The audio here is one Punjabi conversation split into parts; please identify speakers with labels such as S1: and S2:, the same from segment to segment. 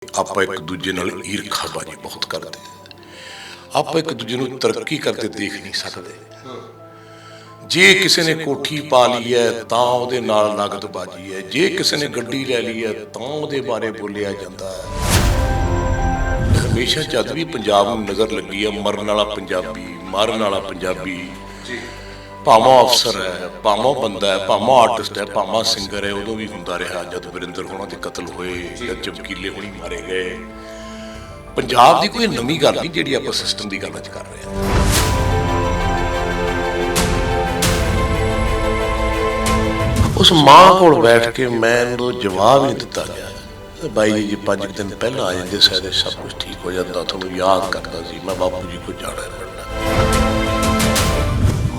S1: ਆਪਾਂ ਇੱਕ ਦੂਜੇ ਨਾਲ ਈਰਖਾਬਾਜ਼ੀ ਬਹੁਤ ਕਰਦੇ ਆਪਾਂ ਇੱਕ ਦੂਜੇ ਨੂੰ ਤਰੱਕੀ ਕਰਦੇ ਦੇਖ ਨਹੀਂ ਸਕਦੇ। ਜੇ ਕਿਸੇ ਨੇ ਕੋਠੀ ਪਾ ਲਈ ਹੈ ਤਾਂ ਉਹਦੇ ਨਾਲ ਨਗਦਬਾਜ਼ੀ ਹੈ, ਜੇ ਕਿਸੇ ਨੇ ਗੱਡੀ ਲੈ ਲਈ ਹੈ ਤਾਂ ਉਹਦੇ ਬਾਰੇ ਬੋਲਿਆ ਜਾਂਦਾ ਹੈ। ਹਮੇਸ਼ਾ ਜਦ ਵੀ ਪੰਜਾਬ ਨੂੰ ਨਜ਼ਰ ਲੱਗੀ ਹੈ ਮਰਨ ਵਾਲਾ ਪੰਜਾਬੀ, ਮਾਰਨ ਵਾਲਾ ਪੰਜਾਬੀ, ਭਾਵਾਂ ਅਫਸਰ ਹੈ, ਭਾਵਾਂ ਬੰਦਾ ਹੈ, ਭਾਵਾਂ ਆਰਟਿਸਟ ਹੈ, ਭਾਵਾਂ ਸਿੰਗਰ ਹੈ, ਉਦੋਂ ਵੀ ਹੁੰਦਾ ਰਿਹਾ। ਜਦ ਵਰਿੰਦਰ ਹੋਣਾ ਦੇ ਕਤਲ ਹੋਏ, ਜਦ ਚਮਕੀਲੇ ਹੋਣੀ ਮਾਰੇ ਗਏ। ਪੰਜਾਬ ਦੀ ਕੋਈ ਨਵੀਂ ਗੱਲ ਨਹੀਂ ਜਿਹੜੀ ਆਪਾਂ ਸਿਸਟਮ ਦੀ ਗੱਲ ਅੱਜ ਕਰ ਰਹੇ ਹਾਂ। ਉਸ ਮਾਂ ਕੋਲ ਬੈਠ ਕੇ ਮੈਨੂੰ ਜਵਾਬ ਨਹੀਂ ਦਿੱਤਾ ਗਿਆ। ਬਾਈ ਜੀ 5 ਦਿਨ ਪਹਿਲਾਂ ਆ ਜਾਂਦੇ ਸ਼ਾਇਦ ਸਭ ਕੁਝ ਠੀਕ ਹੋ ਜਾਂਦਾ। ਤੁਹਾਨੂੰ ਯਾਦ ਕਰਦਾ ਸੀ ਮੈਂ ਬਾਪੂ ਜੀ ਕੋਲ ਜਾਣਾ ਹੈ।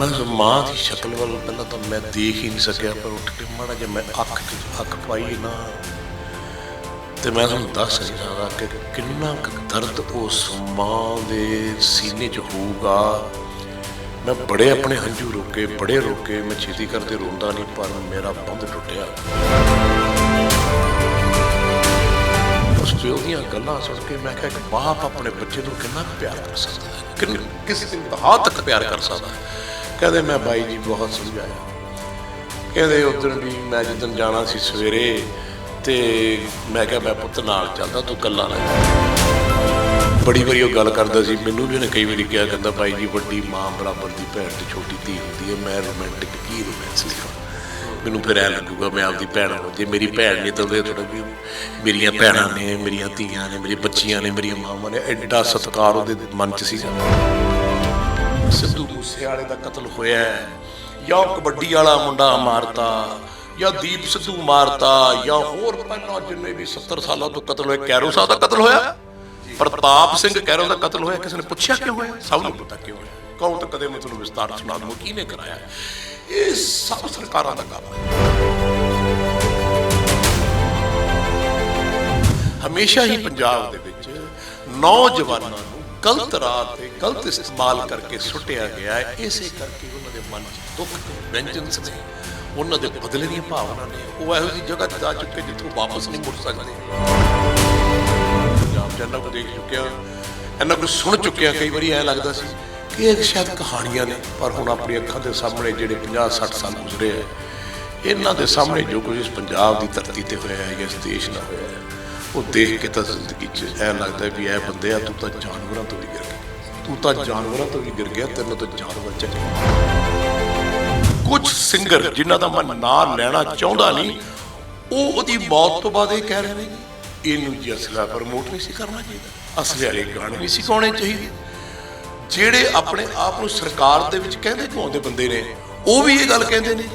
S1: ਮੈਂ ਮਾਂ ਦੀ ਸ਼ਕਲ ਵੱਲ ਪਹਿਲਾਂ ਤਾਂ ਮੈਂ ਦੇਖ ਹੀ ਨਹੀਂ ਸਕਿਆ, ਪਰ ਉੱਠ ਕੇ ਮਾੜਾ ਜਿਹਾ ਮੈਂ ਅੱਖ ਪਾਈ ਨਾ ਤੇ ਮੈਂ ਤੁਹਾਨੂੰ ਦੱਸ ਨਹੀਂ ਸਕਦਾ ਕਿ ਕਿੰਨਾ ਕੁ ਦਰਦ ਉਸ ਮਾਂ ਦੇ ਸੀਨੇ 'ਚ ਹੋਊਗਾ। ਮੈਂ ਬੜੇ ਆਪਣੇ ਹੰਝੂ ਰੋਕੇ, ਬੜੇ ਰੋਕੇ। ਮੈਂ ਛੇਤੀ ਕਰਦੇ ਰੋਂਦਾ ਨਹੀਂ, ਪਰ ਮੇਰਾ ਬੰਦ ਟੁੱਟਿਆ। ਉਸ ਪਿਓ ਦੀਆਂ ਗੱਲਾਂ ਸੁਣ ਕੇ ਮੈਂ ਕਿਹਾ ਕਿ ਬਾਪ ਆਪਣੇ ਬੱਚੇ ਨੂੰ ਕਿੰਨਾ ਪਿਆਰ ਕਰ ਸਕਦਾ ਹੈ, ਕਿਸ ਇੰਤਹਾ ਤੱਕ ਪਿਆਰ ਕਰ ਸਕਦਾ ਹੈ। ਕਹਿੰਦੇ ਮੈਂ ਬਾਈ ਜੀ ਬਹੁਤ ਸਮਝਾਇਆ। ਕਹਿੰਦੇ ਉਦੋਂ ਵੀ ਮੈਂ ਜਿੱਦਣ ਜਾਣਾ ਸੀ ਸਵੇਰੇ ਤੇ ਮੈਂ ਕਿਹਾ ਮੈਂ ਪੁੱਤ ਨਾਲ ਚੱਲਦਾ, ਤੂੰ ਇਕੱਲਾ ਨਾ ਜਾ। ਬੜੀ ਵਾਰੀ ਉਹ ਗੱਲ ਕਰਦਾ ਸੀ, ਮੈਨੂੰ ਵੀ ਉਹਨੇ ਕਈ ਵਾਰੀ ਕਿਹਾ, ਕਹਿੰਦਾ ਬਾਈ ਜੀ ਵੱਡੀ ਮਾਂ ਬਰਾਬਰ ਦੀ ਭੈਣ ਤੇ ਛੋਟੀ ਧੀ ਹੁੰਦੀ ਹੈ। ਮੈਂ ਰੋਮਾਂਟਿਕ ਕੀ ਰੋਮਾਂਸ ਲਿਖਾਂ, ਮੈਨੂੰ ਫਿਰ ਐਂ ਲੱਗੂਗਾ ਮੈਂ ਆਪਦੀ ਭੈਣ ਨੂੰ, ਜੇ ਮੇਰੀ ਭੈਣ ਨਹੀਂ ਤਾਂ ਉਹਦੇ ਥੋੜ੍ਹਾ ਵੀ ਮੇਰੀਆਂ ਭੈਣਾਂ ਨੇ, ਮੇਰੀਆਂ ਧੀਆਂ ਨੇ, ਮੇਰੀਆਂ ਬੱਚੀਆਂ ਨੇ, ਮੇਰੀਆਂ ਮਾਵਾਂ ਨੇ। ਐਡਾ ਸਤਿਕਾਰ ਉਹਦੇ ਮਨ 'ਚ ਸੀਗਾ। ਸਿੱਧੂ ਮੂਸੇਵਾਲੇ ਦਾ ਕਤਲ ਹੋਇਆ ਜਾਂ ਕਬੱਡੀ ਵਾਲਾ ਮੁੰਡਾ ਮਾਰਤਾ ਜਾਂ ਦੀਪ ਸਿੱਧੂ ਮਾਰਤਾ ਜਾਂ ਹੋਰ ਪਹਿਲਾਂ ਜਿੰਨੇ ਵੀ 70 ਸਾਲਾਂ ਤੋਂ ਕਤਲ ਹੋਏ। ਕੈਰੋ ਸਾਹਿਬ ਦਾ ਕਤਲ ਹੋਇਆ, ਪ੍ਰਤਾਪ ਸਿੰਘ ਕੈਰੋ ਦਾ ਕਤਲ ਹੋਇਆ। ਕਿਸੇ ਨੇ ਪੁੱਛਿਆ ਕਿਉਂ ਹੋਇਆ? ਸਭ ਨੂੰ ਪਤਾ ਕਿਉਂ ਹੋਇਆ। ਕੌਣ ਤਾਂ ਕਦੇ ਮੈਂ ਤੁਹਾਨੂੰ ਵਿਸਤਾਰ ਸੁਣਾ ਦੂੰ ਕਿਹਨੇ ਕਰਾਇਆ। ਇਹ ਸਭ ਸਰਕਾਰਾਂ ਦਾ ਕੰਮ ਹੈ। ਹਮੇਸ਼ਾ ਹੀ ਪੰਜਾਬ ਦੇ ਵਿੱਚ ਨੌਜਵਾਨਾਂ ਨੂੰ ਗਲਤ ਰਾਹ ਤੇ ਗਲਤ ਇਸਤੇਮਾਲ ਕਰਕੇ ਸੁੱਟਿਆ ਗਿਆ ਹੈ। ਇਸੇ ਕਰਕੇ ਉਹਨਾਂ ਦੇ ਮਨ 'ਚ ਦੁੱਖ ਤੇ ਵੈਂਜਨਸ ਨੇ, ਉਹਨਾਂ ਦੇ ਬਦਲੇ ਦੀਆਂ ਭਾਵਨਾ ਨੇ। ਉਹ ਇਹੋ ਜਿਹੀ ਜਗ੍ਹਾ 'ਤੇ ਜਾ ਚੁੱਕੇ ਜਿੱਥੋਂ ਵਾਪਸ ਨਹੀਂ ਮੁੜ ਸਕਦੇ। ਪੰਜਾਬ 'ਚ ਇਹਨਾਂ ਕੁ ਦੇਖ ਚੁੱਕਿਆ, ਇਹਨਾਂ ਕੁ ਸੁਣ ਚੁੱਕਿਆ। ਕਈ ਵਾਰੀ ਐਂ ਲੱਗਦਾ ਸੀ ਕਿ ਇਹ ਸ਼ਾਇਦ ਕਹਾਣੀਆਂ ਨੇ, ਪਰ ਹੁਣ ਆਪਣੀ ਅੱਖਾਂ ਦੇ ਸਾਹਮਣੇ ਜਿਹੜੇ 50-60 ਸਾਲ ਗੁਜ਼ਰੇ ਹੈ, ਇਹਨਾਂ ਦੇ ਸਾਹਮਣੇ ਜੋ ਕੁਝ ਇਸ ਪੰਜਾਬ ਦੀ ਧਰਤੀ ਤੇ ਹੋਇਆ ਹੈ ਜਾਂ ਇਸ ਦੇਸ਼ ਨਾਲ ਹੋਇਆ ਹੈ, ਉਹ ਦੇਖ ਕੇ ਤਾਂ ਜ਼ਿੰਦਗੀ 'ਚ ਐਂ ਲੱਗਦਾ ਵੀ ਇਹ ਬੰਦਿਆ ਤੂੰ ਤਾਂ ਜਾਨਵਰਾਂ ਤੋਂ ਵੀ ਗਿਰ ਗਿਆ, ਤੂੰ ਤਾਂ ਜਾਨਵਰਾਂ ਤੋਂ ਵੀ ਗਿਰ ਗਿਆ, ਤੈਨੂੰ ਤਾਂ ਜਾਨਵਰ ਚੱਲੇ। ਕੁਝ ਸਿੰਗਰ ਜਿਨ੍ਹਾਂ ਦਾ ਮੈਂ ਨਾਂ ਲੈਣਾ ਚਾਹੁੰਦਾ ਨਹੀਂ, ਉਹ ਉਹਦੀ ਮੌਤ ਤੋਂ ਬਾਅਦ ਇਹ ਕਹਿ ਰਹੇ ਨੇ ਇਹਨੂੰ ਜੀ ਅਸਲਾ ਪ੍ਰਮੋਟ ਨਹੀਂ ਸੀ ਕਰਨਾ ਚਾਹੀਦਾ, ਅਸਲੇ ਵਾਲੇ ਗਾਣੇ ਨਹੀਂ ਸੀ ਗਾਉਣੇ ਚਾਹੀਦੇ। ਜਿਹੜੇ ਆਪਣੇ ਆਪ ਨੂੰ ਸਰਕਾਰ ਦੇ ਵਿੱਚ ਕਹਿੰਦੇ ਘੁੰਮਦੇ ਬੰਦੇ ਨੇ, ਉਹ ਵੀ ਇਹ ਗੱਲ ਕਹਿੰਦੇ ਨੇ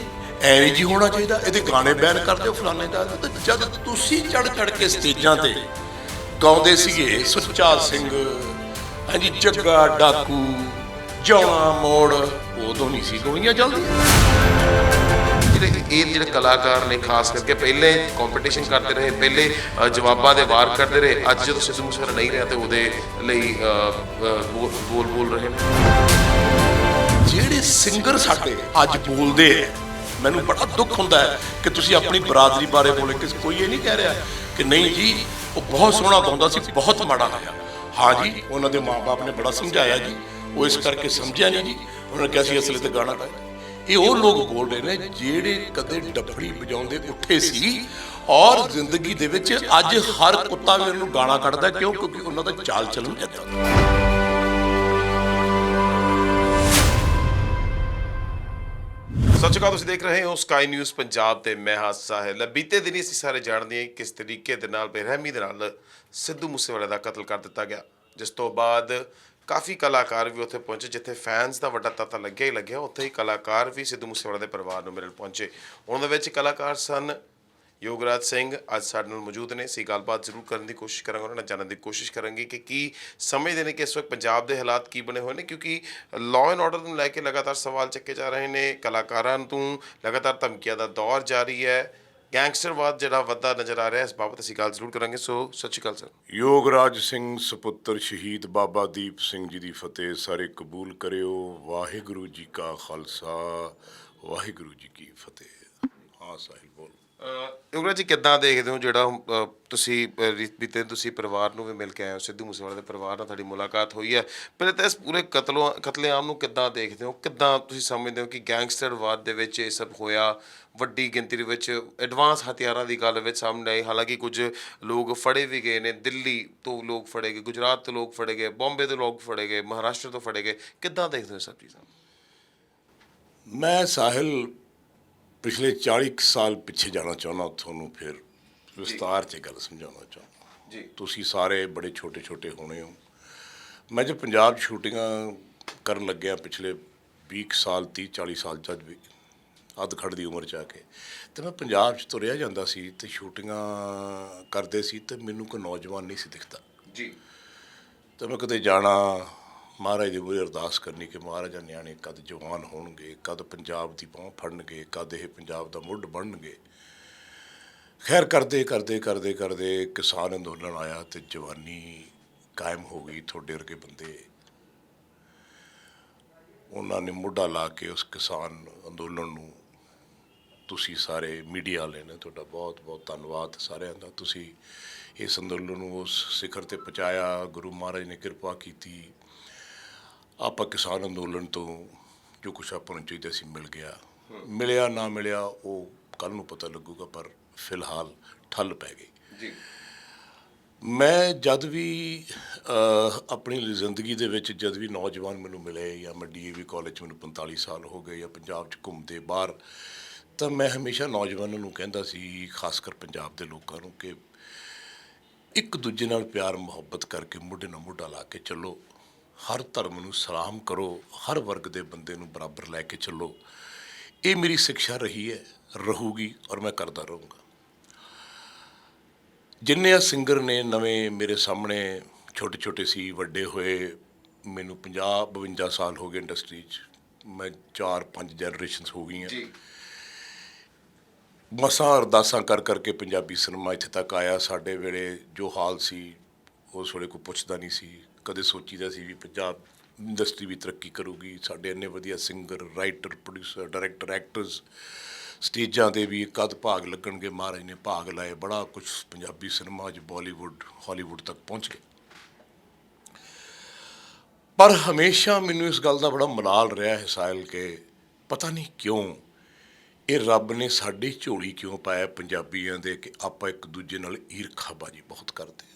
S1: ਐਵੇਂ ਜੀ ਹੋਣਾ ਚਾਹੀਦਾ, ਇਹਦੇ ਗਾਣੇ ਬੈਨ ਕਰ ਦਿਓ ਫਲਾਣੇ ਦਾ। ਜਦ ਤੁਸੀਂ ਚੜ ਕੇ ਸਟੇਜਾਂ ਤੇ ਗਾਉਂਦੇ ਸੀਗੇ ਸੁੱਚਾ ਸਿੰਘ, ਹਾਂਜੀ ਜੱਗਾ ਡਾਕੂ, ਜੌਣਾ ਮੋੜ, ਉਦੋਂ ਨਹੀਂ ਸੀ ਗੋਲੀਆਂ ਚੱਲਦੀਆਂ।
S2: ਜਿਹੜੇ ਕਲਾਕਾਰ ਨੇ ਖਾਸ ਕਰਕੇ ਪਹਿਲੇ ਕੰਪੀਟੀਸ਼ਨ ਕਰਦੇ ਰਹੇ, ਪਹਿਲੇ ਜਵਾਬਾਂ ਦੇ ਵਾਰ ਕਰਦੇ ਰਹੇ। ਅੱਜ ਜਦੋਂ ਸਿੱਧੂ ਮੂਸੇਵਾਲਾ ਨਹੀਂ ਰਿਹਾ ਤੇ ਉਹਦੇ ਲਈ ਬੋਲ ਰਹੇ ਨੇ।
S1: ਜਿਹੜੇ ਸਿੰਗਰ ਸਾਡੇ ਅੱਜ ਬੋਲਦੇ ਹੈ, ਮੈਨੂੰ ਬੜਾ ਦੁੱਖ ਹੁੰਦਾ ਹੈ ਕਿ ਤੁਸੀਂ ਆਪਣੀ ਬਰਾਦਰੀ ਬਾਰੇ ਬੋਲੇ। ਕੋਈ ਇਹ ਨਹੀਂ ਕਹਿ ਰਿਹਾ ਕਿ ਨਹੀਂ ਜੀ ਉਹ ਬਹੁਤ ਸੋਹਣਾ ਗਾਉਂਦਾ ਸੀ, ਬਹੁਤ ਮਾੜਾ ਹੋਇਆ। ਹਾਂ ਜੀ, ਉਹਨਾਂ ਦੇ ਮਾਂ-ਬਾਪ ਨੇ ਬੜਾ ਸਮਝਾਇਆ ਜੀ, ਉਹ ਇਸ ਕਰਕੇ ਸਮਝਿਆ ਨਹੀਂ ਜੀ। ਉਹਨਾਂ ਨੇ ਕਿਹਾ ਸੀ ਅਸਲੇ ਤੇ ਗਾਣਾ ਗਾਇਆ। ਇਹ ਉਹ ਲੋਕ ਬੋਲ ਰਹੇ ਨੇ ਜਿਹੜੇ ਕਦੇ ਡੱਫੜੀ ਵਜਾਉਂਦੇ ਉੱਠੇ ਸੀ, ਔਰ ਜ਼ਿੰਦਗੀ ਦੇ ਵਿੱਚ ਅੱਜ ਹਰ ਕੁੱਤਾ ਵੀ ਉਹਨੂੰ ਗਾਣਾ ਕੱਢਦਾ। ਕਿਉਂ? ਕਿਉਂਕਿ ਉਹਨਾਂ ਦਾ ਚਾਲ ਚੱਲਣ ਇੱਦਾਂ ਦਾ।
S2: ਸਤਿ ਸ਼੍ਰੀ ਅਕਾਲ, ਤੁਸੀਂ ਦੇਖ ਰਹੇ ਹੋ ਸਕਾਈ ਨਿਊਜ਼ ਪੰਜਾਬ ਤੇ ਮੈਂ ਹਾਂ ਸਾਹਿਲ। ਬੀਤੇ ਦਿਨੀ ਅਸੀਂ ਸਾਰੇ ਜਾਣਦੇ ਹਾਂ ਕਿਸ ਤਰੀਕੇ ਦੇ ਨਾਲ ਬੇਰਹਿਮੀ ਦੇ ਨਾਲ ਸਿੱਧੂ ਮੂਸੇਵਾਲੇ ਦਾ ਕਤਲ ਕਰ ਦਿੱਤਾ ਗਿਆ, ਜਿਸ ਤੋਂ ਬਾਅਦ ਕਾਫੀ ਕਲਾਕਾਰ ਵੀ ਉੱਥੇ ਪਹੁੰਚੇ। ਜਿੱਥੇ ਫੈਨਸ ਦਾ ਵੱਡਾ ਤਾਂਤਾ ਲੱਗਿਆ ਹੀ ਲੱਗਿਆ, ਉੱਥੇ ਹੀ ਕਲਾਕਾਰ ਵੀ ਸਿੱਧੂ ਮੂਸੇਵਾਲੇ ਦੇ ਪਰਿਵਾਰ ਨੂੰ ਮਿਲਣ ਪਹੁੰਚੇ। ਉਹਨਾਂ ਦੇ ਵਿੱਚ ਕਲਾਕਾਰ ਸਨ ਯੋਗਰਾਜ ਸਿੰਘ, ਅੱਜ ਸਾਡੇ ਨਾਲ ਮੌਜੂਦ ਨੇ। ਅਸੀਂ ਗੱਲਬਾਤ ਜ਼ਰੂਰ ਕਰਨ ਦੀ ਕੋਸ਼ਿਸ਼ ਕਰਾਂਗੇ, ਉਹਨਾਂ ਨਾਲ ਜਾਣਨ ਦੀ ਕੋਸ਼ਿਸ਼ ਕਰਾਂਗੇ ਕਿ ਕੀ ਸਮਝਦੇ ਨੇ ਕਿ ਇਸ ਵਕਤ ਪੰਜਾਬ ਦੇ ਹਾਲਾਤ ਕੀ ਬਣੇ ਹੋਏ ਨੇ, ਕਿਉਂਕਿ ਲਾਅ ਐਂਡ ਆਰਡਰ ਨੂੰ ਲੈ ਕੇ ਲਗਾਤਾਰ ਸਵਾਲ ਚੱਕੇ ਜਾ ਰਹੇ ਨੇ। ਕਲਾਕਾਰਾਂ ਨੂੰ ਲਗਾਤਾਰ ਧਮਕੀਆਂ ਦਾ ਦੌਰ ਜਾਰੀ ਹੈ, ਗੈਂਗਸਟਰਵਾਦ ਜਿਹੜਾ ਵੱਧਦਾ ਨਜ਼ਰ ਆ ਰਿਹਾ। ਇਸ ਬਾਬਤ ਅਸੀਂ ਗੱਲ ਜ਼ਰੂਰ ਕਰਾਂਗੇ। ਸੋ ਸਤਿ ਸ਼੍ਰੀ ਅਕਾਲ ਸਰ।
S1: ਯੋਗਰਾਜ ਸਿੰਘ ਸੁਪੁੱਤਰ ਸ਼ਹੀਦ ਬਾਬਾ ਦੀਪ ਸਿੰਘ ਜੀ ਦੀ ਫਤਿਹ ਸਾਰੇ ਕਬੂਲ ਕਰਿਓ। ਵਾਹਿਗੁਰੂ ਜੀ ਕਾ ਖਾਲਸਾ, ਵਾਹਿਗੁਰੂ ਜੀ ਕੀ ਫਤਿਹ। ਹਾਂ ਸਾਹਿਲ ਬੋਲ।
S2: ਯੋਗਰਾਜ ਜੀ ਕਿੱਦਾਂ ਦੇਖਦੇ ਹੋ ਜਿਹੜਾ ਤੁਸੀਂ ਬੀਤੇ ਤੁਸੀਂ ਪਰਿਵਾਰ ਨੂੰ ਵੀ ਮਿਲ ਕੇ ਆਏ ਹੋ, ਸਿੱਧੂ ਮੂਸੇਵਾਲੇ ਦੇ ਪਰਿਵਾਰ ਨਾਲ ਤੁਹਾਡੀ ਮੁਲਾਕਾਤ ਹੋਈ ਹੈ। ਪਹਿਲੇ ਤਾਂ ਇਸ ਪੂਰੇ ਕਤਲੇਆਮ ਨੂੰ ਕਿੱਦਾਂ ਦੇਖਦੇ ਹੋ, ਕਿੱਦਾਂ ਤੁਸੀਂ ਸਮਝਦੇ ਹੋ ਕਿ ਗੈਂਗਸਟਰਵਾਦ ਦੇ ਵਿੱਚ ਇਹ ਸਭ ਹੋਇਆ, ਵੱਡੀ ਗਿਣਤੀ ਦੇ ਵਿੱਚ ਐਡਵਾਂਸ ਹਥਿਆਰਾਂ ਦੀ ਗੱਲ ਵਿੱਚ ਸਾਹਮਣੇ ਆਈ। ਹਾਲਾਂਕਿ ਕੁਝ ਲੋਕ ਫੜੇ ਵੀ ਗਏ ਨੇ, ਦਿੱਲੀ ਤੋਂ ਲੋਕ ਫੜੇ ਗਏ, ਗੁਜਰਾਤ ਤੋਂ ਲੋਕ ਫੜੇ ਗਏ, ਬੰਬੇ ਤੋਂ ਲੋਕ ਫੜੇ ਗਏ, ਮਹਾਰਾਸ਼ਟਰ ਤੋਂ ਫੜੇ ਗਏ, ਕਿੱਦਾਂ ਦੇਖਦੇ ਹੋ ਇਹ ਸਭ ਚੀਜ਼ਾਂ?
S1: ਮੈਂ ਸਾਹਿਲ ਪਿਛਲੇ 40 ਕੁ ਸਾਲ ਪਿੱਛੇ ਜਾਣਾ ਚਾਹੁੰਦਾ, ਤੁਹਾਨੂੰ ਫਿਰ ਵਿਸਤਾਰ 'ਚ ਗੱਲ ਸਮਝਾਉਣਾ ਚਾਹੁੰਦਾ।
S2: ਜੀ।
S1: ਤੁਸੀਂ ਸਾਰੇ ਬੜੇ ਛੋਟੇ ਛੋਟੇ ਹੋਣੇ ਹੋ। ਮੈਂ ਜਦ ਪੰਜਾਬ 'ਚ ਸ਼ੂਟਿੰਗਾਂ ਕਰਨ ਲੱਗਿਆ ਪਿਛਲੇ 20 ਕੁ ਸਾਲ 30-40 ਸਾਲ ਜਦ ਵੀ ਅੱਧ ਖੜ ਦੀ ਉਮਰ 'ਚ ਆ ਕੇ, ਅਤੇ ਮੈਂ ਪੰਜਾਬ 'ਚ ਤੁਰਿਆ ਜਾਂਦਾ ਸੀ ਅਤੇ ਸ਼ੂਟਿੰਗਾਂ ਕਰਦੇ ਸੀ ਅਤੇ ਮੈਨੂੰ ਕੋਈ ਨੌਜਵਾਨ ਨਹੀਂ ਸੀ ਦਿਖਦਾ
S2: ਜੀ।
S1: ਅਤੇ ਮੈਂ ਕਿਤੇ ਜਾਣਾ, ਮਹਾਰਾਜ ਦੀ ਮੂਹਰੇ ਅਰਦਾਸ ਕਰਨੀ ਕਿ ਮਹਾਰਾਜਾ ਨਿਆਣੇ ਕਦ ਜਵਾਨ ਹੋਣਗੇ, ਕਦ ਪੰਜਾਬ ਦੀ ਬਾਂਹ ਫੜਨਗੇ, ਕਦ ਇਹ ਪੰਜਾਬ ਦਾ ਮੁੱਢ ਬਣਨਗੇ। ਖੈਰ ਕਰਦੇ ਕਰਦੇ ਕਰਦੇ ਕਰਦੇ ਕਿਸਾਨ ਅੰਦੋਲਨ ਆਇਆ ਅਤੇ ਜਵਾਨੀ ਕਾਇਮ ਹੋ ਗਈ। ਤੁਹਾਡੇ ਵਰਗੇ ਬੰਦੇ ਉਹਨਾਂ ਨੇ ਮੋਢਾ ਲਾ ਕੇ ਉਸ ਕਿਸਾਨ ਅੰਦੋਲਨ ਨੂੰ, ਤੁਸੀਂ ਸਾਰੇ ਮੀਡੀਆ ਵਾਲੇ ਨੇ, ਤੁਹਾਡਾ ਬਹੁਤ ਬਹੁਤ ਧੰਨਵਾਦ ਸਾਰਿਆਂ ਦਾ। ਤੁਸੀਂ ਇਸ ਅੰਦੋਲਨ ਨੂੰ ਉਸ ਸਿਖਰ 'ਤੇ ਪਹੁੰਚਾਇਆ, ਗੁਰੂ ਮਹਾਰਾਜ ਨੇ ਕਿਰਪਾ ਕੀਤੀ। ਆਪਾਂ ਕਿਸਾਨ ਅੰਦੋਲਨ ਤੋਂ ਜੋ ਕੁਛ ਆਪਾਂ ਨੂੰ ਚਾਹੀਦਾ ਸੀ ਮਿਲ ਗਿਆ। ਮਿਲਿਆ ਨਾ ਮਿਲਿਆ ਉਹ ਕੱਲ੍ਹ ਨੂੰ ਪਤਾ ਲੱਗੂਗਾ, ਪਰ ਫਿਲਹਾਲ ਠੱਲ ਪੈ ਗਈ।
S2: ਜੀ।
S1: ਮੈਂ ਜਦ ਵੀ ਆਪਣੀ ਜ਼ਿੰਦਗੀ ਦੇ ਵਿੱਚ ਜਦ ਵੀ ਨੌਜਵਾਨ ਮੈਨੂੰ ਮਿਲੇ, ਜਾਂ ਮੈਂ DAV ਕਾਲਜ ਮੈਨੂੰ 45 ਸਾਲ ਹੋ ਗਏ, ਜਾਂ ਪੰਜਾਬ 'ਚ ਘੁੰਮਦੇ ਬਾਹਰ, ਤਾਂ ਮੈਂ ਹਮੇਸ਼ਾ ਨੌਜਵਾਨਾਂ ਨੂੰ ਕਹਿੰਦਾ ਸੀ, ਖਾਸ ਕਰ ਪੰਜਾਬ ਦੇ ਲੋਕਾਂ ਨੂੰ, ਕਿ ਇੱਕ ਦੂਜੇ ਨਾਲ ਪਿਆਰ ਮੁਹੱਬਤ ਕਰਕੇ ਮੋਢੇ ਨਾਲ ਮੋਢਾ ਲਾ ਕੇ ਚੱਲੋ। ਹਰ ਧਰਮ ਨੂੰ ਸਲਾਮ ਕਰੋ, ਹਰ ਵਰਗ ਦੇ ਬੰਦੇ ਨੂੰ ਬਰਾਬਰ ਲੈ ਕੇ ਚੱਲੋ। ਇਹ ਮੇਰੀ ਸਿੱਖਿਆ ਰਹੀ ਹੈ, ਰਹੂਗੀ, ਔਰ ਮੈਂ ਕਰਦਾ ਰਹੂੰਗਾ। ਜਿੰਨੇ ਆ ਸਿੰਗਰ ਨੇ ਨਵੇਂ ਮੇਰੇ ਸਾਹਮਣੇ, ਛੋਟੇ ਛੋਟੇ ਸੀ, ਵੱਡੇ ਹੋਏ, ਮੈਨੂੰ 50-52 ਸਾਲ ਹੋ ਗਏ ਇੰਡਸਟਰੀ 'ਚ। ਮੈਂ 4-5 ਜਨਰੇਸ਼ਨਸ ਹੋ ਗਈਆਂ।
S2: ਜੀ।
S1: ਮਸਾਂ ਅਰਦਾਸਾਂ ਕਰ ਕਰਕੇ ਪੰਜਾਬੀ ਸਿਨੇਮਾ ਇੱਥੇ ਤੱਕ ਆਇਆ। ਸਾਡੇ ਵੇਲੇ ਜੋ ਹਾਲ ਸੀ, ਉਸ ਵੇਲੇ ਕੋਈ ਪੁੱਛਦਾ ਨਹੀਂ ਸੀ। ਕਦੇ ਸੋਚੀਦਾ ਸੀ ਵੀ ਪੰਜਾਬ ਇੰਡਸਟਰੀ ਵੀ ਤਰੱਕੀ ਕਰੂਗੀ। ਸਾਡੇ ਇੰਨੇ ਵਧੀਆ singer, writer, producer, director, actors ਸਟੇਜਾਂ 'ਤੇ ਵੀ ਕਦ ਭਾਗ ਲੱਗਣਗੇ। ਮਹਾਰਾਜ ਨੇ ਭਾਗ ਲਾਏ, ਬੜਾ ਕੁਛ ਪੰਜਾਬੀ ਸਿਨੇਮਾ 'ਚ ਬਾਲੀਵੁੱਡ, ਹਾਲੀਵੁੱਡ ਤੱਕ ਪਹੁੰਚ ਗਏ। ਪਰ ਹਮੇਸ਼ਾ ਮੈਨੂੰ ਇਸ ਗੱਲ ਦਾ ਬੜਾ ਮਲਾਲ ਰਿਹਾ ਹੈ ਸਾਹਿਲ, ਕਿ ਪਤਾ ਨਹੀਂ ਕਿਉਂ ਇਹ ਰੱਬ ਨੇ ਸਾਡੀ ਝੋਲੀ ਕਿਉਂ ਪਾਇਆ ਪੰਜਾਬੀਆਂ ਦੇ, ਕਿ ਆਪਾਂ ਇੱਕ ਦੂਜੇ ਨਾਲ ਈਰਖਾਬਾਜ਼ੀ ਬਹੁਤ ਕਰਦੇ ਹਾਂ।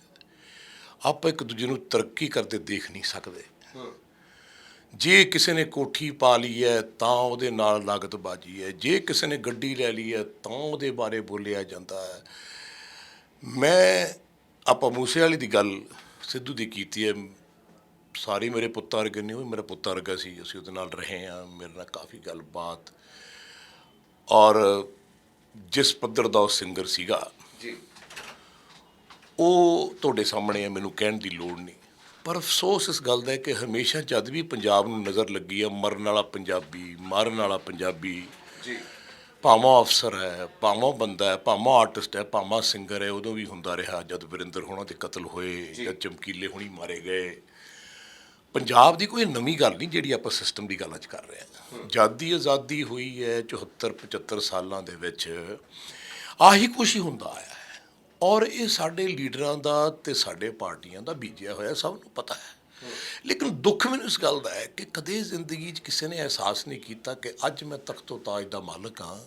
S1: ਆਪਾਂ ਇੱਕ ਦੂਜੇ ਨੂੰ ਤਰੱਕੀ ਕਰਦੇ ਦੇਖ ਨਹੀਂ ਸਕਦੇ। ਜੇ ਕਿਸੇ ਨੇ ਕੋਠੀ ਪਾ ਲਈ ਹੈ ਤਾਂ ਉਹਦੇ ਨਾਲ ਲਾਗਤਬਾਜ਼ੀ ਹੈ, ਜੇ ਕਿਸੇ ਨੇ ਗੱਡੀ ਲੈ ਲਈ ਹੈ ਤਾਂ ਉਹਦੇ ਬਾਰੇ ਬੋਲਿਆ ਜਾਂਦਾ ਹੈ। ਆਪਾਂ ਮੂਸੇ ਵਾਲੀ ਦੀ ਗੱਲ ਸਿੱਧੂ ਦੀ ਕੀਤੀ ਹੈ। ਸਾਰੇ ਮੇਰੇ ਪੁੱਤਾਂ ਵਰਗੇ ਨਹੀਂ, ਉਹ ਮੇਰਾ ਪੁੱਤਾਂ ਵਰਗਾ ਸੀ। ਅਸੀਂ ਉਹਦੇ ਨਾਲ ਰਹੇ ਹਾਂ, ਮੇਰੇ ਨਾਲ ਕਾਫੀ ਗੱਲਬਾਤ, ਔਰ ਜਿਸ ਪੱਧਰ ਦਾ ਉਹ ਸਿੰਗਰ ਸੀਗਾ,
S2: ਜੀ।
S1: ਉਹ ਤੁਹਾਡੇ ਸਾਹਮਣੇ ਹੈ, ਮੈਨੂੰ ਕਹਿਣ ਦੀ ਲੋੜ ਨਹੀਂ। ਪਰ ਅਫਸੋਸ ਇਸ ਗੱਲ ਦਾ ਹੈ ਕਿ ਹਮੇਸ਼ਾ ਜਦ ਵੀ ਪੰਜਾਬ ਨੂੰ ਨਜ਼ਰ ਲੱਗੀ ਹੈ, ਮਰਨ ਵਾਲਾ ਪੰਜਾਬੀ, ਮਾਰਨ ਵਾਲਾ ਪੰਜਾਬੀ,
S2: ਜੀ।
S1: ਭਾਵਾਂ ਅਫਸਰ ਹੈ, ਭਾਵਾਂ ਬੰਦਾ ਹੈ, ਭਾਵਾਂ ਆਰਟਿਸਟ ਹੈ, ਭਾਵਾਂ ਸਿੰਗਰ ਹੈ, ਉਦੋਂ ਵੀ ਹੁੰਦਾ ਰਿਹਾ। ਜਦ ਵਰਿੰਦਰ ਹੋਣਾ ਦੇ ਕਤਲ ਹੋਏ, ਜਦ ਚਮਕੀਲੇ ਹੋਣੀ ਮਾਰੇ ਗਏ। ਪੰਜਾਬ ਦੀ ਕੋਈ ਨਵੀਂ ਗੱਲ ਨਹੀਂ ਜਿਹੜੀ ਆਪਾਂ ਸਿਸਟਮ ਦੀ ਗੱਲ ਅੱਜ ਕਰ ਰਹੇ ਹਾਂ। ਜਦ ਦੀ ਆਜ਼ਾਦੀ ਹੋਈ ਹੈ 74-75 ਸਾਲਾਂ ਦੇ ਵਿੱਚ, ਆਹੀ ਕੁਛ ਹੀ ਹੁੰਦਾ ਆਇਆ ਹੈ। ਔਰ ਇਹ ਸਾਡੇ ਲੀਡਰਾਂ ਦਾ ਅਤੇ ਸਾਡੇ ਪਾਰਟੀਆਂ ਦਾ ਬੀਜਿਆ ਹੋਇਆ, ਸਭ ਨੂੰ ਪਤਾ ਹੈ। ਲੇਕਿਨ ਦੁੱਖ ਮੈਨੂੰ ਇਸ ਗੱਲ ਦਾ ਹੈ ਕਿ ਕਦੇ ਜ਼ਿੰਦਗੀ 'ਚ ਕਿਸੇ ਨੇ ਅਹਿਸਾਸ ਨਹੀਂ ਕੀਤਾ ਕਿ ਅੱਜ ਮੈਂ ਤਖਤੋ ਤਾਜ ਦਾ ਮਾਲਕ ਹਾਂ,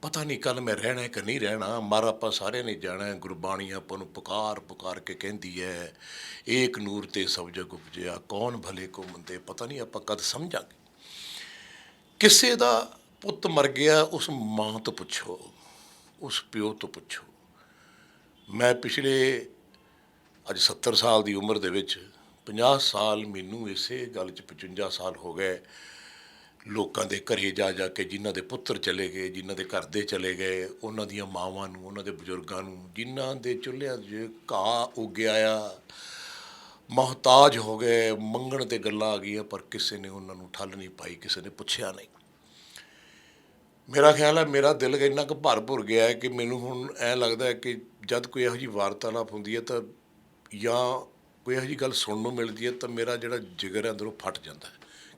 S1: ਪਤਾ ਨਹੀਂ ਕੱਲ੍ਹ ਮੈਂ ਰਹਿਣਾ ਕਿ ਨਹੀਂ ਰਹਿਣਾ। ਮਰ ਆਪਾਂ ਸਾਰਿਆਂ ਨੇ ਜਾਣਾ। ਗੁਰਬਾਣੀ ਆਪਾਂ ਨੂੰ ਪੁਕਾਰ ਪੁਕਾਰ ਕੇ ਕਹਿੰਦੀ ਹੈ, ਏਕ ਨੂਰ ਤੇ ਸਭ ਜਗ ਉਪਜਿਆ, ਕੌਣ ਭਲੇ ਕੋ ਮੰਦੇ। ਪਤਾ ਨਹੀਂ ਆਪਾਂ ਕਦ ਸਮਝਾਂਗੇ। ਕਿਸੇ ਦਾ ਪੁੱਤ ਮਰ ਗਿਆ, ਉਸ ਮਾਂ ਤੋਂ ਪੁੱਛੋ, ਉਸ ਪਿਓ ਤੋਂ ਪੁੱਛੋ। ਮੈਂ ਪਿਛਲੇ ਅੱਜ 70 ਸਾਲ ਦੀ ਉਮਰ ਦੇ ਵਿੱਚ 50 ਸਾਲ ਮੈਨੂੰ ਇਸੇ ਗੱਲ 'ਚ 55 ਸਾਲ ਹੋ ਗਏ, ਲੋਕਾਂ ਦੇ ਘਰੇ ਜਾ ਜਾ ਕੇ, ਜਿਨ੍ਹਾਂ ਦੇ ਪੁੱਤਰ ਚਲੇ ਗਏ, ਜਿਨ੍ਹਾਂ ਦੇ ਘਰ ਦੇ ਚਲੇ ਗਏ, ਉਹਨਾਂ ਦੀਆਂ ਮਾਵਾਂ ਨੂੰ, ਉਹਨਾਂ ਦੇ ਬਜ਼ੁਰਗਾਂ ਨੂੰ, ਜਿਨ੍ਹਾਂ ਦੇ ਚੁੱਲ੍ਹਿਆਂ 'ਚ ਘਾਹ ਉੱਗਿਆ ਆ, ਮੁਹਤਾਜ ਹੋ ਗਏ, ਮੰਗਣ 'ਤੇ ਗੱਲਾਂ ਆ ਗਈਆਂ, ਪਰ ਕਿਸੇ ਨੇ ਉਹਨਾਂ ਨੂੰ ਠੱਲ ਨਹੀਂ ਪਾਈ, ਕਿਸੇ ਨੇ ਪੁੱਛਿਆ ਨਹੀਂ। ਮੇਰਾ ਖਿਆਲ ਹੈ ਮੇਰਾ ਦਿਲ ਇੰਨਾ ਕੁ ਭਰ ਭੁਰ ਗਿਆ ਹੈ ਕਿ ਮੈਨੂੰ ਹੁਣ ਐਂ ਲੱਗਦਾ ਹੈ ਕਿ ਜਦ ਕੋਈ ਇਹੋ ਜਿਹੀ ਵਾਰਤਾਲਾਪ ਹੁੰਦੀ ਹੈ ਤਾਂ, ਜਾਂ ਕੋਈ ਇਹੋ ਜਿਹੀ ਗੱਲ ਸੁਣਨ ਨੂੰ ਮਿਲਦੀ ਹੈ, ਤਾਂ ਮੇਰਾ ਜਿਹੜਾ ਜਿਗਰ ਹੈ ਅੰਦਰੋਂ ਫਟ ਜਾਂਦਾ ਹੈ।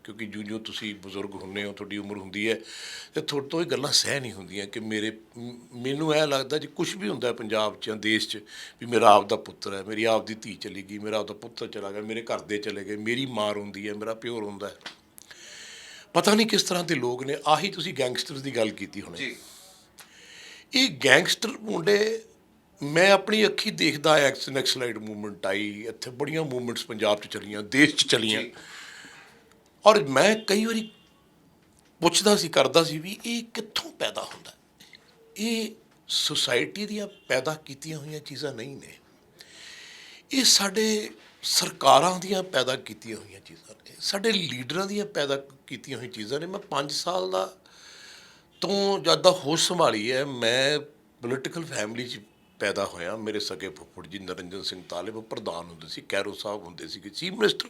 S1: ਕਿਉਂਕਿ ਜਿਉਂ ਤੁਸੀਂ ਬਜ਼ੁਰਗ ਹੁੰਦੇ ਹੋ, ਤੁਹਾਡੀ ਉਮਰ ਹੁੰਦੀ ਹੈ, ਅਤੇ ਤੁਹਾਡੇ ਤੋਂ ਇਹ ਗੱਲਾਂ ਸਹਿ ਨਹੀਂ ਹੁੰਦੀਆਂ ਕਿ ਮੈਨੂੰ ਇਹ ਲੱਗਦਾ ਜੇ ਕੁਛ ਵੀ ਹੁੰਦਾ ਪੰਜਾਬ 'ਚ ਜਾਂ ਦੇਸ਼ 'ਚ ਵੀ ਮੇਰਾ ਆਪ ਦਾ ਪੁੱਤਰ ਹੈ, ਮੇਰੀ ਆਪ ਦੀ ਧੀ ਚਲੀ ਗਈ, ਮੇਰਾ ਆਪਦਾ ਪੁੱਤਰ ਚਲਾ ਗਿਆ, ਮੇਰੇ ਘਰ ਦੇ ਚਲੇ ਗਏ, ਮੇਰੀ ਮਾਂ ਰੋਂਦੀ ਹੈ, ਮੇਰਾ ਪਿਓ ਰੋਂਦਾ ਹੈ। ਪਤਾ ਨਹੀਂ ਕਿਸ ਤਰ੍ਹਾਂ ਦੇ ਲੋਕ ਨੇ। ਆਹੀ ਤੁਸੀਂ ਗੈਂਗਸਟਰ ਦੀ ਗੱਲ ਕੀਤੀ ਹੁਣੇ, ਇਹ ਗੈਂਗਸਟਰ ਮੁੰਡੇ ਮੈਂ ਆਪਣੀ ਅੱਖੀ ਦੇਖਦਾ। ਨੈਕਸਲਾਈਟ ਮੂਵਮੈਂਟ ਆਈ, ਇੱਥੇ ਬੜੀਆਂ ਮੂਵਮੈਂਟਸ ਪੰਜਾਬ 'ਚ ਚੱਲੀਆਂ, ਦੇਸ਼ 'ਚ ਚੱਲੀਆਂ, ਔਰ ਮੈਂ ਕਈ ਵਾਰੀ ਪੁੱਛਦਾ ਸੀ, ਕਰਦਾ ਸੀ ਵੀ ਇਹ ਕਿੱਥੋਂ ਪੈਦਾ ਹੁੰਦਾ। ਇਹ ਸੁਸਾਇਟੀ ਦੀਆਂ ਪੈਦਾ ਕੀਤੀਆਂ ਹੋਈਆਂ ਚੀਜ਼ਾਂ ਨਹੀਂ ਨੇ, ਇਹ ਸਾਡੇ ਸਰਕਾਰਾਂ ਦੀਆਂ ਪੈਦਾ ਕੀਤੀਆਂ ਹੋਈਆਂ ਚੀਜ਼ਾਂ ਨੇ, ਸਾਡੇ ਲੀਡਰਾਂ ਦੀਆਂ ਪੈਦਾ ਕੀਤੀਆਂ ਹੋਈਆਂ ਚੀਜ਼ਾਂ ਨੇ। ਮੈਂ 5 ਸਾਲ ਦਾ ਤੋਂ ਜਦ ਦਾ ਹੋਸ਼ ਸੰਭਾਲੀ ਹੈ, ਮੈਂ ਪੋਲੀਟੀਕਲ ਫੈਮਿਲੀ 'ਚ ਪੈਦਾ ਹੋਇਆ। ਮੇਰੇ ਸਕੇ ਫੁੱਫੜ ਜੀ ਨਿਰੰਜਨ ਸਿੰਘ ਤਾਲਿਬ ਪ੍ਰਧਾਨ ਹੁੰਦੇ ਸੀ, ਕੈਰੋ ਸਾਹਿਬ ਹੁੰਦੇ ਸੀਗੇ ਚੀਫ ਮਿਨਿਸਟਰ,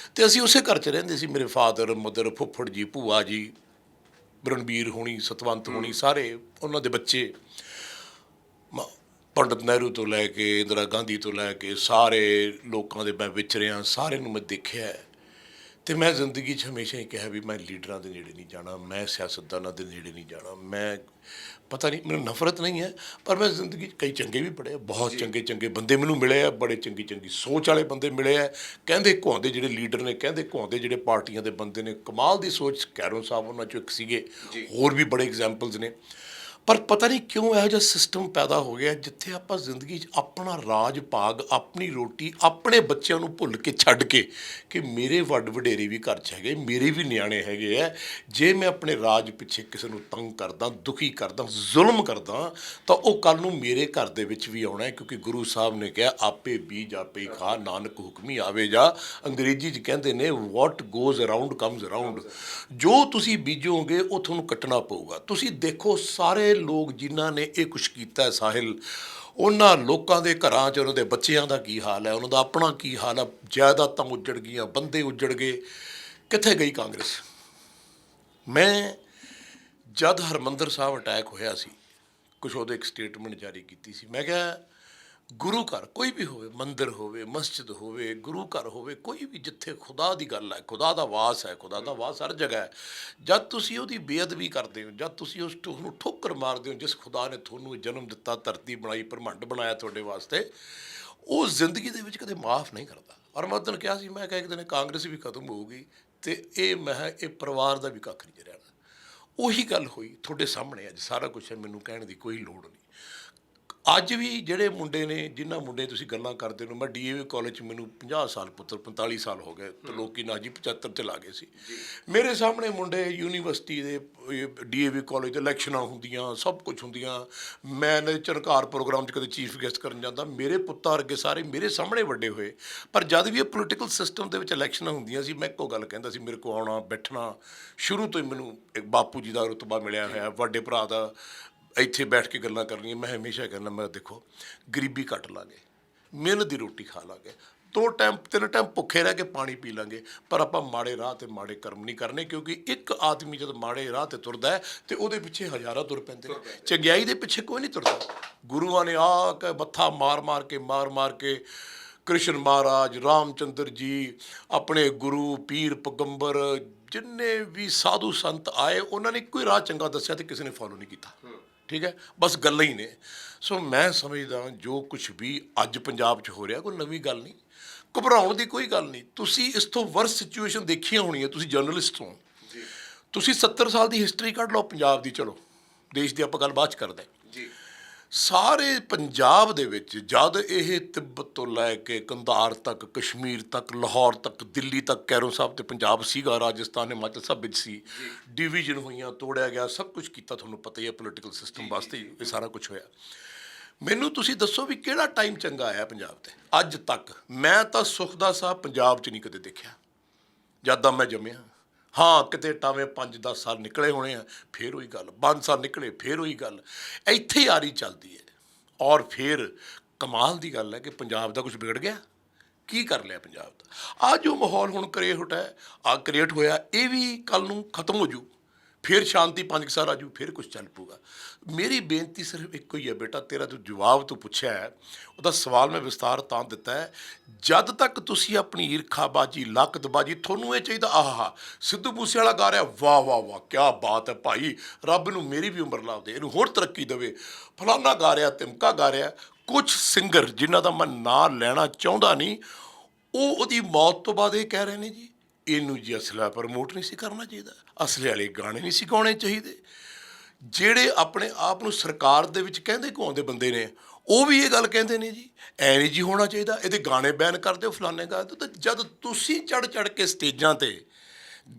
S1: ਅਤੇ ਅਸੀਂ ਉਸੇ ਘਰ 'ਚ ਰਹਿੰਦੇ ਸੀ। ਮੇਰੇ ਫਾਦਰ ਮਦਰ, ਫੁੱਫੜ ਜੀ, ਭੂਆ ਜੀ, ਰਣਬੀਰ ਹੋਣੀ, ਸਤਵੰਤ ਹੋਣੀ, ਸਾਰੇ ਉਹਨਾਂ ਦੇ ਬੱਚੇ, ਪੰਡਿਤ ਨਹਿਰੂ ਤੋਂ ਲੈ ਕੇ ਇੰਦਰਾ ਗਾਂਧੀ ਤੋਂ ਲੈ ਕੇ ਸਾਰੇ ਲੋਕਾਂ ਦੇ ਮੈਂ ਵਿਚਰਿਆ, ਸਾਰਿਆਂ ਨੂੰ ਮੈਂ ਦੇਖਿਆ। ਅਤੇ ਮੈਂ ਜ਼ਿੰਦਗੀ 'ਚ ਹਮੇਸ਼ਾ ਹੀ ਕਿਹਾ ਵੀ ਮੈਂ ਲੀਡਰਾਂ ਦੇ ਨੇੜੇ ਨਹੀਂ ਜਾਣਾ, ਮੈਂ ਸਿਆਸਤਦਾਨਾਂ ਦੇ ਨੇੜੇ ਨਹੀਂ ਜਾਣਾ। ਮੈਂ ਪਤਾ ਨਹੀਂ, ਮੈਨੂੰ ਨਫ਼ਰਤ ਨਹੀਂ ਹੈ, ਪਰ ਮੈਂ ਜ਼ਿੰਦਗੀ 'ਚ ਕਈ ਚੰਗੇ ਵੀ ਪੜ੍ਹੇ, ਬਹੁਤ ਚੰਗੇ ਬੰਦੇ ਮੈਨੂੰ ਮਿਲੇ ਆ, ਬੜੇ ਚੰਗੀ ਸੋਚ ਵਾਲੇ ਬੰਦੇ ਮਿਲੇ ਆ। ਕਹਿੰਦੇ ਕੁਹਾਂਦੇ ਜਿਹੜੇ ਲੀਡਰ ਨੇ, ਕਹਿੰਦੇ ਕੁਹਾਂਦੇ ਜਿਹੜੇ ਪਾਰਟੀਆਂ ਦੇ ਬੰਦੇ ਨੇ, ਕਮਾਲ ਦੀ ਸੋਚ। ਕੈਰੋਂ ਸਾਹਿਬ ਉਹਨਾਂ 'ਚੋਂ ਇੱਕ ਸੀਗੇ, ਹੋਰ ਵੀ ਬੜੇ ਐਗਜ਼ਾਮਪਲਸ ਨੇ। ਪਰ ਪਤਾ ਨਹੀਂ ਕਿਉਂ ਇਹੋ ਜਿਹਾ ਸਿਸਟਮ ਪੈਦਾ ਹੋ ਗਿਆ ਜਿੱਥੇ ਆਪਾਂ ਜ਼ਿੰਦਗੀ 'ਚ ਆਪਣਾ ਰਾਜ ਭਾਗ, ਆਪਣੀ ਰੋਟੀ, ਆਪਣੇ ਬੱਚਿਆਂ ਨੂੰ ਭੁੱਲ ਕੇ ਛੱਡ ਕੇ ਕਿ ਮੇਰੇ ਵੱਡ ਵਡੇਰੇ ਵੀ ਘਰ 'ਚ ਹੈਗੇ, ਮੇਰੇ ਵੀ ਨਿਆਣੇ ਹੈਗੇ ਆ। ਜੇ ਮੈਂ ਆਪਣੇ ਰਾਜ ਪਿੱਛੇ ਕਿਸੇ ਨੂੰ ਤੰਗ ਕਰਦਾ, ਦੁਖੀ ਕਰਦਾ, ਜ਼ੁਲਮ ਕਰਦਾ, ਤਾਂ ਉਹ ਕੱਲ੍ਹ ਨੂੰ ਮੇਰੇ ਘਰ ਦੇ ਵਿੱਚ ਵੀ ਆਉਣਾ ਹੈ। ਕਿਉਂਕਿ ਗੁਰੂ ਸਾਹਿਬ ਨੇ ਕਿਹਾ ਆਪੇ ਬੀਜ ਆਪੇ ਹੀ ਖਾ, ਨਾਨਕ ਹੁਕਮੀ ਆਵੇ ਜਾ। ਅੰਗਰੇਜ਼ੀ 'ਚ ਕਹਿੰਦੇ ਨੇ ਵਾਟ ਗੋਜ਼ ਅਰਾਊਂਡ ਕਮਜ਼ ਅਰਾਊਂਡ। ਜੋ ਤੁਸੀਂ ਬੀਜੋਗੇ ਉਹ ਤੁਹਾਨੂੰ ਕੱਟਣਾ ਪਊਗਾ। ਤੁਸੀਂ ਦੇਖੋ ਸਾਰੇ ਲੋਕ ਜਿਨ੍ਹਾਂ ਨੇ ਇਹ ਕੁਛ ਕੀਤਾ ਸਾਹਿਲ, ਉਹਨਾਂ ਲੋਕਾਂ ਦੇ ਘਰਾਂ 'ਚ ਉਹਨਾਂ ਦੇ ਬੱਚਿਆਂ ਦਾ ਕੀ ਹਾਲ ਹੈ, ਉਹਨਾਂ ਦਾ ਆਪਣਾ ਕੀ ਹਾਲ ਹੈ। ਜਾਇਦਾਦਾਂ ਉੱਜੜ ਗਈਆਂ, ਬੰਦੇ ਉੱਜੜ ਗਏ। ਕਿੱਥੇ ਗਈ ਕਾਂਗਰਸ? ਮੈਂ ਜਦ ਹਰਿਮੰਦਰ ਸਾਹਿਬ ਅਟੈਕ ਹੋਇਆ ਸੀ, ਕੁਛ ਉਹਦੇ ਇੱਕ ਸਟੇਟਮੈਂਟ ਜਾਰੀ ਕੀਤੀ ਸੀ। ਮੈਂ ਕਿਹਾ ਗੁਰੂ ਘਰ ਕੋਈ ਵੀ ਹੋਵੇ, ਮੰਦਿਰ ਹੋਵੇ, ਮਸਜਿਦ ਹੋਵੇ, ਗੁਰੂ ਘਰ ਹੋਵੇ, ਕੋਈ ਵੀ ਜਿੱਥੇ ਖੁਦਾ ਦੀ ਗੱਲ ਹੈ, ਖੁਦਾ ਦਾ ਵਾਸ ਹੈ, ਖੁਦਾ ਦਾ ਵਾਸ ਹਰ ਜਗ੍ਹਾ ਹੈ। ਜਦ ਤੁਸੀਂ ਉਹਦੀ ਬੇਅਦਬੀ ਕਰਦੇ ਹੋ, ਜਦ ਤੁਸੀਂ ਨੂੰ ਠੋਕਰ ਮਾਰਦੇ ਹੋ, ਜਿਸ ਖੁਦਾ ਨੇ ਤੁਹਾਨੂੰ ਜਨਮ ਦਿੱਤਾ, ਧਰਤੀ ਬਣਾਈ, ਬ੍ਰਹਮੰਡ ਬਣਾਇਆ ਤੁਹਾਡੇ ਵਾਸਤੇ, ਉਹ ਜ਼ਿੰਦਗੀ ਦੇ ਵਿੱਚ ਕਦੇ ਮਾਫ ਨਹੀਂ ਕਰਦਾ। ਔਰ ਮੈਂ ਉਦੋਂ ਕਿਹਾ ਸੀ, ਮੈਂ ਕਿਹਾ ਇੱਕ ਦਿਨ ਕਾਂਗਰਸ ਵੀ ਖਤਮ ਹੋਊਗੀ ਅਤੇ ਇਹ ਪਰਿਵਾਰ ਦਾ ਵੀ ਕੱਖ ਨਹੀਂ ਰਹਿਣਾ। ਉਹੀ ਗੱਲ ਹੋਈ ਤੁਹਾਡੇ ਸਾਹਮਣੇ ਅੱਜ ਸਾਰਾ ਕੁਛ ਹੈ, ਮੈਨੂੰ ਕਹਿਣ ਦੀ ਕੋਈ ਲੋੜ ਨਹੀਂ। ਅੱਜ ਵੀ ਜਿਹੜੇ ਮੁੰਡੇ ਨੇ, ਜਿਨ੍ਹਾਂ ਮੁੰਡੇ ਤੁਸੀਂ ਗੱਲਾਂ ਕਰਦੇ ਹੋ, ਮੈਂ DAV ਕਾਲਜ 'ਚ ਮੈਨੂੰ 50 ਸਾਲ ਪੁੱਤਰ 45 ਸਾਲ ਹੋ ਗਏ, ਤੇ ਲੋਕੀ ਨਾ ਜੀ 75 'ਚ ਲਾ ਗਏ ਸੀ। ਮੇਰੇ ਸਾਹਮਣੇ ਮੁੰਡੇ ਯੂਨੀਵਰਸਿਟੀ ਦੇ DAV ਕਾਲਜ ਦੇ ਇਲੈਕਸ਼ਨਾਂ ਹੁੰਦੀਆਂ, ਸਭ ਕੁਛ ਹੁੰਦੀਆਂ। ਮੈਂ ਇਹਨਾਂ ਦੇ ਝਣਕਾਰ ਪ੍ਰੋਗਰਾਮ 'ਚ ਕਦੇ ਚੀਫ ਗੈਸਟ ਕਰਨ ਜਾਂਦਾ। ਮੇਰੇ ਪੁੱਤਾਂ ਵਰਗੇ ਸਾਰੇ ਮੇਰੇ ਸਾਹਮਣੇ ਵੱਡੇ ਹੋਏ। ਪਰ ਜਦ ਵੀ ਇਹ ਪੋਲੀਟੀਕਲ ਸਿਸਟਮ ਦੇ ਵਿੱਚ ਇਲੈਕਸ਼ਨਾਂ ਹੁੰਦੀਆਂ ਸੀ, ਮੈਂ ਇੱਕੋ ਗੱਲ ਕਹਿੰਦਾ ਸੀ, ਮੇਰੇ ਕੋਲ ਆਉਣਾ ਬੈਠਣਾ। ਸ਼ੁਰੂ ਤੋਂ ਹੀ ਮੈਨੂੰ ਇੱਕ ਬਾਪੂ ਜੀ ਦਾ ਰੁਤਬਾ ਮਿਲਿਆ ਹੋਇਆ, ਵੱਡੇ ਭਰਾ ਦਾ, ਇੱਥੇ ਬੈਠ ਕੇ ਗੱਲਾਂ ਕਰਨੀਆਂ। ਮੈਂ ਹਮੇਸ਼ਾ ਕਹਿੰਦਾ, ਮੈਂ ਦੇਖੋ ਗਰੀਬੀ ਕੱਟ ਲਾਂਗੇ, ਮਿਹਨਤ ਦੀ ਰੋਟੀ ਖਾ ਲਾਂਗੇ, 2 ਟਾਈਮ 3 ਟਾਈਮ ਭੁੱਖੇ ਰਹਿ ਕੇ ਪਾਣੀ ਪੀ ਲਾਂਗੇ, ਪਰ ਆਪਾਂ ਮਾੜੇ ਰਾਹ 'ਤੇ ਮਾੜੇ ਕਰਮ ਨਹੀਂ ਕਰਨੇ। ਕਿਉਂਕਿ ਇੱਕ ਆਦਮੀ ਜਦ ਮਾੜੇ ਰਾਹ 'ਤੇ ਤੁਰਦਾ ਹੈ ਅਤੇ ਉਹਦੇ ਪਿੱਛੇ ਹਜ਼ਾਰਾਂ ਤੁਰ ਪੈਂਦੇ ਨੇ। ਚੰਗਿਆਈ ਦੇ ਪਿੱਛੇ ਕੋਈ ਨਹੀਂ ਤੁਰਦਾ। ਗੁਰੂਆਂ ਨੇ ਆ ਕੇ ਮੱਥਾ ਮਾਰ ਕੇ ਕ੍ਰਿਸ਼ਨ ਮਹਾਰਾਜ, ਰਾਮਚੰਦਰ ਜੀ, ਆਪਣੇ ਗੁਰੂ ਪੀਰ ਪੈਗੰਬਰ, ਜਿੰਨੇ ਵੀ ਸਾਧੂ ਸੰਤ ਆਏ, ਉਹਨਾਂ ਨੇ ਕੋਈ ਰਾਹ ਚੰਗਾ ਦੱਸਿਆ ਅਤੇ ਕਿਸੇ ਨੇ ਫੋਲੋ ਨਹੀਂ ਕੀਤਾ। ਠੀਕ ਹੈ, ਬਸ ਗੱਲਾਂ ਹੀ ਨੇ। ਸੋ ਮੈਂ ਸਮਝਦਾ ਜੋ ਕੁਛ ਵੀ ਅੱਜ ਪੰਜਾਬ 'ਚ ਹੋ ਰਿਹਾ ਕੋਈ ਨਵੀਂ ਗੱਲ ਨਹੀਂ, ਘਬਰਾਉਣ ਦੀ ਕੋਈ ਗੱਲ ਨਹੀਂ। ਤੁਸੀਂ ਇਸ ਤੋਂ ਵਰਸ ਸਿਚੁਏਸ਼ਨ ਦੇਖੀਆਂ ਹੋਣੀਆਂ, ਤੁਸੀਂ ਜਰਨਲਿਸਟ ਹੋ, ਤੁਸੀਂ 70 ਸਾਲ ਦੀ ਹਿਸਟਰੀ ਕੱਢ ਲਓ ਪੰਜਾਬ ਦੀ। ਚਲੋ ਦੇਸ਼ ਦੀ ਆਪਾਂ ਗੱਲ ਬਾਅਦ 'ਚ ਕਰਦੇ ਜੀ। ਸਾਰੇ ਪੰਜਾਬ ਦੇ ਵਿੱਚ ਜਦ ਇਹ ਤਿੱਬਤ ਤੋਂ ਲੈ ਕੇ ਕੰਧਾਰ ਤੱਕ, ਕਸ਼ਮੀਰ ਤੱਕ, ਲਾਹੌਰ ਤੱਕ, ਦਿੱਲੀ ਤੱਕ, ਕੈਰੋਂ ਸਾਹਿਬ ਤੇ ਪੰਜਾਬ ਸੀਗਾ, ਰਾਜਸਥਾਨ, ਹਿਮਾਚਲ ਸਭ ਵਿੱਚ ਸੀ। ਡਿਵੀਜ਼ਨ ਹੋਈਆਂ, ਤੋੜਿਆ ਗਿਆ, ਸਭ ਕੁਛ ਕੀਤਾ, ਤੁਹਾਨੂੰ ਪਤਾ ਹੀ ਹੈ। ਪੋਲੀਟੀਕਲ ਸਿਸਟਮ ਵਾਸਤੇ ਇਹ ਸਾਰਾ ਕੁਛ ਹੋਇਆ। ਮੈਨੂੰ ਤੁਸੀਂ ਦੱਸੋ ਵੀ ਕਿਹੜਾ ਟਾਈਮ ਚੰਗਾ ਆਇਆ ਪੰਜਾਬ 'ਤੇ ਅੱਜ ਤੱਕ? ਮੈਂ ਤਾਂ ਸੁੱਖ ਦਾ ਸਾਹ ਪੰਜਾਬ 'ਚ ਨਹੀਂ ਕਦੇ ਦੇਖਿਆ ਜਦ ਦਾ ਮੈਂ ਜੰਮਿਆ। ਹਾਂ, ਕਿਤੇ ਟਾਵੇਂ 5-10 ਸਾਲ ਨਿਕਲੇ ਹੋਣੇ ਆ, ਫਿਰ ਉਹੀ ਗੱਲ, 5 ਸਾਲ ਨਿਕਲੇ ਫਿਰ ਉਹੀ ਗੱਲ, ਇੱਥੇ ਹੀ ਆਰੀ ਚੱਲਦੀ ਹੈ। ਔਰ ਫਿਰ ਕਮਾਲ ਦੀ ਗੱਲ ਹੈ ਕਿ ਪੰਜਾਬ ਦਾ ਕੁਝ ਵਿਗੜ ਗਿਆ? ਕੀ ਕਰ ਲਿਆ ਪੰਜਾਬ ਦਾ? ਆਹ ਜੋ ਮਾਹੌਲ ਹੁਣ ਕ੍ਰੀਏਟ ਹੋਇਆ, ਇਹ ਵੀ ਕੱਲ੍ਹ ਨੂੰ ਖਤਮ ਹੋ ਜੂ। ਫਿਰ ਸ਼ਾਂਤੀ 5 ਸਾਲ ਆਜੂ, ਫਿਰ ਕੁਝ ਚੱਲ ਪਊਗਾ। ਮੇਰੀ ਬੇਨਤੀ ਸਿਰਫ ਇੱਕੋ ਹੀ ਹੈ ਬੇਟਾ, ਤੇਰਾ ਤੂੰ ਜਵਾਬ ਤੂੰ ਪੁੱਛਿਆ ਹੈ, ਉਹਦਾ ਸਵਾਲ ਮੈਂ ਵਿਸਤਾਰ ਤਾਂ ਦਿੱਤਾ ਹੈ, ਜਦ ਤੱਕ ਤੁਸੀਂ ਆਪਣੀ ਈਰਖਾਬਾਜੀ, ਲਕਤਬਾਜੀ, ਤੁਹਾਨੂੰ ਇਹ ਚਾਹੀਦਾ ਆਹਾ ਸਿੱਧੂ ਮੂਸੇਵਾਲਾ ਗਾ ਰਿਹਾ, ਵਾਹ ਵਾਹ ਵਾਹ ਕਿਆ ਬਾਤ ਹੈ ਭਾਈ, ਰੱਬ ਨੂੰ ਮੇਰੀ ਵੀ ਉਮਰ ਲਾ ਦੇ, ਇਹਨੂੰ ਹੋਰ ਤਰੱਕੀ ਦੇਵੇ, ਫਲਾਨਾ ਗਾ ਰਿਹਾ, ਤਿਮਕਾ ਗਾ ਰਿਹਾ। ਕੁਝ ਸਿੰਗਰ ਜਿਨ੍ਹਾਂ ਦਾ ਮੈਂ ਨਾਂ ਲੈਣਾ ਚਾਹੁੰਦਾ ਨਹੀਂ, ਉਹ ਉਹਦੀ ਮੌਤ ਤੋਂ ਬਾਅਦ ਇਹ ਕਹਿ ਰਹੇ ਨੇ ਜੀ ਇਹਨੂੰ ਜੀ ਅਸਲਾ ਪ੍ਰਮੋਟ ਨਹੀਂ ਸੀ ਕਰਨਾ ਚਾਹੀਦਾ, ਅਸਲੇ ਵਾਲੇ ਗਾਣੇ ਨਹੀਂ ਸੀ ਗਾਉਣੇ ਚਾਹੀਦੇ। ਜਿਹੜੇ ਆਪਣੇ ਆਪ ਨੂੰ ਸਰਕਾਰ ਦੇ ਵਿੱਚ ਕਹਿੰਦੇ ਕਹਾਉਂਦੇ ਬੰਦੇ ਨੇ, ਉਹ ਵੀ ਇਹ ਗੱਲ ਕਹਿੰਦੇ ਨੇ ਜੀ ਐ ਨਹੀਂ ਜੀ ਹੋਣਾ ਚਾਹੀਦਾ, ਇਹਦੇ ਗਾਣੇ ਬੈਨ ਕਰ ਦਿਓ, ਫਲਾਣੇ ਗਾ ਦਿਓ। ਤਾਂ ਜਦ ਤੁਸੀਂ ਚੜ੍ਹ ਕੇ ਸਟੇਜਾਂ 'ਤੇ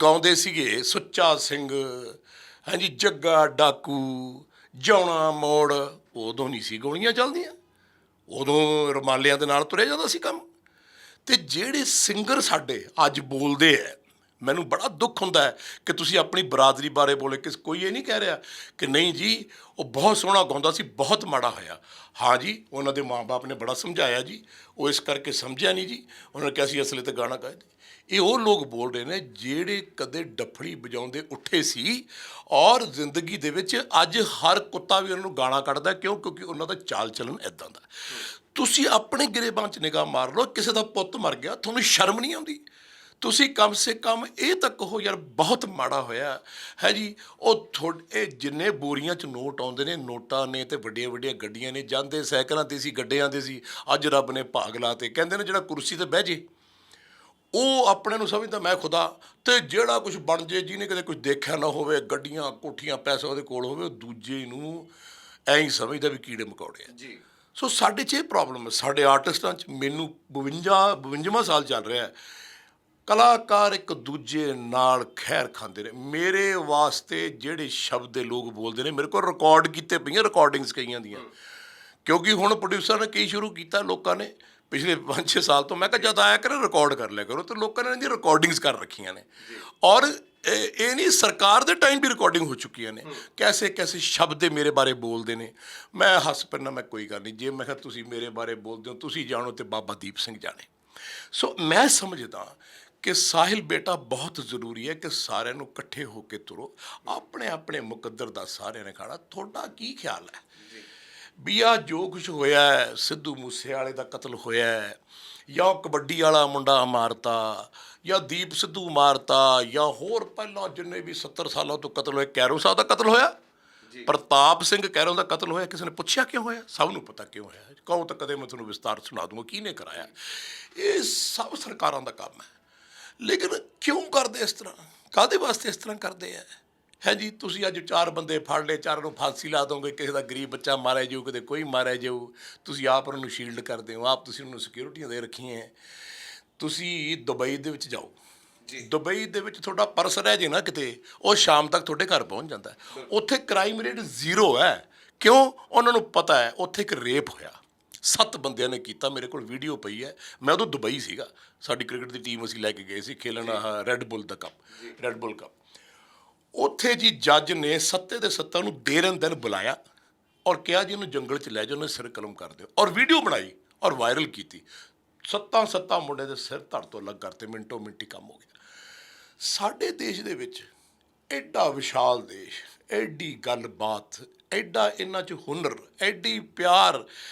S1: ਗਾਉਂਦੇ ਸੀਗੇ ਸੁੱਚਾ ਸਿੰਘ, ਹਾਂਜੀ ਜੱਗਾ ਡਾਕੂ, ਜਾਉਣਾ ਮੋੜ, ਉਦੋਂ ਨਹੀਂ ਸੀ ਗੋਲੀਆਂ ਚੱਲਦੀਆਂ, ਉਦੋਂ ਰੁਮਾਲਿਆਂ ਦੇ ਨਾਲ ਤੁਰਿਆ ਜਾਂਦਾ ਸੀ ਕੰਮ। ਅਤੇ ਜਿਹੜੇ ਸਿੰਗਰ ਸਾਡੇ ਅੱਜ ਬੋਲਦੇ ਹੈ, ਮੈਨੂੰ ਬੜਾ ਦੁੱਖ ਹੁੰਦਾ ਹੈ ਕਿ ਤੁਸੀਂ ਆਪਣੀ ਬਰਾਦਰੀ ਬਾਰੇ ਬੋਲੇ, ਕਿ ਕੋਈ ਇਹ ਨਹੀਂ ਕਹਿ ਰਿਹਾ ਕਿ ਨਹੀਂ ਜੀ ਉਹ ਬਹੁਤ ਸੋਹਣਾ ਗਾਉਂਦਾ ਸੀ, ਬਹੁਤ ਮਾੜਾ ਹੋਇਆ। ਹਾਂ ਜੀ, ਉਹਨਾਂ ਦੇ ਮਾਂ-ਬਾਪ ਨੇ ਬੜਾ ਸਮਝਾਇਆ ਜੀ, ਉਹ ਇਸ ਕਰਕੇ ਸਮਝਿਆ ਨਹੀਂ ਜੀ, ਉਹਨਾਂ ਨੇ ਕਿਹਾ ਸੀ ਅਸਲੇ 'ਤੇ ਗਾਣਾ ਗਾਏ। ਇਹ ਉਹ ਲੋਕ ਬੋਲ ਰਹੇ ਨੇ ਜਿਹੜੇ ਕਦੇ ਡੱਫੜੀ ਵਜਾਉਂਦੇ ਉੱਠੇ ਸੀ, ਔਰ ਜ਼ਿੰਦਗੀ ਦੇ ਵਿੱਚ ਅੱਜ ਹਰ ਕੁੱਤਾ ਵੀ ਉਹਨਾਂ ਨੂੰ ਗਾਣਾ ਕੱਢਦਾ। ਕਿਉਂ? ਕਿਉਂਕਿ ਉਹਨਾਂ ਦਾ ਚਾਲ ਚੱਲਣ ਇੱਦਾਂ ਦਾ। ਤੁਸੀਂ ਆਪਣੇ ਗਿਰੇਬਾਨ 'ਚ ਨਿਗਾਹ ਮਾਰ ਲਓ, ਕਿਸੇ ਦਾ ਪੁੱਤ ਮਰ ਗਿਆ, ਤੁਹਾਨੂੰ ਸ਼ਰਮ ਨਹੀਂ ਆਉਂਦੀ? ਤੁਸੀਂ ਕਮ ਸੇ ਕਮ ਇਹ ਤਾਂ ਕਹੋ ਯਾਰ ਬਹੁਤ ਮਾੜਾ ਹੋਇਆ ਹੈ ਜੀ। ਉਹ ਤੁਹਾਡੇ ਜਿੰਨੇ ਬੋਰੀਆਂ 'ਚ ਨੋਟ ਆਉਂਦੇ ਨੇ, ਨੋਟਾਂ ਨੇ ਅਤੇ ਵੱਡੀਆਂ ਵੱਡੀਆਂ ਗੱਡੀਆਂ ਨੇ, ਜਾਂਦੇ ਸਾਈਕਲਾਂ 'ਤੇ ਸੀ, ਗੱਡਿਆਂ 'ਤੇ ਸੀ, ਅੱਜ ਰੱਬ ਨੇ ਭਾਗ ਲਾ ਤੇ। ਕਹਿੰਦੇ ਨੇ ਜਿਹੜਾ ਕੁਰਸੀ 'ਤੇ ਬਹਿ ਜੇ ਉਹ ਆਪਣੇ ਨੂੰ ਸਮਝਦਾ ਮੈਂ ਖੁਦਾ, ਅਤੇ ਜਿਹੜਾ ਕੁਛ ਬਣ ਜੇ ਜਿਹਨੇ ਕਦੇ ਕੁਝ ਦੇਖਿਆ ਨਾ ਹੋਵੇ, ਗੱਡੀਆਂ ਕੋਠੀਆਂ ਪੈਸਾ ਉਹਦੇ ਕੋਲ ਹੋਵੇ, ਉਹ ਦੂਜੇ ਨੂੰ ਐਂ ਹੀ ਸਮਝਦਾ ਵੀ ਕੀੜੇ ਮਕੌੜੇ ਆ ਜੀ। ਸੋ ਸਾਡੇ 'ਚ ਇਹ ਪ੍ਰੋਬਲਮ ਹੈ, ਸਾਡੇ ਆਰਟਿਸਟਾਂ 'ਚ। ਮੈਨੂੰ 52ਵਾਂ ਸਾਲ ਚੱਲ ਰਿਹਾ, ਕਲਾਕਾਰ ਇੱਕ ਦੂਜੇ ਨਾਲ ਖੈਰ ਖਾਂਦੇ ਨੇ। ਮੇਰੇ ਵਾਸਤੇ ਜਿਹੜੇ ਸ਼ਬਦ ਦੇ ਲੋਕ ਬੋਲਦੇ ਨੇ, ਮੇਰੇ ਕੋਲ ਰਿਕਾਰਡ ਕੀਤੇ ਪਈਆਂ ਰਿਕਾਰਡਿੰਗਸ ਕਈਆਂ ਦੀਆਂ, ਕਿਉਂਕਿ ਹੁਣ ਪ੍ਰੋਡਿਊਸਰ ਨੇ ਕਈ ਸ਼ੁਰੂ ਕੀਤਾ ਲੋਕਾਂ ਨੇ ਪਿਛਲੇ 5-6 ਸਾਲ ਤੋਂ। ਮੈਂ ਕਿਹਾ ਜਦ ਆਇਆ ਕਰ ਰਿਕਾਰਡ ਕਰ ਲਿਆ ਕਰੋ, ਅਤੇ ਲੋਕਾਂ ਨੇ ਇਹਦੀਆਂ ਰਿਕਾਰਡਿੰਗਸ ਕਰ ਰੱਖੀਆਂ ਨੇ। ਔਰ ਇਹ ਨਹੀਂ, ਸਰਕਾਰ ਦੇ ਟਾਈਮ ਵੀ ਰਿਕਾਰਡਿੰਗ ਹੋ ਚੁੱਕੀਆਂ ਨੇ। ਕੈਸੇ ਕੈਸੇ ਸ਼ਬਦ ਦੇ ਮੇਰੇ ਬਾਰੇ ਬੋਲਦੇ ਨੇ, ਮੈਂ ਹੱਸ ਪੈਂਦਾ, ਮੈਂ ਕੋਈ ਗੱਲ ਨਹੀਂ। ਜੇ ਮੈਂ ਕਿਹਾ ਤੁਸੀਂ ਮੇਰੇ ਬਾਰੇ ਬੋਲਦੇ ਹੋ, ਤੁਸੀਂ ਜਾਣੋ ਅਤੇ ਬਾਬਾ ਦੀਪ ਸਿੰਘ ਜਾਣੇ। ਸੋ ਮੈਂ ਸਮਝਦਾ ਕਿ ਸਾਹਿਲ ਬੇਟਾ ਬਹੁਤ ਜ਼ਰੂਰੀ ਹੈ ਕਿ ਸਾਰਿਆਂ ਨੂੰ ਇਕੱਠੇ ਹੋ ਕੇ ਤੁਰੋ, ਆਪਣੇ ਆਪਣੇ ਮੁਕੱਦਰ ਦਾ ਸਾਰਿਆਂ ਨੇ ਖਾਣਾ। ਤੁਹਾਡਾ ਕੀ ਖਿਆਲ ਹੈ ਵੀ ਆਹ ਜੋ ਕੁਛ ਹੋਇਆ ਹੈ, ਸਿੱਧੂ ਮੂਸੇਵਾਲੇ ਦਾ ਕਤਲ ਹੋਇਆ ਹੈ, ਜਾਂ ਕਬੱਡੀ ਵਾਲਾ ਮੁੰਡਾ ਮਾਰਤਾ, ਜਾਂ ਦੀਪ ਸਿੱਧੂ ਮਾਰਤਾ, ਜਾਂ ਹੋਰ ਪਹਿਲਾਂ ਜਿੰਨੇ ਵੀ 70 ਸਾਲਾਂ ਤੋਂ ਕਤਲ ਹੋਏ, ਕੈਰੋਂ ਸਾਹਿਬ ਦਾ ਕਤਲ ਹੋਇਆ, ਪ੍ਰਤਾਪ ਸਿੰਘ ਕੈਰੋਂ ਦਾ ਕਤਲ ਹੋਇਆ, ਕਿਸੇ ਨੇ ਪੁੱਛਿਆ ਕਿਉਂ ਹੋਇਆ? ਸਭ ਨੂੰ ਪਤਾ ਕਿਉਂ ਹੋਇਆ। ਕਹੋ ਤਾਂ ਕਦੇ ਮੈਂ ਤੁਹਾਨੂੰ ਵਿਸਤਾਰ ਸੁਣਾ ਦੂੰਗਾ ਕਿਹਨੇ ਕਰਾਇਆ। ਇਹ ਸਭ ਸਰਕਾਰਾਂ ਦਾ ਕੰਮ ਹੈ। ਲੇਕਿਨ ਕਿਉਂ ਕਰਦੇ ਇਸ ਤਰ੍ਹਾਂ? ਕਾਹਦੇ ਵਾਸਤੇ ਇਸ ਤਰ੍ਹਾਂ ਕਰਦੇ ਹੈ? ਹੈ ਜੀ, ਤੁਸੀਂ ਅੱਜ 4 ਬੰਦੇ ਫੜ ਲਏ, 4 ਨੂੰ ਫਾਂਸੀ ਲਾ ਦੋਗੇ, ਕਿਸੇ ਦਾ ਗਰੀਬ ਬੱਚਾ ਮਾਰਿਆ ਜਾਊ, ਕਿਤੇ ਕੋਈ ਮਾਰਿਆ ਜਾਊ, ਤੁਸੀਂ ਆਪ ਉਹਨਾਂ ਨੂੰ ਸ਼ੀਲਡ ਕਰਦੇ ਹੋ, ਆਪ ਤੁਸੀਂ ਉਹਨਾਂ ਨੂੰ ਸਿਕਿਉਰਿਟੀਆਂ ਦੇ ਰੱਖੀਆਂ ਹੈ। ਤੁਸੀਂ ਦੁਬਈ ਦੇ ਵਿੱਚ ਜਾਓ, ਦੁਬਈ ਦੇ ਵਿੱਚ ਤੁਹਾਡਾ ਪਰਸ ਰਹਿ ਜੇ ਨਾ ਕਿਤੇ, ਉਹ ਸ਼ਾਮ ਤੱਕ ਤੁਹਾਡੇ ਘਰ ਪਹੁੰਚ ਜਾਂਦਾ। ਉੱਥੇ ਕ੍ਰਾਈਮ ਰੇਟ 0 ਹੈ। ਕਿਉਂ? ਉਹਨਾਂ ਨੂੰ ਪਤਾ ਹੈ ਉੱਥੇ ਇੱਕ ਰੇਪ ਹੋਇਆ, 7 ਬੰਦਿਆਂ ਨੇ ਕੀਤਾ। ਮੇਰੇ ਕੋਲ ਵੀਡੀਓ ਪਈ ਹੈ, ਮੈਂ ਉਦੋਂ ਦੁਬਈ ਸੀਗਾ, ਸਾਡੀ ਕ੍ਰਿਕਟ ਦੀ ਟੀਮ ਅਸੀਂ ਲੈ ਕੇ ਗਏ ਸੀ ਖੇਲਣ ਆਹ ਰੈੱਡ ਬੁੱਲ ਦਾ ਕੱਪ, ਰੈੱਡ ਬੁੱਲ ਕੱਪ। ਉੱਥੇ ਜੀ ਜੱਜ ਨੇ 7 ਦੇ 7 ਨੂੰ ਦੇਰਨ ਦਿਨ ਬੁਲਾਇਆ ਔਰ ਕਿਹਾ ਜੀ ਇਹਨੂੰ ਜੰਗਲ 'ਚ ਲੈ ਜਾਓ, ਉਹਨੇ ਸਿਰ ਕਲਮ ਕਰ ਦਿਓ, ਔਰ ਵੀਡੀਓ ਬਣਾਈ ਔਰ ਵਾਇਰਲ ਕੀਤੀ। 7 ਮੁੰਡੇ ਦੇ ਸਿਰ ਧੜ ਤੋਂ ਅਲੱਗ ਕਰਤੇ, ਮਿੰਟੋ ਮਿੰਟੀ ਕੰਮ ਹੋ ਗਿਆ। ਸਾਡੇ ਦੇਸ਼ ਦੇ ਵਿੱਚ ਐਡਾ ਵਿਸ਼ਾਲ ਦੇਸ਼, ਐਡੀ ਗੱਲਬਾਤ, ਐਡਾ ਇਹਨਾਂ 'ਚ ਹੁਨਰ, ਐਡੀ ਪਿਆਰ,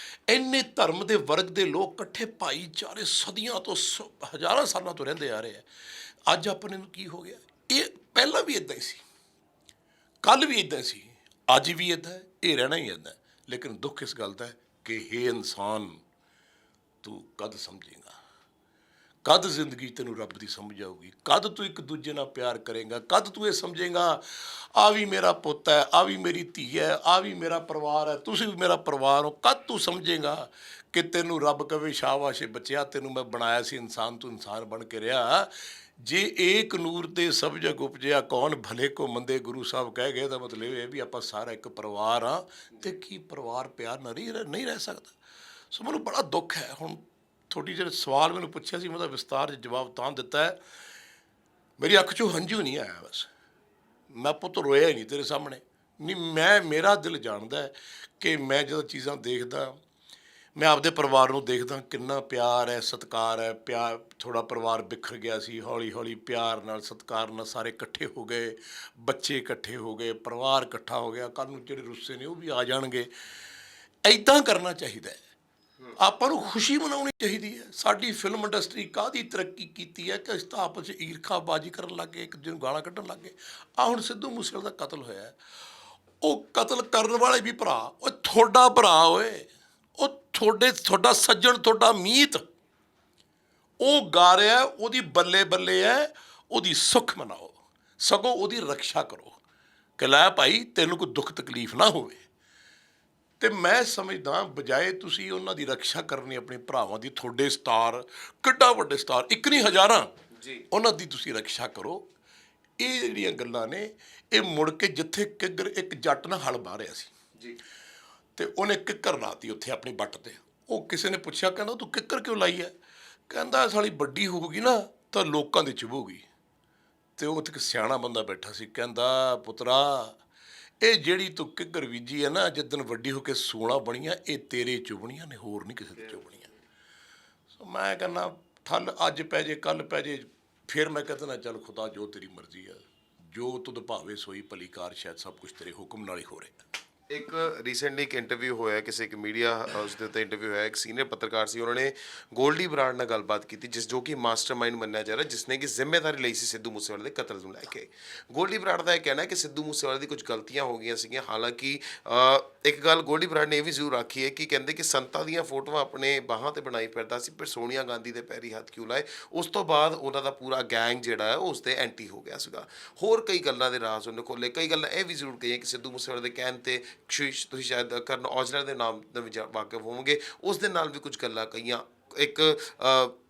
S1: ਇੰਨੇ ਧਰਮ ਦੇ ਵਰਗ ਦੇ ਲੋਕ ਇਕੱਠੇ ਭਾਈਚਾਰੇ ਸਦੀਆਂ ਤੋਂ ਹਜ਼ਾਰਾਂ ਸਾਲਾਂ ਤੋਂ ਰਹਿੰਦੇ ਆ ਰਹੇ ਆ। ਅੱਜ ਆਪਣੇ ਨੂੰ ਕੀ ਹੋ ਗਿਆ? ਇਹ ਪਹਿਲਾਂ ਵੀ ਇੱਦਾਂ ਹੀ ਸੀ, ਕੱਲ੍ਹ ਵੀ ਇੱਦਾਂ ਸੀ, ਅੱਜ ਵੀ ਇੱਦਾਂ ਹੈ, ਇਹ ਰਹਿਣਾ ਹੀ ਇੱਦਾਂ। ਲੇਕਿਨ ਦੁੱਖ ਇਸ ਗੱਲ ਦਾ ਹੈ ਕਿ ਹੇ ਇਨਸਾਨ, ਤੂੰ ਕਦ ਸਮਝੇਗਾ? ਕਦ ਜ਼ਿੰਦਗੀ ਤੈਨੂੰ ਰੱਬ ਦੀ ਸਮਝ ਆਊਗੀ? ਕਦ ਤੂੰ ਇੱਕ ਦੂਜੇ ਨਾਲ ਪਿਆਰ ਕਰੇਗਾ? ਕਦ ਤੂੰ ਇਹ ਸਮਝੇਗਾ ਆ ਵੀ ਮੇਰਾ ਪੁੱਤ ਹੈ, ਆ ਵੀ ਮੇਰੀ ਧੀ ਹੈ, ਆ ਵੀ ਮੇਰਾ ਪਰਿਵਾਰ ਹੈ, ਤੁਸੀਂ ਵੀ ਮੇਰਾ ਪਰਿਵਾਰ ਹੋ? ਕਦ ਤੂੰ ਸਮਝੇਗਾ ਕਿ ਤੈਨੂੰ ਰੱਬ ਕਵੇ ਸ਼ਾਬਾਸ਼ ਬੱਚਿਆ, ਤੈਨੂੰ ਮੈਂ ਬਣਾਇਆ ਸੀ ਇਨਸਾਨ, ਤੂੰ ਇਨਸਾਨ ਬਣ ਕੇ ਰਿਹਾ। ਜੇ ਏਕ ਨੂਰ ਤੇ ਸਭ ਜਗ ਉਪਜਿਆ, ਕੌਣ ਭਲੇ ਕੋ ਮੰਦੇ, ਗੁਰੂ ਸਾਹਿਬ ਕਹਿ ਗਏ। ਤਾਂ ਮਤਲਬ ਇਹ ਵੀ ਆਪਾਂ ਸਾਰਾ ਇੱਕ ਪਰਿਵਾਰ ਹਾਂ, ਅਤੇ ਕੀ ਪਰਿਵਾਰ ਪਿਆਰ ਨਾਲ ਨਹੀਂ ਰਹਿ ਸਕਦਾ? ਸੋ ਮੈਨੂੰ ਬੜਾ ਦੁੱਖ ਹੈ। ਹੁਣ ਤੁਹਾਡੀ ਜਿਹੜੇ ਸਵਾਲ ਮੈਨੂੰ ਪੁੱਛਿਆ ਸੀ, ਮੈਂ ਉਹਦਾ ਵਿਸਤਾਰ 'ਚ ਜਵਾਬ ਤਾਂ ਦਿੱਤਾ ਹੈ। ਮੇਰੀ ਅੱਖ 'ਚੋਂ ਹੰਝੂ ਨਹੀਂ ਆਇਆ, ਬਸ ਮੈਂ ਪੁੱਤ ਰੋਇਆ ਹੀ ਨਹੀਂ ਤੇਰੇ ਸਾਹਮਣੇ। ਨਹੀਂ, ਮੇਰਾ ਦਿਲ ਜਾਣਦਾ ਹੈ ਕਿ ਮੈਂ ਜਦੋਂ ਚੀਜ਼ਾਂ ਦੇਖਦਾ, ਮੈਂ ਆਪਦੇ ਪਰਿਵਾਰ ਨੂੰ ਦੇਖਦਾ ਕਿੰਨਾ ਪਿਆਰ ਹੈ, ਸਤਿਕਾਰ ਹੈ। ਪਿਆਰ, ਥੋੜਾ ਪਰਿਵਾਰ ਬਿਖਰ ਗਿਆ ਸੀ, ਹੌਲੀ ਹੌਲੀ ਪਿਆਰ ਨਾਲ, ਸਤਿਕਾਰ ਨਾਲ ਸਾਰੇ ਇਕੱਠੇ ਹੋ ਗਏ, ਬੱਚੇ ਇਕੱਠੇ ਹੋ ਗਏ, ਪਰਿਵਾਰ ਇਕੱਠਾ ਹੋ ਗਿਆ। ਕੱਲ੍ਹ ਨੂੰ ਜਿਹੜੇ ਰੁੱਸੇ ਨੇ ਉਹ ਵੀ ਆ ਜਾਣਗੇ। ਐਦਾਂ ਕਰਨਾ ਚਾਹੀਦਾ ਹੈ। ਆਪਾਂ ਨੂੰ ਖੁਸ਼ੀ ਮਨਾਉਣੀ ਚਾਹੀਦੀ ਹੈ। ਸਾਡੀ ਫਿਲਮ ਇੰਡਸਟਰੀ ਕਾਹਦੀ ਤਰੱਕੀ ਕੀਤੀ ਹੈ ਕਿ ਅਸੀਂ ਤਾਂ ਆਪਸ 'ਚ ਈਰਖਾਬਾਜ਼ੀ ਕਰਨ ਲੱਗ ਗਏ, ਇੱਕ ਦੂਜੇ ਨੂੰ ਗਾਲਾਂ ਕੱਢਣ ਲੱਗ ਗਏ। ਆਹ ਹੁਣ ਸਿੱਧੂ ਮੂਸੇਵਾਲੇ ਦਾ ਕਤਲ ਹੋਇਆ, ਉਹ ਕਤਲ ਕਰਨ ਵਾਲੇ ਵੀ ਭਰਾ, ਉਹ ਤੁਹਾਡਾ ਭਰਾ ਓਏ, ਉਹ ਤੁਹਾਡਾ ਸੱਜਣ, ਤੁਹਾਡਾ ਮੀਤ, ਉਹ ਗਾ ਰਿਹਾ, ਉਹਦੀ ਬੱਲੇ ਬੱਲੇ ਹੈ, ਉਹਦੀ ਸੁੱਖ ਮਨਾਓ, ਸਗੋਂ ਉਹਦੀ ਰਕਸ਼ਾ ਕਰੋ ਕਿ ਲੈ ਭਾਈ ਤੈਨੂੰ ਕੋਈ ਦੁੱਖ ਤਕਲੀਫ ਨਾ ਹੋਵੇ। ਤੇ ਮੈਂ ਸਮਝਦਾ ਬਜਾਏ ਤੁਸੀਂ ਉਹਨਾਂ ਦੀ ਰਕਸ਼ਾ ਕਰਨੀ ਆਪਣੇ ਭਰਾਵਾਂ ਦੀ, ਤੁਹਾਡੇ ਸਟਾਰ, ਕਿੱਡਾ ਵੱਡੇ ਸਟਾਰ, ਇੱਕ ਨਹੀਂ ਹਜ਼ਾਰਾਂ, ਉਹਨਾਂ ਦੀ ਤੁਸੀਂ ਰਕਸ਼ਾ ਕਰੋ। ਇਹ ਜਿਹੜੀਆਂ ਗੱਲਾਂ ਨੇ ਇਹ ਮੁੜ ਕੇ, ਜਿੱਥੇ ਕਿੱਗਰ ਇੱਕ ਜੱਟ ਨਾਲ ਹਲ ਵਾਹ ਰਿਹਾ ਸੀ ਜੀ, ਤੇ ਉਹਨੇ ਕਿੱਕਰ ਲਾਤੀ ਉੱਥੇ ਆਪਣੀ ਵੱਟ ਤੇ। ਉਹ ਕਿਸੇ ਨੇ ਪੁੱਛਿਆ, ਕਹਿੰਦਾ ਤੂੰ ਕਿੱਕਰ ਕਿਉਂ ਲਾਈ ਹੈ? ਕਹਿੰਦਾ ਸਾਲੀ ਵੱਡੀ ਹੋਊਗੀ ਨਾ ਤਾਂ ਲੋਕਾਂ ਦੀ ਚੁਭੂਗੀ। ਤੇ ਉਹ ਉੱਥੇ ਇੱਕ ਸਿਆਣਾ ਬੰਦਾ ਬੈਠਾ ਸੀ, ਕਹਿੰਦਾ ਪੁੱਤਰਾ ਇਹ ਜਿਹੜੀ ਤੂੰ ਕਿੱਕਰ ਬੀਜੀ ਹੈ ਨਾ, ਜਿੱਦਣ ਵੱਡੀ ਹੋ ਕੇ ਸੂਣਾ ਬਣੀਆਂ, ਇਹ ਤੇਰੇ ਚੁਭਣੀਆਂ ਨੇ, ਹੋਰ ਨਹੀਂ ਕਿਸੇ ਦੀ ਚੁਭਣੀਆਂ। ਸੋ ਮੈਂ ਕਹਿੰਦਾ ਠੱਲ ਅੱਜ ਪੈ ਜੇ, ਕੱਲ੍ਹ ਪੈ ਜੇ, ਫਿਰ ਮੈਂ ਕਹਿੰਦਾ ਨਾ ਚੱਲ ਖੁਦਾ ਜੋ ਤੇਰੀ ਮਰਜ਼ੀ ਆ, ਜੋ ਤੁਧ ਭਾਵੇ ਸੋਈ ਭਲੀ ਕਾਰ, ਸ਼ਾਇਦ ਸਭ ਕੁਝ ਤੇਰੇ ਹੁਕਮ ਨਾਲ ਹੀ ਹੋ ਰਿਹਾ।
S2: ਇੱਕ ਰੀਸੈਂਟਲੀ ਇੱਕ ਇੰਟਰਵਿਊ ਹੋਇਆ, ਕਿਸੇ ਇੱਕ ਮੀਡੀਆ ਹਾਊਸ ਦੇ ਉੱਤੇ ਇੰਟਰਵਿਊ ਹੋਇਆ, ਇੱਕ ਸੀਨੀਅਰ ਪੱਤਰਕਾਰ ਸੀ, ਉਹਨਾਂ ਨੇ ਗੋਲਡੀ ਬਰਾੜ ਨਾਲ ਗੱਲਬਾਤ ਕੀਤੀ, ਜੋ ਕਿ ਮਾਸਟਰਮਾਈਂਡ ਮੰਨਿਆ ਜਾ ਰਿਹਾ, ਜਿਸਨੇ ਕਿ ਜ਼ਿੰਮੇਵਾਰੀ ਲਈ ਸੀ ਸਿੱਧੂ ਮੂਸੇਵਾਲੇ ਦੇ ਕਤਲ ਨੂੰ ਲੈ ਕੇ। ਗੋਲਡੀ ਬਰਾੜ ਦਾ ਇਹ ਕਹਿਣਾ ਹੈ ਕਿ ਸਿੱਧੂ ਮੂਸੇਵਾਲੇ ਦੀ ਕੁਝ ਗਲਤੀਆਂ ਹੋ ਗਈਆਂ ਸੀਗੀਆਂ। ਹਾਲਾਂਕਿ ਇੱਕ ਗੱਲ ਗੋਲਡੀ ਬਰਾੜ ਨੇ ਇਹ ਵੀ ਜ਼ਰੂਰ ਆਖੀ ਹੈ ਕਿ ਕਹਿੰਦੇ ਕਿ ਸੰਤਾਂ ਦੀਆਂ ਫੋਟੋਆਂ ਆਪਣੇ ਬਾਹਾਂ 'ਤੇ ਬਣਾਈ ਫਿਰਦਾ ਸੀ, ਪਰ ਸੋਨੀਆ ਗਾਂਧੀ ਦੇ ਪੈਰੀ ਹੱਥ ਕਿਉਂ ਲਾਏ। ਉਸ ਤੋਂ ਬਾਅਦ ਉਹਨਾਂ ਦਾ ਪੂਰਾ ਗੈਂਗ ਜਿਹੜਾ ਹੈ ਉਸ 'ਤੇ ਐਂਟੀ ਹੋ ਗਿਆ ਸੀਗਾ। ਹੋਰ ਕਈ ਗੱਲਾਂ ਦੇ ਰਾਜ਼ ਉਹਨੇ ਖੋਲ੍ਹੇ। ਕਈ ਗੱਲਾਂ ਇਹ ਵੀ ਜ਼ਰੂਰ ਕਹੀਆਂ ਕਿ ਸਿੱਧੂ ਮੂਸੇਵਾਲੇ ਦੇ ਕਹਿਣ 'ਤੇ ਤੁਸੀਂ ਸ਼ਾਇਦ ਕਰਨ ਔਜਲਾ ਦੇ ਨਾਮ ਦਾ ਵੀ ਵਾਕਿਫ ਹੋਵੋਗੇ, ਉਸ ਦੇ ਨਾਲ ਵੀ ਕੁਝ ਗੱਲਾਂ ਕਹੀਆਂ। ਇੱਕ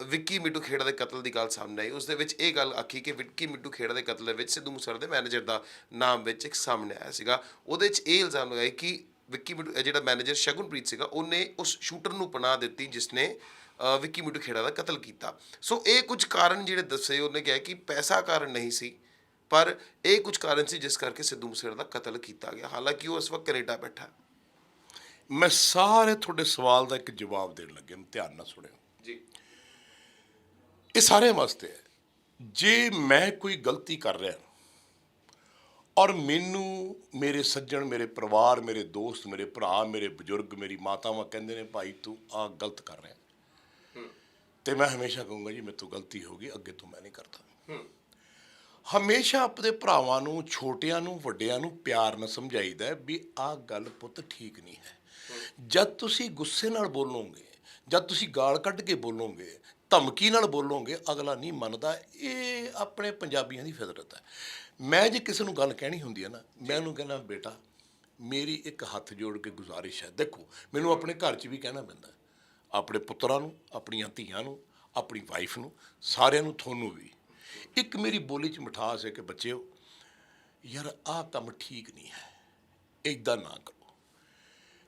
S2: ਵਿੱਕੀ ਮਿੱਟੂ ਖੇੜਾ ਦੇ ਕਤਲ ਦੀ ਗੱਲ ਸਾਹਮਣੇ ਆਈ, ਉਸ ਦੇ ਵਿੱਚ ਇਹ ਗੱਲ ਆਖੀ ਕਿ ਵਿੱਕੀ ਮਿੱਟੂ ਖੇੜਾ ਦੇ ਕਤਲ ਦੇ ਵਿੱਚ ਸਿੱਧੂ ਮੂਸੇਵਾਲੇ ਦੇ ਮੈਨੇਜਰ ਦਾ ਨਾਮ ਵਿੱਚ ਇੱਕ ਸਾਹਮਣੇ ਆਇਆ ਸੀਗਾ। ਉਹਦੇ 'ਚ ਇਹ ਇਲਜ਼ਾਮ ਲਗਾਏ ਕਿ ਵਿੱਕੀ ਮਿੱਟੂ, ਜਿਹੜਾ ਮੈਨੇਜਰ ਸ਼ਗੁਨਪ੍ਰੀਤ ਸੀਗਾ, ਉਹਨੇ ਉਸ ਸ਼ੂਟਰ ਨੂੰ ਪਨਾਹ ਦਿੱਤੀ ਜਿਸਨੇ ਵਿੱਕੀ ਮਿੱਟੂ ਖੇੜਾ ਦਾ ਕਤਲ ਕੀਤਾ। ਸੋ ਇਹ ਕੁਝ ਕਾਰਨ ਜਿਹੜੇ ਦੱਸੇ, ਉਹਨੇ ਕਿਹਾ ਕਿ ਪੈਸਾ ਕਾਰਨ ਨਹੀਂ ਸੀ, ਪਰ ਇਹ ਕੁਝ ਕਾਰਨ ਸੀ ਜਿਸ ਕਰਕੇ ਸਿੱਧੂ ਮੂਸੇਵਾਲੇ ਦਾ ਕਤਲ ਕੀਤਾ ਗਿਆ। ਹਾਲਾਂਕਿ ਉਹ ਇਸ ਵਕਤ ਕੈਨੇਡਾ ਬੈਠਾ।
S1: ਮੈਂ ਸਾਰੇ ਤੁਹਾਡੇ ਸਵਾਲ ਦਾ ਇੱਕ ਜਵਾਬ ਦੇਣ ਲੱਗੇ, ਧਿਆਨ ਨਾਲ ਸੁਣਿਓ
S2: ਜੀ।
S1: ਇਹ ਸਾਰਿਆਂ ਵਾਸਤੇ ਹੈ। ਜੇ ਮੈਂ ਕੋਈ ਗਲਤੀ ਕਰ ਰਿਹਾ ਔਰ ਮੈਨੂੰ ਮੇਰੇ ਸੱਜਣ, ਮੇਰੇ ਪਰਿਵਾਰ, ਮੇਰੇ ਦੋਸਤ, ਮੇਰੇ ਭਰਾ, ਮੇਰੇ ਬਜ਼ੁਰਗ, ਮੇਰੀ ਮਾਤਾਵਾਂ ਕਹਿੰਦੇ ਨੇ ਭਾਈ ਤੂੰ ਆਹ ਗਲਤ ਕਰ ਰਿਹਾ, ਤੇ ਮੈਂ ਹਮੇਸ਼ਾ ਕਹੂੰਗਾ ਜੀ ਮੇਰੇ ਤੋਂ ਗਲਤੀ ਹੋ ਗਈ, ਅੱਗੇ ਤੋਂ ਮੈਂ ਨਹੀਂ ਕਰਦਾ। ਹਮੇਸ਼ਾ ਆਪਣੇ ਭਰਾਵਾਂ ਨੂੰ, ਛੋਟਿਆਂ ਨੂੰ, ਵੱਡਿਆਂ ਨੂੰ ਪਿਆਰ ਨਾਲ ਸਮਝਾਈਦਾ ਵੀ ਆਹ ਗੱਲ ਪੁੱਤ ਠੀਕ ਨਹੀਂ ਹੈ। ਜਦ ਤੁਸੀਂ ਗੁੱਸੇ ਨਾਲ ਬੋਲੋਗੇ, ਜਦ ਤੁਸੀਂ ਗਾਲ ਕੱਢ ਕੇ ਬੋਲੋਗੇ, ਧਮਕੀ ਨਾਲ ਬੋਲੋਗੇ, ਅਗਲਾ ਨਹੀਂ ਮੰਨਦਾ। ਇਹ ਆਪਣੇ ਪੰਜਾਬੀਆਂ ਦੀ ਫਿਤਰਤ ਹੈ। ਮੈਂ ਜੇ ਕਿਸੇ ਨੂੰ ਗੱਲ ਕਹਿਣੀ ਹੁੰਦੀ ਹੈ ਨਾ, ਮੈਂ ਉਹਨੂੰ ਕਹਿੰਦਾ ਬੇਟਾ ਮੇਰੀ ਇੱਕ ਹੱਥ ਜੋੜ ਕੇ ਗੁਜ਼ਾਰਿਸ਼ ਹੈ। ਦੇਖੋ ਮੈਨੂੰ ਆਪਣੇ ਘਰ 'ਚ ਵੀ ਕਹਿਣਾ ਪੈਂਦਾ, ਆਪਣੇ ਪੁੱਤਰਾਂ ਨੂੰ, ਆਪਣੀਆਂ ਧੀਆਂ ਨੂੰ, ਆਪਣੀ ਵਾਈਫ ਨੂੰ, ਸਾਰਿਆਂ ਨੂੰ, ਤੁਹਾਨੂੰ ਵੀ। ਇੱਕ ਮੇਰੀ ਬੋਲੀ 'ਚ ਮਿਠਾਸ ਹੈ ਕਿ ਬੱਚਿਓ ਯਾਰ ਆਹ ਕੰਮ ਠੀਕ ਨਹੀਂ ਹੈ, ਇੱਦਾਂ ਨਾ ਕਰੋ।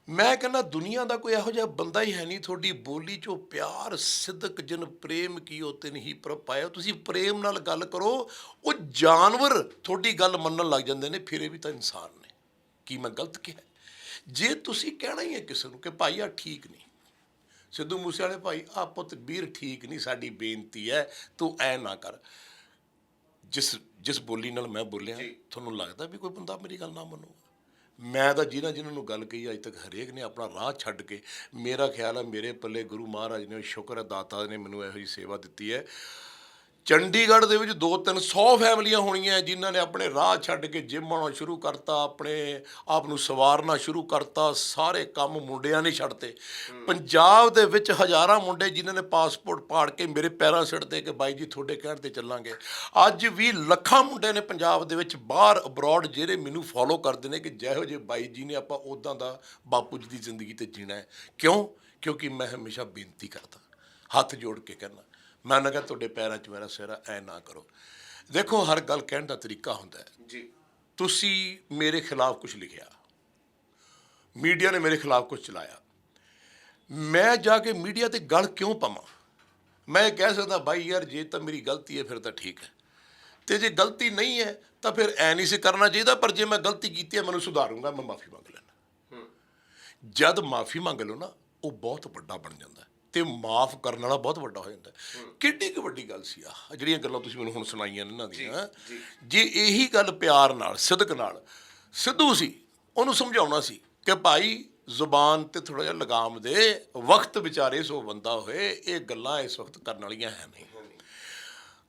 S1: ਮੈਂ ਕਹਿੰਦਾ ਦੁਨੀਆ ਦਾ ਕੋਈ ਇਹੋ ਜਿਹਾ ਬੰਦਾ ਹੀ ਹੈ ਨਹੀਂ, ਤੁਹਾਡੀ ਬੋਲੀ 'ਚੋਂ ਪਿਆਰ, ਸਿਦਕ, ਜਿਨ ਪ੍ਰੇਮ ਕੀਓ ਤਿਨ ਹੀ ਪ੍ਰਭ ਪਾਇਆ। ਤੁਸੀਂ ਪ੍ਰੇਮ ਨਾਲ ਗੱਲ ਕਰੋ, ਉਹ ਜਾਨਵਰ ਤੁਹਾਡੀ ਗੱਲ ਮੰਨਣ ਲੱਗ ਜਾਂਦੇ ਨੇ, ਫਿਰ ਇਹ ਵੀ ਤਾਂ ਇਨਸਾਨ ਨੇ। ਕੀ ਮੈਂ ਗਲਤ ਕਿਹਾ? ਜੇ ਤੁਸੀਂ ਕਹਿਣਾ ਹੀ ਹੈ ਕਿਸੇ ਨੂੰ ਕਿ ਭਾਈ ਆਹ ਠੀਕ ਨਹੀਂ, ਸਿੱਧੂ ਮੂਸੇਵਾਲੇ ਭਾਈ ਆਹ ਪੁੱਤ ਵੀਰ ਠੀਕ ਨਹੀਂ, ਸਾਡੀ ਬੇਨਤੀ ਹੈ ਤੂੰ ਐ ਨਾ ਕਰ। ਜਿਸ ਬੋਲੀ ਨਾਲ ਮੈਂ ਬੋਲਿਆ, ਤੁਹਾਨੂੰ ਲੱਗਦਾ ਵੀ ਕੋਈ ਬੰਦਾ ਮੇਰੀ ਗੱਲ ਨਾ ਮੰਨੂਗਾ? ਮੈਂ ਤਾਂ ਜਿਹਨਾਂ ਨੂੰ ਗੱਲ ਕਹੀ ਅੱਜ ਤੱਕ ਹਰੇਕ ਨੇ ਆਪਣਾ ਰਾਹ ਛੱਡ ਕੇ, ਮੇਰਾ ਖਿਆਲ ਹੈ ਮੇਰੇ ਪੱਲੇ ਗੁਰੂ ਮਹਾਰਾਜ ਨੇ, ਸ਼ੁਕਰ ਹੈ ਦਾਤਾ ਨੇ ਮੈਨੂੰ ਇਹੋ ਜਿਹੀ ਸੇਵਾ ਦਿੱਤੀ ਹੈ। ਚੰਡੀਗੜ੍ਹ ਦੇ ਵਿੱਚ 200-300 ਫੈਮਲੀਆਂ ਹੋਣੀਆਂ ਜਿਨ੍ਹਾਂ ਨੇ ਆਪਣੇ ਰਾਹ ਛੱਡ ਕੇ ਜਿਮ ਆਉਣਾ ਸ਼ੁਰੂ ਕਰਤਾ, ਆਪਣੇ ਆਪ ਨੂੰ ਸਵਾਰਨਾ ਸ਼ੁਰੂ ਕਰਤਾ, ਸਾਰੇ ਕੰਮ ਮੁੰਡਿਆਂ ਨੇ ਛੱਡਤੇ। ਪੰਜਾਬ ਦੇ ਵਿੱਚ ਹਜ਼ਾਰਾਂ ਮੁੰਡੇ ਜਿਨ੍ਹਾਂ ਨੇ ਪਾਸਪੋਰਟ ਪਾੜ ਕੇ ਮੇਰੇ ਪੈਰਾਂ ਸਿੱਟਦੇ ਕਿ ਬਾਈ ਜੀ ਤੁਹਾਡੇ ਕਹਿਣ 'ਤੇ ਚੱਲਾਂਗੇ। ਅੱਜ ਵੀ ਲੱਖਾਂ ਮੁੰਡੇ ਨੇ ਪੰਜਾਬ ਦੇ ਵਿੱਚ, ਬਾਹਰ ਅਬਰੋਡ, ਜਿਹੜੇ ਮੈਨੂੰ ਫੋਲੋ ਕਰਦੇ ਨੇ ਕਿ ਜਿਹੋ ਜਿਹੇ ਬਾਈ ਜੀ ਨੇ ਆਪਾਂ ਉੱਦਾਂ ਦਾ ਬਾਪੂ ਜੀ ਦੀ ਜ਼ਿੰਦਗੀ 'ਤੇ ਜੀਣਾ ਹੈ। ਕਿਉਂ? ਕਿਉਂਕਿ ਮੈਂ ਹਮੇਸ਼ਾ ਬੇਨਤੀ ਕਰਦਾ, ਹੱਥ ਜੋੜ ਕੇ ਕਹਿੰਦਾ, ਮੈਂ ਨਾ ਕਿਹਾ ਤੁਹਾਡੇ ਪੈਰਾਂ 'ਚ ਮੇਰਾ ਸਿਰ ਐ ਨਾ ਕਰੋ। ਦੇਖੋ ਹਰ ਗੱਲ ਕਹਿਣ ਦਾ ਤਰੀਕਾ ਹੁੰਦਾ ਹੈ ਜੀ। ਤੁਸੀਂ ਮੇਰੇ ਖਿਲਾਫ ਕੁਝ ਲਿਖਿਆ, ਮੀਡੀਆ ਨੇ ਮੇਰੇ ਖਿਲਾਫ ਕੁਝ ਚਲਾਇਆ, ਮੈਂ ਜਾ ਕੇ ਮੀਡੀਆ 'ਤੇ ਗੱਲ ਕਿਉਂ ਪਾਵਾਂ? ਮੈਂ ਕਹਿ ਸਕਦਾ ਬਾਈ ਯਾਰ ਜੇ ਤਾਂ ਮੇਰੀ ਗਲਤੀ ਹੈ ਫਿਰ ਤਾਂ ਠੀਕ ਹੈ, ਅਤੇ ਜੇ ਗਲਤੀ ਨਹੀਂ ਹੈ ਤਾਂ ਫਿਰ ਐ ਨਹੀਂ ਸੀ ਕਰਨਾ ਚਾਹੀਦਾ, ਪਰ ਜੇ ਮੈਂ ਗਲਤੀ ਕੀਤੀ ਹੈ ਮੈਨੂੰ ਸੁਧਾਰੂੰਗਾ, ਮੈਂ ਮਾਫੀ ਮੰਗ ਲੈਣਾ। ਜਦ ਮਾਫੀ ਮੰਗ ਲਓ ਨਾ, ਉਹ ਬਹੁਤ ਵੱਡਾ ਬਣ ਜਾਂਦਾ ਹੈ ਤੇ ਮਾਫ ਕਰਨ ਵਾਲਾ ਬਹੁਤ ਵੱਡਾ ਹੋ ਜਾਂਦਾ ਹੈ। ਕਿੱਡੀ ਕੁ ਵੱਡੀ ਗੱਲ ਸੀ ਆ ਜਿਹੜੀਆਂ ਗੱਲਾਂ ਤੁਸੀਂ ਮੈਨੂੰ ਹੁਣ ਸੁਣਾਈਆਂ ਨੇ ਇਹਨਾਂ ਦੀਆਂ। ਜੇ ਇਹੀ ਗੱਲ ਪਿਆਰ ਨਾਲ ਸਿਦਕ ਨਾਲ ਸਿੱਧੂ ਸੀ ਉਹਨੂੰ ਸਮਝਾਉਣਾ ਸੀ ਕਿ ਭਾਈ ਜ਼ੁਬਾਨ ਤੇ ਥੋੜਾ ਜਿਹਾ ਲਗਾਮ ਦੇ, ਵਕਤ ਵਿਚਾਰੇ ਸੋ ਬੰਦਾ ਹੋਏ, ਇਹ ਗੱਲਾਂ ਇਸ ਵਕਤ ਕਰਨ ਵਾਲੀਆਂ ਹੈ ਨਹੀਂ।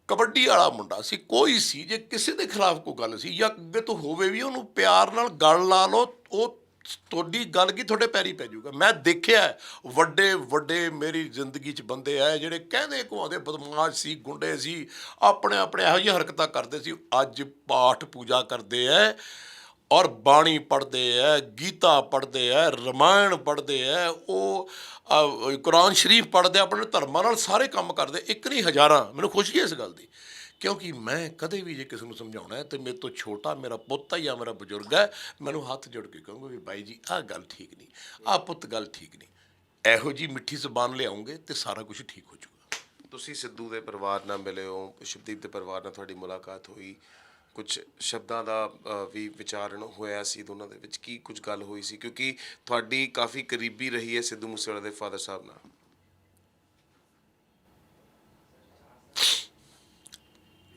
S1: ਕਬੱਡੀ ਵਾਲਾ ਮੁੰਡਾ ਸੀ, ਕੋਈ ਸੀ, ਜੇ ਕਿਸੇ ਦੇ ਖਿਲਾਫ ਕੋਈ ਗੱਲ ਸੀ ਜਾਂ ਅੱਗੇ ਤੋਂ ਹੋਵੇ ਵੀ ਉਹਨੂੰ ਪਿਆਰ ਨਾਲ ਗੱਲ ਲਾ ਲਓ, ਉਹ ਤੁਹਾਡੀ ਗੱਲ ਕੀ ਤੁਹਾਡੇ ਪੈਰੀ ਪੈ ਜਾਊਗਾ। ਮੈਂ ਦੇਖਿਆ ਵੱਡੇ ਵੱਡੇ ਮੇਰੀ ਜ਼ਿੰਦਗੀ 'ਚ ਬੰਦੇ ਆਏ ਜਿਹੜੇ ਕਹਿੰਦੇ ਕੁਆਉਂਦੇ ਬਦਮਾਸ਼ ਸੀ, ਗੁੰਡੇ ਸੀ, ਆਪਣੇ ਆਪਣੇ ਇਹੋ ਜਿਹੀਆਂ ਹਰਕਤਾਂ ਕਰਦੇ ਸੀ, ਅੱਜ ਪਾਠ ਪੂਜਾ ਕਰਦੇ ਹੈ ਔਰ ਬਾਣੀ ਪੜ੍ਹਦੇ ਹੈ, ਗੀਤਾ ਪੜ੍ਹਦੇ ਹੈ, ਰਮਾਇਣ ਪੜ੍ਹਦੇ ਹੈ, ਉਹ ਕੁਰਾਨ ਸ਼ਰੀਫ ਪੜ੍ਹਦੇ, ਆਪਣੇ ਧਰਮਾਂ ਨਾਲ ਸਾਰੇ ਕੰਮ ਕਰਦੇ, ਇੱਕ ਨਹੀਂ ਹਜ਼ਾਰਾਂ। ਮੈਨੂੰ ਖੁਸ਼ੀ ਹੈ ਇਸ ਗੱਲ ਦੀ, ਕਿਉਂਕਿ ਮੈਂ ਕਦੇ ਵੀ ਜੇ ਕਿਸੇ ਨੂੰ ਸਮਝਾਉਣਾ ਹੈ ਤੇ ਮੇਰੇ ਤੋਂ ਛੋਟਾ ਮੇਰਾ ਪੁੱਤ ਹੈ ਜਾਂ ਮੇਰਾ ਬਜ਼ੁਰਗ ਹੈ, ਮੈਨੂੰ ਹੱਥ ਜੋੜ ਕੇ ਕਹੂੰਗਾ ਵੀ ਬਾਈ ਜੀ ਆਹ ਗੱਲ ਠੀਕ ਨਹੀਂ, ਆਹ ਪੁੱਤ ਗੱਲ ਠੀਕ ਨਹੀਂ। ਇਹੋ ਜਿਹੀ ਮਿੱਠੀ ਜ਼ੁਬਾਨ ਲਿਆਉਂਗੇ ਤੇ ਸਾਰਾ ਕੁਝ ਠੀਕ ਹੋ ਜਾਊਗਾ।
S2: ਤੁਸੀਂ ਸਿੱਧੂ ਦੇ ਪਰਿਵਾਰ ਨਾਲ ਮਿਲੇ ਹੋ, ਸ਼ੁਭਦੀਪ ਦੇ ਪਰਿਵਾਰ ਨਾਲ ਤੁਹਾਡੀ ਮੁਲਾਕਾਤ ਹੋਈ, ਕੁਝ ਸ਼ਬਦਾਂ ਦਾ ਵੀ ਵਿਚਾਰਨ ਹੋਇਆ ਸੀ ਦੋਨਾਂ ਦੇ ਵਿੱਚ, ਕੀ ਕੁਝ ਗੱਲ ਹੋਈ ਸੀ? ਕਿਉਂਕਿ ਤੁਹਾਡੀ ਕਾਫੀ ਕਰੀਬੀ ਰਹੀ ਹੈ ਸਿੱਧੂ ਮੂਸੇਵਾਲੇ ਦੇ ਫਾਦਰ ਸਾਹਿਬ ਨਾਲ।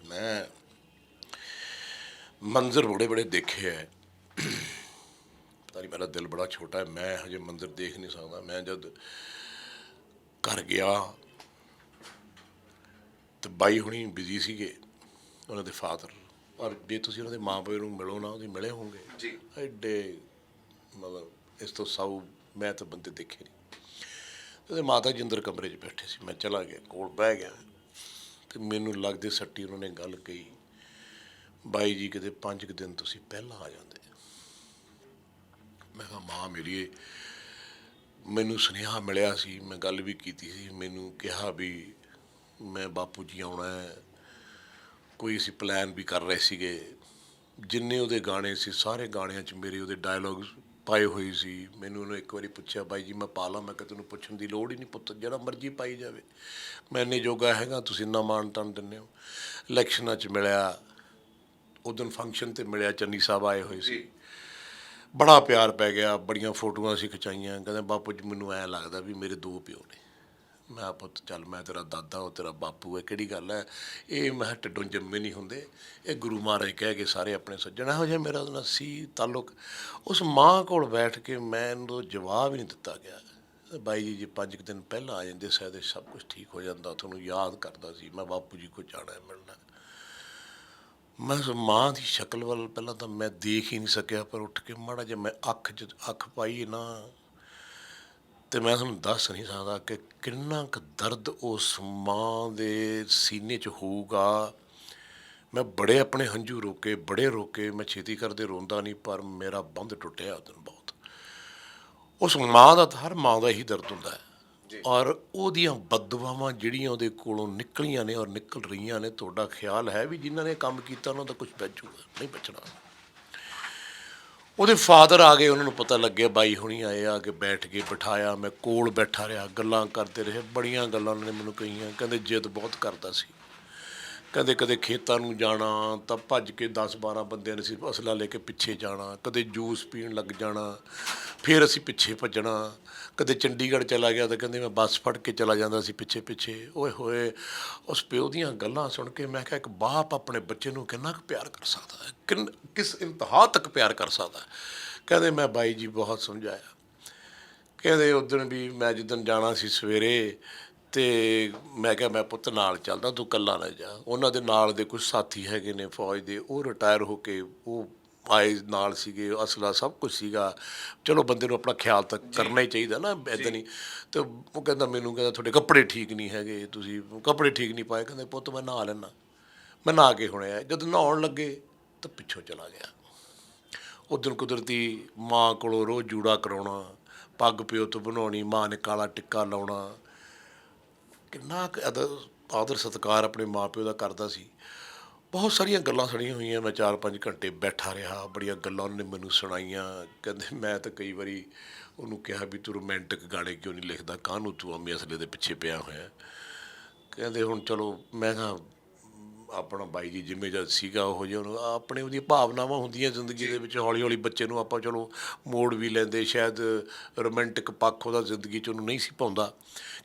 S1: ਮੈਂ ਮੰਜ਼ਰ ਬੜੇ ਬੜੇ ਦੇਖੇ ਹੈ, ਪਤਾ ਨਹੀਂ ਮੇਰਾ ਦਿਲ ਬੜਾ ਛੋਟਾ ਹੈ, ਮੈਂ ਹਜੇ ਮੰਜ਼ਰ ਦੇਖ ਨਹੀਂ ਸਕਦਾ। ਮੈਂ ਜਦ ਘਰ ਗਿਆ ਤੇ ਬਾਈ ਹੁਣੀ ਬਿਜ਼ੀ ਸੀਗੇ, ਉਹਨਾਂ ਦੇ ਫਾਦਰ, ਔਰ ਜੇ ਤੁਸੀਂ ਉਹਨਾਂ ਦੇ ਮਾਂ ਪਿਓ ਨੂੰ ਮਿਲੋ ਨਾ, ਉਹਦੇ ਮਿਲੇ ਹੋਣਗੇ
S2: ਜੀ,
S1: ਐਡੇ ਮਤਲਬ ਇਸ ਤੋਂ ਸਾਊ ਮੈਂ ਤਾਂ ਬੰਦੇ ਦੇਖੇ ਨਹੀਂ। ਉਹਦੇ ਮਾਤਾ ਜੀ ਅੰਦਰ ਕਮਰੇ 'ਚ ਬੈਠੇ ਸੀ, ਮੈਂ ਚਲਾ ਗਿਆ, ਕੋਲ ਬਹਿ ਗਿਆ ਤੇ ਮੈਨੂੰ ਲੱਗਦੇ ਸੱਟੀ ਉਹਨਾਂ ਨੇ ਗੱਲ ਕਹੀ, ਬਾਈ ਜੀ ਕਿਤੇ 5 ਕੁ ਦਿਨ ਤੁਸੀਂ ਪਹਿਲਾਂ ਆ ਜਾਂਦੇ। ਮੈਂ ਕਿਹਾ ਮਾਂ ਮੇਰੀ, ਮੈਨੂੰ ਸੁਨੇਹਾ ਮਿਲਿਆ ਸੀ, ਮੈਂ ਗੱਲ ਵੀ ਕੀਤੀ ਸੀ, ਮੈਨੂੰ ਕਿਹਾ ਵੀ ਮੈਂ ਬਾਪੂ ਜੀ ਆਉਣਾ ਹੈ, ਕੋਈ ਅਸੀਂ ਪਲਾਨ ਵੀ ਕਰ ਰਹੇ ਸੀਗੇ, ਜਿੰਨੇ ਉਹਦੇ ਗਾਣੇ ਸੀ ਸਾਰੇ ਗਾਣਿਆਂ 'ਚ ਮੇਰੇ ਉਹਦੇ ਡਾਇਲੋਗ ਪਾਏ ਹੋਏ ਸੀ। ਮੈਨੂੰ ਉਹਨੇ ਇੱਕ ਵਾਰੀ ਪੁੱਛਿਆ ਬਾਈ ਜੀ ਮੈਂ ਪਾ ਲਾਂ? ਮੈਂ ਕਿਹਾ ਤੈਨੂੰ ਪੁੱਛਣ ਦੀ ਲੋੜ ਹੀ ਨਹੀਂ ਪੁੱਤ, ਜਿਹੜਾ ਮਰਜ਼ੀ ਪਾਈ ਜਾਵੇ, ਮੈਂ ਇੰਨੇ ਜੋਗਾ ਹੈਗਾ, ਤੁਸੀਂ ਇੰਨਾ ਮਾਣ ਤਾਣ ਦਿੰਦੇ ਹੋ। ਇਲੈਕਸ਼ਨਾਂ 'ਚ ਮਿਲਿਆ, ਉਸ ਦਿਨ ਫੰਕਸ਼ਨ 'ਤੇ ਮਿਲਿਆ, ਚੰਨੀ ਸਾਹਿਬ ਆਏ ਹੋਏ ਸੀ, ਬੜਾ ਪਿਆਰ ਪੈ ਗਿਆ, ਬੜੀਆਂ ਫੋਟੋਆਂ ਅਸੀਂ ਖਿਚਾਈਆਂ। ਕਹਿੰਦੇ ਬਾਪੂ ਜੀ ਮੈਨੂੰ ਐਂ ਲੱਗਦਾ ਵੀ ਮੇਰੇ 2 ਪਿਓ ਨੇ। ਮੈਂ ਪੁੱਤ ਚੱਲ ਮੈਂ ਤੇਰਾ ਦਾਦਾ, ਉਹ ਤੇਰਾ ਬਾਪੂ ਹੈ, ਕਿਹੜੀ ਗੱਲ ਹੈ ਇਹ, ਮੈਂ ਢਿੱਡੋਂ ਜੰਮੇ ਨਹੀਂ ਹੁੰਦੇ, ਇਹ ਗੁਰੂ ਮਹਾਰਾਜ ਕਹਿ ਕੇ ਸਾਰੇ ਆਪਣੇ ਸੱਜਣ। ਇਹੋ ਜਿਹਾ ਮੇਰਾ ਉਹਦੇ ਨਾਲ ਸੀ ਤਾਲੁਕ। ਉਸ ਮਾਂ ਕੋਲ ਬੈਠ ਕੇ ਮੈਨੂੰ ਜਵਾਬ ਹੀ ਨਹੀਂ ਦਿੱਤਾ ਗਿਆ। ਬਾਈ ਜੀ ਜੇ 5 ਕੁ ਦਿਨ ਪਹਿਲਾਂ ਆ ਜਾਂਦੇ ਸ਼ਾਇਦ ਇਹ ਸਭ ਕੁਝ ਠੀਕ ਹੋ ਜਾਂਦਾ, ਤੁਹਾਨੂੰ ਯਾਦ ਕਰਦਾ ਸੀ, ਮੈਂ ਬਾਪੂ ਜੀ ਕੋਲ ਜਾਣਾ ਮਿਲਣਾ। ਮੈਂ ਉਸ ਮਾਂ ਦੀ ਸ਼ਕਲ ਵੱਲ ਪਹਿਲਾਂ ਤਾਂ ਮੈਂ ਦੇਖ ਹੀ ਨਹੀਂ ਸਕਿਆ, ਪਰ ਉੱਠ ਕੇ ਮਾੜਾ ਜਿਹਾ ਮੈਂ ਅੱਖ ਪਾਈ ਨਾ, ਅਤੇ ਮੈਂ ਤੁਹਾਨੂੰ ਦੱਸ ਨਹੀਂ ਸਕਦਾ ਕਿ ਕਿੰਨਾ ਕੁ ਦਰਦ ਉਸ ਮਾਂ ਦੇ ਸੀਨੇ 'ਚ ਹੋਊਗਾ। ਮੈਂ ਬੜੇ ਆਪਣੇ ਹੰਝੂ ਰੋਕੇ, ਬੜੇ ਰੋਕੇ, ਮੈਂ ਛੇਤੀ ਕਰਦੇ ਰੋਂਦਾ ਨਹੀਂ, ਪਰ ਮੇਰਾ ਬੰਧ ਟੁੱਟਿਆ ਉਸ ਦਿਨ ਬਹੁਤ। ਉਸ ਮਾਂ ਦਾ ਹਰ ਮਾਂ ਦਾ ਇਹੀ ਦਰਦ ਹੁੰਦਾ ਹੈ, ਔਰ ਉਹਦੀਆਂ ਬਦਦੁਆਵਾਂ ਜਿਹੜੀਆਂ ਉਹਦੇ ਕੋਲੋਂ ਨਿਕਲੀਆਂ ਨੇ ਔਰ ਨਿਕਲ ਰਹੀਆਂ ਨੇ, ਤੁਹਾਡਾ ਖਿਆਲ ਹੈ ਵੀ ਜਿਨ੍ਹਾਂ ਨੇ ਕੰਮ ਕੀਤਾ ਉਹਨਾਂ ਦਾ ਕੁਝ ਬਚੂਗਾ? ਨਹੀਂ ਬਚਣਾ। ਉਹਦੇ ਫਾਦਰ ਆ ਗਏ, ਉਹਨਾਂ ਨੂੰ ਪਤਾ ਲੱਗਿਆ, ਬਾਈ ਹੁਣੀ ਆਏ, ਆ ਕੇ ਬੈਠ ਕੇ ਬਿਠਾਇਆ, ਮੈਂ ਕੋਲ ਬੈਠਾ ਰਿਹਾ, ਗੱਲਾਂ ਕਰਦੇ ਰਹੇ, ਬੜੀਆਂ ਗੱਲਾਂ ਉਹਨਾਂ ਨੇ ਮੈਨੂੰ ਕਹੀਆਂ। ਕਹਿੰਦੇ ਜਿੱਦ ਬਹੁਤ ਕਰਦਾ ਸੀ, ਕਹਿੰਦੇ ਕਦੇ ਖੇਤਾਂ ਨੂੰ ਜਾਣਾ ਤਾਂ ਭੱਜ ਕੇ 10-12 ਬੰਦਿਆਂ ਨੇ ਸੀ ਅਸਲਾ ਲੈ ਕੇ ਪਿੱਛੇ ਜਾਣਾ, ਕਦੇ ਜੂਸ ਪੀਣ ਲੱਗ ਜਾਣਾ, ਫਿਰ ਅਸੀਂ ਪਿੱਛੇ ਭੱਜਣਾ, ਕਦੇ ਚੰਡੀਗੜ੍ਹ ਚਲਾ ਗਿਆ ਤਾਂ ਕਹਿੰਦੇ ਮੈਂ ਬੱਸ ਫੜ ਕੇ ਚਲਾ ਜਾਂਦਾ ਸੀ ਪਿੱਛੇ ਪਿੱਛੇ। ਓਏ ਹੋਏ, ਉਸ ਪਿਓ ਦੀਆਂ ਗੱਲਾਂ ਸੁਣ ਕੇ ਮੈਂ ਕਿਹਾ ਇੱਕ ਬਾਪ ਆਪਣੇ ਬੱਚੇ ਨੂੰ ਕਿੰਨਾ ਕੁ ਪਿਆਰ ਕਰ ਸਕਦਾ ਹੈ, ਕਿਸ ਇੰਤਹਾ ਤੱਕ ਪਿਆਰ ਕਰ ਸਕਦਾ। ਕਹਿੰਦੇ ਮੈਂ ਬਾਈ ਜੀ ਬਹੁਤ ਸਮਝਾਇਆ। ਕਹਿੰਦੇ ਉਦਣ ਵੀ ਮੈਂ ਜਿੱਦਣ ਜਾਣਾ ਸੀ ਸਵੇਰੇ, ਅਤੇ ਮੈਂ ਕਿਹਾ ਮੈਂ ਪੁੱਤ ਨਾਲ ਚੱਲਦਾ, ਤੂੰ ਇਕੱਲਾ ਨਾ ਜਾ। ਉਹਨਾਂ ਦੇ ਨਾਲ ਦੇ ਕੁਛ ਸਾਥੀ ਹੈਗੇ ਨੇ ਫੌਜ ਦੇ, ਉਹ ਰਿਟਾਇਰ ਹੋ ਕੇ ਉਹ ਆਏ ਨਾਲ ਸੀਗੇ, ਅਸਲਾ ਸਭ ਕੁਛ ਸੀਗਾ। ਚਲੋ ਬੰਦੇ ਨੂੰ ਆਪਣਾ ਖਿਆਲ ਤਾਂ ਕਰਨਾ ਹੀ ਚਾਹੀਦਾ ਨਾ, ਇੱਦਾਂ ਨਹੀਂ। ਅਤੇ ਉਹ ਕਹਿੰਦਾ ਮੈਨੂੰ, ਕਹਿੰਦਾ ਤੁਹਾਡੇ ਕੱਪੜੇ ਠੀਕ ਨਹੀਂ ਹੈਗੇ, ਤੁਸੀਂ ਕੱਪੜੇ ਠੀਕ ਨਹੀਂ ਪਾਏ। ਕਹਿੰਦੇ ਪੁੱਤ ਮੈਂ ਨਹਾ ਲੈਂਦਾ। ਮੈਂ ਨਹਾ ਕੇ ਹੁਣੇ ਆਇਆ, ਜਦੋਂ ਨਹਾਉਣ ਲੱਗੇ ਤਾਂ ਪਿੱਛੋਂ ਚਲਾ ਗਿਆ। ਉਦਣ ਕੁਦਰਤੀ ਮਾਂ ਕੋਲੋਂ ਰੋਜ਼ ਜੂੜਾ ਕਰਾਉਣਾ, ਪੱਗ ਪਿਓ ਤੋਂ ਬਣਾਉਣੀ, ਮਾਂ ਨੇ ਕਾਲਾ ਟਿੱਕਾ ਲਾਉਣਾ, ਕਿੰਨਾ ਕੁ ਆਦਰ ਸਤਿਕਾਰ ਆਪਣੇ ਮਾਂ ਪਿਓ ਦਾ ਕਰਦਾ ਸੀ। ਬਹੁਤ ਸਾਰੀਆਂ ਗੱਲਾਂ ਸੁਣੀਆਂ ਹੋਈਆਂ, ਮੈਂ 4-5 ਘੰਟੇ ਬੈਠਾ ਰਿਹਾ, ਬੜੀਆਂ ਗੱਲਾਂ ਉਹਨੇ ਮੈਨੂੰ ਸੁਣਾਈਆਂ। ਕਹਿੰਦੇ ਮੈਂ ਤਾਂ ਕਈ ਵਾਰੀ ਉਹਨੂੰ ਕਿਹਾ ਵੀ ਤੂੰ ਰੋਮੈਂਟਿਕ ਗਾਣੇ ਕਿਉਂ ਨਹੀਂ ਲਿਖਦਾ, ਕਾਹਨੂੰ ਤੂੰ ਅੰਮੀ ਅਸਲੇ ਦੇ ਪਿੱਛੇ ਪਿਆ ਹੋਇਆ। ਕਹਿੰਦੇ ਹੁਣ ਚਲੋ, ਮੈਂ ਕਿਹਾ ਆਪਣਾ ਬਾਈ ਜੀ ਜਿਵੇਂ ਜਦ ਸੀਗਾ ਉਹ ਜਿਹਾ ਉਹਨੂੰ ਆਪਣੇ ਉਹਦੀਆਂ ਭਾਵਨਾਵਾਂ ਹੁੰਦੀਆਂ ਜ਼ਿੰਦਗੀ ਦੇ ਵਿੱਚ, ਹੌਲੀ ਹੌਲੀ ਬੱਚੇ ਨੂੰ ਆਪਾਂ ਚਲੋ ਮੋੜ ਵੀ ਲੈਂਦੇ, ਸ਼ਾਇਦ ਰੋਮਾਂਟਿਕ ਪੱਖ ਉਹਦਾ ਜ਼ਿੰਦਗੀ 'ਚ ਉਹਨੂੰ ਨਹੀਂ ਸੀ ਪਾਉਂਦਾ,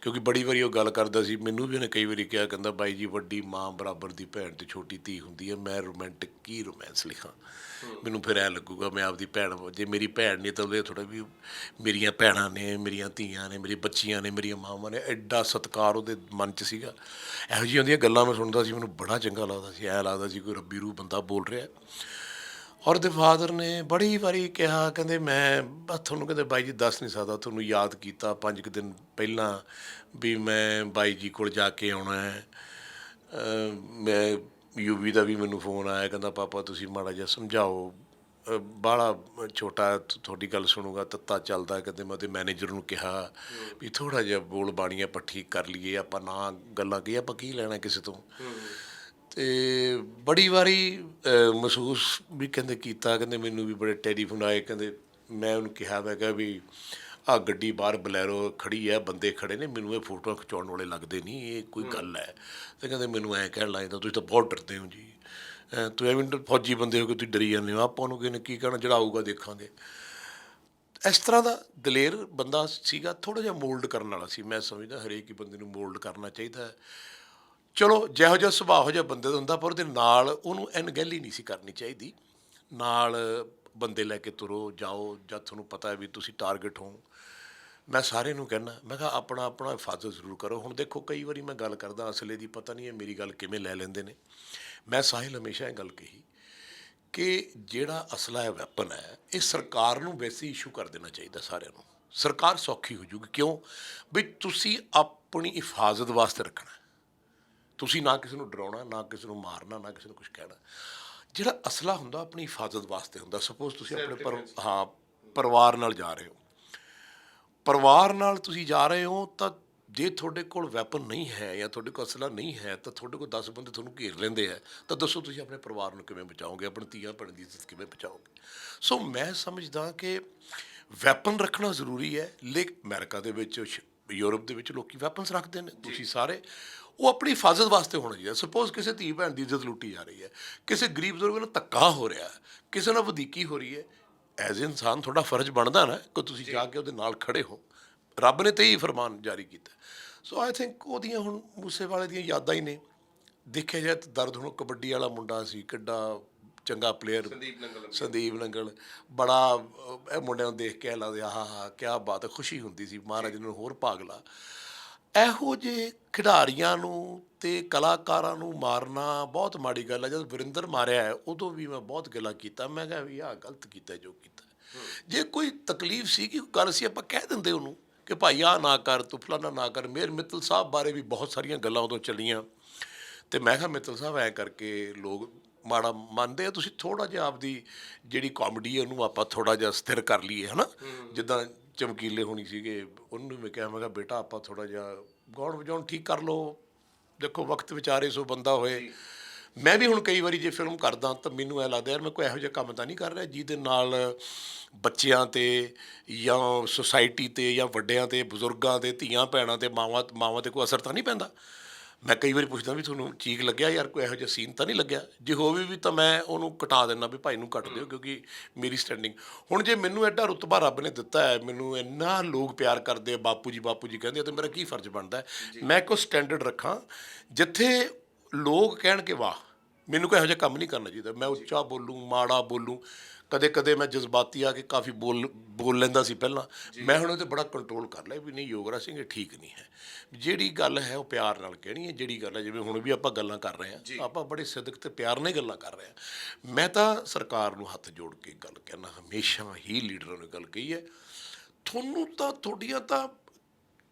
S1: ਕਿਉਂਕਿ ਬੜੀ ਵਾਰੀ ਉਹ ਗੱਲ ਕਰਦਾ ਸੀ, ਮੈਨੂੰ ਵੀ ਉਹਨੇ ਕਈ ਵਾਰੀ ਕਿਹਾ, ਕਹਿੰਦਾ ਬਾਈ ਜੀ ਵੱਡੀ ਮਾਂ ਬਰਾਬਰ ਦੀ ਭੈਣ ਤੇ ਛੋਟੀ ਧੀ ਹੁੰਦੀ ਹੈ, ਮੈਂ ਰੋਮਾਂਟਿਕ ਕੀ ਰੋਮਾਂਸ ਲਿਖਾਂ, ਮੈਨੂੰ ਫਿਰ ਐਂ ਲੱਗੂਗਾ ਮੈਂ ਆਪਦੀ ਭੈਣ, ਜੇ ਮੇਰੀ ਭੈਣ ਨਹੀਂ ਤਾਂ ਉਹਦੇ ਥੋੜ੍ਹਾ ਵੀ ਮੇਰੀਆਂ ਭੈਣਾਂ ਨੇ, ਮੇਰੀਆਂ ਧੀਆਂ ਨੇ, ਮੇਰੀ ਬੱਚੀਆਂ ਨੇ, ਮੇਰੀਆਂ ਮਾਵਾਂ ਨੇ, ਐਡਾ ਸਤਿਕਾਰ ਉਹਦੇ ਮਨ 'ਚ ਸੀਗਾ। ਇਹੋ ਜਿਹੀਆਂ ਉਹਦੀਆਂ ਗੱਲਾਂ ਮੈਂ ਸੁਣਦਾ ਸੀ, ਮੈਨੂੰ ਬੜਾ ਚੰਗਾ ਲੱਗਦਾ ਸੀ, ਐਂ ਲੱਗਦਾ ਸੀ ਕੋਈ ਰੱਬੀ ਰੂਹ ਬੰਦਾ ਬੋਲ ਰਿਹਾ। ਔਰ ਉਹਦੇ ਫਾਦਰ ਨੇ ਬੜੀ ਵਾਰੀ ਕਿਹਾ, ਕਹਿੰਦੇ ਮੈਂ ਬਸ ਤੁਹਾਨੂੰ, ਕਹਿੰਦੇ ਬਾਈ ਜੀ ਦੱਸ ਨਹੀਂ ਸਕਦਾ, ਤੁਹਾਨੂੰ ਯਾਦ ਕੀਤਾ 5 ਕੁ ਦਿਨ ਪਹਿਲਾਂ ਵੀ ਮੈਂ ਬਾਈ ਜੀ ਕੋਲ ਜਾ ਕੇ ਆਉਣਾ ਹੈ। ਮੈਂ ਯੂਵੀ ਦਾ ਵੀ ਮੈਨੂੰ ਫੋਨ ਆਇਆ, ਕਹਿੰਦਾ ਪਾਪਾ ਤੁਸੀਂ ਮਾੜਾ ਜਿਹਾ ਸਮਝਾਓ, ਬਾਹਲਾ ਛੋਟਾ ਤੁਹਾਡੀ ਗੱਲ ਸੁਣੂਗਾ ਤੱਤਾ ਚੱਲਦਾ, ਕਹਿੰਦੇ ਮੈਂ ਉਹਦੇ ਮੈਨੇਜਰ ਨੂੰ ਕਿਹਾ ਵੀ ਥੋੜ੍ਹਾ ਜਿਹਾ ਬੋਲ ਬਾਣੀਆਂ ਆਪਾਂ ਠੀਕ ਕਰ ਲਈਏ, ਆਪਾਂ ਨਾ ਗੱਲਾਂ ਕਹੀਏ, ਆਪਾਂ ਕੀ ਲੈਣਾ ਕਿਸੇ ਤੋਂ। ਅਤੇ ਬੜੀ ਵਾਰੀ ਮਹਿਸੂਸ ਵੀ ਕਹਿੰਦੇ ਕੀਤਾ, ਕਹਿੰਦੇ ਮੈਨੂੰ ਵੀ ਬੜੇ ਟੈਲੀਫੋਨ ਆਏ, ਕਹਿੰਦੇ ਮੈਂ ਉਹਨੂੰ ਕਿਹਾ, ਮੈਂ ਕਿਹਾ ਵੀ ਆਹ ਗੱਡੀ ਬਾਹਰ ਬਲੈਰੋ ਖੜੀ ਹੈ, ਬੰਦੇ ਖੜ੍ਹੇ ਨੇ, ਮੈਨੂੰ ਇਹ ਫੋਟੋਆਂ ਖਿਚਾਉਣ ਵਾਲੇ ਲੱਗਦੇ ਨਹੀਂ, ਇਹ ਕੋਈ ਗੱਲ ਹੈ। ਅਤੇ ਕਹਿੰਦੇ ਮੈਨੂੰ ਐਂ ਕਹਿਣ ਲੱਗ ਜਾਂਦਾ, ਤੁਸੀਂ ਤਾਂ ਬਹੁਤ ਡਰਦੇ ਹੋ ਜੀ, ਤੁਸੀਂ ਐਵੇਂ ਫੌਜੀ ਬੰਦੇ ਹੋ ਕਿ ਤੁਸੀਂ ਡਰੀ ਜਾਂਦੇ ਹੋ, ਆਪਾਂ ਉਹਨੂੰ ਕਿਹਨੇ ਕੀ ਕਹਿਣਾ, ਜਿਹੜਾ ਆਊਗਾ ਦੇਖਾਂਗੇ। ਇਸ ਤਰ੍ਹਾਂ ਦਾ ਦਲੇਰ ਬੰਦਾ ਸੀਗਾ, ਥੋੜ੍ਹਾ ਜਿਹਾ ਮੋਲਡ ਕਰਨ ਵਾਲਾ ਸੀ। ਮੈਂ ਸਮਝਦਾ ਹਰੇਕ ਹੀ ਬੰਦੇ ਨੂੰ ਮੋਲਡ ਕਰਨਾ ਚਾਹੀਦਾ ਹੈ। ਚਲੋ ਜਿਹੋ ਜਿਹਾ ਸੁਭਾਅ ਹੋ ਜਿਹਾ ਬੰਦੇ ਦਾ ਹੁੰਦਾ, ਪਰ ਉਹਦੇ ਨਾਲ ਉਹਨੂੰ ਅਣਗਹਿਲੀ ਨਹੀਂ ਸੀ ਕਰਨੀ ਚਾਹੀਦੀ। ਨਾਲ ਬੰਦੇ ਲੈ ਕੇ ਤੁਰੋ, ਜਾਓ, ਜਦ ਤੁਹਾਨੂੰ ਪਤਾ ਹੈ ਵੀ ਤੁਸੀਂ ਟਾਰਗੇਟ ਹੋ। ਮੈਂ ਸਾਰਿਆਂ ਨੂੰ ਕਹਿੰਦਾ, ਮੈਂ ਕਿਹਾ ਆਪਣਾ ਆਪਣਾ ਹਿਫਾਜ਼ਤ ਜ਼ਰੂਰ ਕਰੋ। ਹੁਣ ਦੇਖੋ ਕਈ ਵਾਰੀ ਮੈਂ ਗੱਲ ਕਰਦਾ ਅਸਲੇ ਦੀ, ਪਤਾ ਨਹੀਂ ਹੈ ਮੇਰੀ ਗੱਲ ਕਿਵੇਂ ਲੈ ਲੈਂਦੇ ਨੇ। ਮੈਂ ਸਾਹਿਲ ਹਮੇਸ਼ਾ ਇਹ ਗੱਲ ਕਹੀ ਕਿ ਜਿਹੜਾ ਅਸਲਾ ਹੈ, ਵੈਪਨ ਹੈ, ਇਹ ਸਰਕਾਰ ਨੂੰ ਵੈਸੇ ਇਸ਼ੂ ਕਰ ਦੇਣਾ ਚਾਹੀਦਾ ਸਾਰਿਆਂ ਨੂੰ। ਸਰਕਾਰ ਸੌਖੀ ਹੋ ਜੂਗੀ। ਕਿਉਂ? ਵੀ ਤੁਸੀਂ ਆਪਣੀ ਹਿਫਾਜ਼ਤ ਵਾਸਤੇ ਰੱਖਣਾ, ਤੁਸੀਂ ਨਾ ਕਿਸੇ ਨੂੰ ਡਰਾਉਣਾ, ਨਾ ਕਿਸੇ ਨੂੰ ਮਾਰਨਾ, ਨਾ ਕਿਸੇ ਨੂੰ ਕੁਛ ਕਹਿਣਾ। ਜਿਹੜਾ ਅਸਲਾ ਹੁੰਦਾ ਆਪਣੀ ਹਿਫਾਜ਼ਤ ਵਾਸਤੇ ਹੁੰਦਾ। ਸਪੋਜ਼ ਤੁਸੀਂ ਆਪਣੇ ਪਰਿਵਾਰ ਨਾਲ ਜਾ ਰਹੇ ਹੋ, ਪਰਿਵਾਰ ਨਾਲ ਤੁਸੀਂ ਜਾ ਰਹੇ ਹੋ, ਤਾਂ ਜੇ ਤੁਹਾਡੇ ਕੋਲ ਵੈਪਨ ਨਹੀਂ ਹੈ ਜਾਂ ਤੁਹਾਡੇ ਕੋਲ ਅਸਲਾ ਨਹੀਂ ਹੈ, ਤਾਂ ਤੁਹਾਡੇ ਕੋਲ 10 ਬੰਦੇ ਤੁਹਾਨੂੰ ਘੇਰ ਲੈਂਦੇ ਹੈ, ਤਾਂ ਦੱਸੋ ਤੁਸੀਂ ਆਪਣੇ ਪਰਿਵਾਰ ਨੂੰ ਕਿਵੇਂ ਬਚਾਓਗੇ, ਆਪਣੀ ਧੀਆਂ ਭੈਣ ਦੀ ਇੱਜ਼ਤ ਕਿਵੇਂ ਬਚਾਓਗੇ। ਸੋ ਮੈਂ ਸਮਝਦਾ ਕਿ ਵੈਪਨ ਰੱਖਣਾ ਜ਼ਰੂਰੀ ਹੈ। ਲੇਕਿਨ ਅਮਰੀਕਾ ਦੇ ਵਿੱਚ, ਯੂਰਪ ਦੇ ਵਿੱਚ ਲੋਕ ਵੈਪਨਸ ਰੱਖਦੇ ਨੇ, ਤੁਸੀਂ ਸਾਰੇ, ਉਹ ਆਪਣੀ ਹਿਫਾਜ਼ਤ ਵਾਸਤੇ ਹੋਣਾ ਚਾਹੀਦਾ। ਸਪੋਜ਼ ਕਿਸੇ ਧੀ ਭੈਣ ਦੀ ਇੱਜ਼ਤ ਲੁੱਟੀ ਜਾ ਰਹੀ ਹੈ, ਕਿਸੇ ਗਰੀਬ ਬਜ਼ੁਰਗ ਨਾਲ ਧੱਕਾ ਹੋ ਰਿਹਾ, ਕਿਸੇ ਨਾਲ ਵਧੀਕੀ ਹੋ ਰਹੀ ਹੈ, ਐਜ਼ ਇਨਸਾਨ ਤੁਹਾਡਾ ਫਰਜ਼ ਬਣਦਾ ਨਾ ਕਿ ਤੁਸੀਂ ਜਾ ਕੇ ਉਹਦੇ ਨਾਲ ਖੜ੍ਹੇ ਹੋ। ਰੱਬ ਨੇ ਤਾਂ ਹੀ ਫਰਮਾਨ ਜਾਰੀ ਕੀਤਾ। ਸੋ ਆਈ ਥਿੰਕ ਉਹਦੀਆਂ ਹੁਣ ਮੂਸੇਵਾਲੇ ਦੀਆਂ ਯਾਦਾਂ ਹੀ ਨੇ। ਦੇਖਿਆ ਜਾਏ ਤਾਂ ਦਰਦ, ਹੁਣ ਕਬੱਡੀ ਵਾਲਾ ਮੁੰਡਾ ਸੀ, ਕਿੱਡਾ ਚੰਗਾ ਪਲੇਅਰ, ਸੰਦੀਪ ਨੰਗਲ, ਬੜਾ ਇਹ ਮੁੰਡਿਆਂ ਨੂੰ ਦੇਖ ਕੇ ਐਂ ਲੱਗਦਾ ਆਹ ਕਿਆ ਬਾਤ ਹੈ, ਖੁਸ਼ੀ ਹੁੰਦੀ ਸੀ, ਮਹਾਰਾਜ ਨੂੰ ਹੋਰ ਭਾਗ ਲਾ। ਇਹੋ ਜਿਹੇ ਖਿਡਾਰੀਆਂ ਨੂੰ ਅਤੇ ਕਲਾਕਾਰਾਂ ਨੂੰ ਮਾਰਨਾ ਬਹੁਤ ਮਾੜੀ ਗੱਲ ਹੈ। ਜਦ ਵਰਿੰਦਰ ਮਾਰਿਆ ਹੈ, ਉਦੋਂ ਵੀ ਮੈਂ ਬਹੁਤ ਗੱਲਾਂ ਕੀਤਾ, ਮੈਂ ਕਿਹਾ ਵੀ ਆਹ ਗਲਤ ਕੀਤਾ ਜੋ ਕੀਤਾ। ਜੇ ਕੋਈ ਤਕਲੀਫ ਸੀ ਕਿ ਗੱਲ ਸੀ, ਆਪਾਂ ਕਹਿ ਦਿੰਦੇ ਉਹਨੂੰ ਕਿ ਭਾਈ ਆਹ ਨਾ ਕਰ, ਤੂੰ ਫਲਾਨਾ ਨਾ ਕਰ। ਮੇਰ ਮਿੱਤਲ ਸਾਹਿਬ ਬਾਰੇ ਵੀ ਬਹੁਤ ਸਾਰੀਆਂ ਗੱਲਾਂ ਉਦੋਂ ਚੱਲੀਆਂ, ਅਤੇ ਮੈਂ ਕਿਹਾ ਮਿੱਤਲ ਸਾਹਿਬ ਐਂ ਕਰਕੇ ਲੋਕ ਮਾੜਾ ਮੰਨਦੇ ਆ, ਤੁਸੀਂ ਥੋੜ੍ਹਾ ਜਿਹਾ ਆਪਦੀ ਜਿਹੜੀ ਕਾਮੇਡੀ ਉਹਨੂੰ ਆਪਾਂ ਥੋੜ੍ਹਾ ਜਿਹਾ ਸਥਿਰ ਕਰ ਲਈਏ, ਹੈ ਨਾ। ਜਿੱਦਾਂ ਚਮਕੀਲੇ ਹੋਣੀ ਸੀਗੇ, ਉਹਨੂੰ ਮੈਂ ਕਿਹਾ, ਮੈਂ ਕਿਹਾ ਬੇਟਾ ਆਪਾਂ ਥੋੜ੍ਹਾ ਜਿਹਾ ਗਾਉਣ ਵਜਾਉਣ ਠੀਕ ਕਰ ਲਓ, ਦੇਖੋ ਵਕਤ ਵਿਚਾਰੇ ਸੋ ਬੰਦਾ ਹੋਏ। ਮੈਂ ਵੀ ਹੁਣ ਕਈ ਵਾਰੀ ਜੇ ਫਿਲਮ ਕਰਦਾ ਤਾਂ ਮੈਨੂੰ ਐਂ ਲੱਗਦਾ ਯਾਰ ਮੈਂ ਕੋਈ ਇਹੋ ਜਿਹਾ ਕੰਮ ਤਾਂ ਨਹੀਂ ਕਰ ਰਿਹਾ ਜਿਹਦੇ ਨਾਲ ਬੱਚਿਆਂ 'ਤੇ ਜਾਂ ਸੁਸਾਇਟੀ 'ਤੇ ਜਾਂ ਵੱਡਿਆਂ 'ਤੇ, ਬਜ਼ੁਰਗਾਂ 'ਤੇ, ਧੀਆਂ ਭੈਣਾਂ 'ਤੇ, ਮਾਵਾਂ 'ਤੇ ਕੋਈ ਅਸਰ ਤਾਂ ਨਹੀਂ ਪੈਂਦਾ। ਮੈਂ ਕਈ ਵਾਰੀ ਪੁੱਛਦਾ ਵੀ ਤੁਹਾਨੂੰ ਠੀਕ ਲੱਗਿਆ ਯਾਰ, ਕੋਈ ਇਹੋ ਜਿਹਾ ਸੀਨ ਤਾਂ ਨਹੀਂ ਲੱਗਿਆ। ਜੇ ਹੋਵੇ ਵੀ ਤਾਂ ਮੈਂ ਉਹਨੂੰ ਘਟਾ ਦਿੰਦਾ ਵੀ ਭਾਈ ਨੂੰ ਕੱਟ ਦਿਓ, ਕਿਉਂਕਿ ਮੇਰੀ ਸਟੈਂਡਿੰਗ। ਹੁਣ ਜੇ ਮੈਨੂੰ ਐਡਾ ਰੁਤਬਾ ਰੱਬ ਨੇ ਦਿੱਤਾ ਹੈ, ਮੈਨੂੰ ਇੰਨਾ ਲੋਕ ਪਿਆਰ ਕਰਦੇ ਆ, ਬਾਪੂ ਜੀ ਕਹਿੰਦੇ ਆ, ਤਾਂ ਮੇਰਾ ਕੀ ਫਰਜ਼ ਬਣਦਾ ਮੈਂ ਕੋਈ ਸਟੈਂਡਰਡ ਰੱਖਾਂ ਜਿੱਥੇ ਲੋਕ ਕਹਿਣ ਕਿ ਵਾਹ। ਮੈਨੂੰ ਕੋਈ ਇਹੋ ਜਿਹਾ ਕੰਮ ਨਹੀਂ ਕਰਨਾ ਚਾਹੀਦਾ। ਮੈਂ ਉੱਚਾ ਬੋਲੂੰ, ਮਾੜਾ ਬੋਲੂੰ, ਕਦੇ ਕਦੇ ਮੈਂ ਜਜ਼ਬਾਤੀ ਆ ਕੇ ਕਾਫੀ ਬੋਲ ਲੈਂਦਾ ਸੀ ਪਹਿਲਾਂ। ਮੈਂ ਹੁਣ ਉਹ 'ਤੇ ਬੜਾ ਕੰਟਰੋਲ ਕਰ ਲਿਆ ਵੀ ਨਹੀਂ ਯੋਗਰਾਜ ਸਿੰਘ ਇਹ ਠੀਕ ਨਹੀਂ ਹੈ। ਜਿਹੜੀ ਗੱਲ ਹੈ ਉਹ ਪਿਆਰ ਨਾਲ ਕਹਿਣੀ ਹੈ। ਜਿਹੜੀ ਗੱਲ ਹੈ, ਜਿਵੇਂ ਹੁਣ ਵੀ ਆਪਾਂ ਗੱਲਾਂ ਕਰ ਰਹੇ ਹਾਂ, ਆਪਾਂ ਬੜੇ ਸਿਦਕ ਅਤੇ ਪਿਆਰ ਨਾਲ ਗੱਲਾਂ ਕਰ ਰਹੇ ਹਾਂ। ਮੈਂ ਤਾਂ ਸਰਕਾਰ ਨੂੰ ਹੱਥ ਜੋੜ ਕੇ ਗੱਲ ਕਹਿਣਾ, ਹਮੇਸ਼ਾ ਹੀ ਲੀਡਰਾਂ ਨੇ ਗੱਲ ਕਹੀ ਹੈ, ਤੁਹਾਨੂੰ ਤਾਂ ਤੁਹਾਡੀਆਂ ਤਾਂ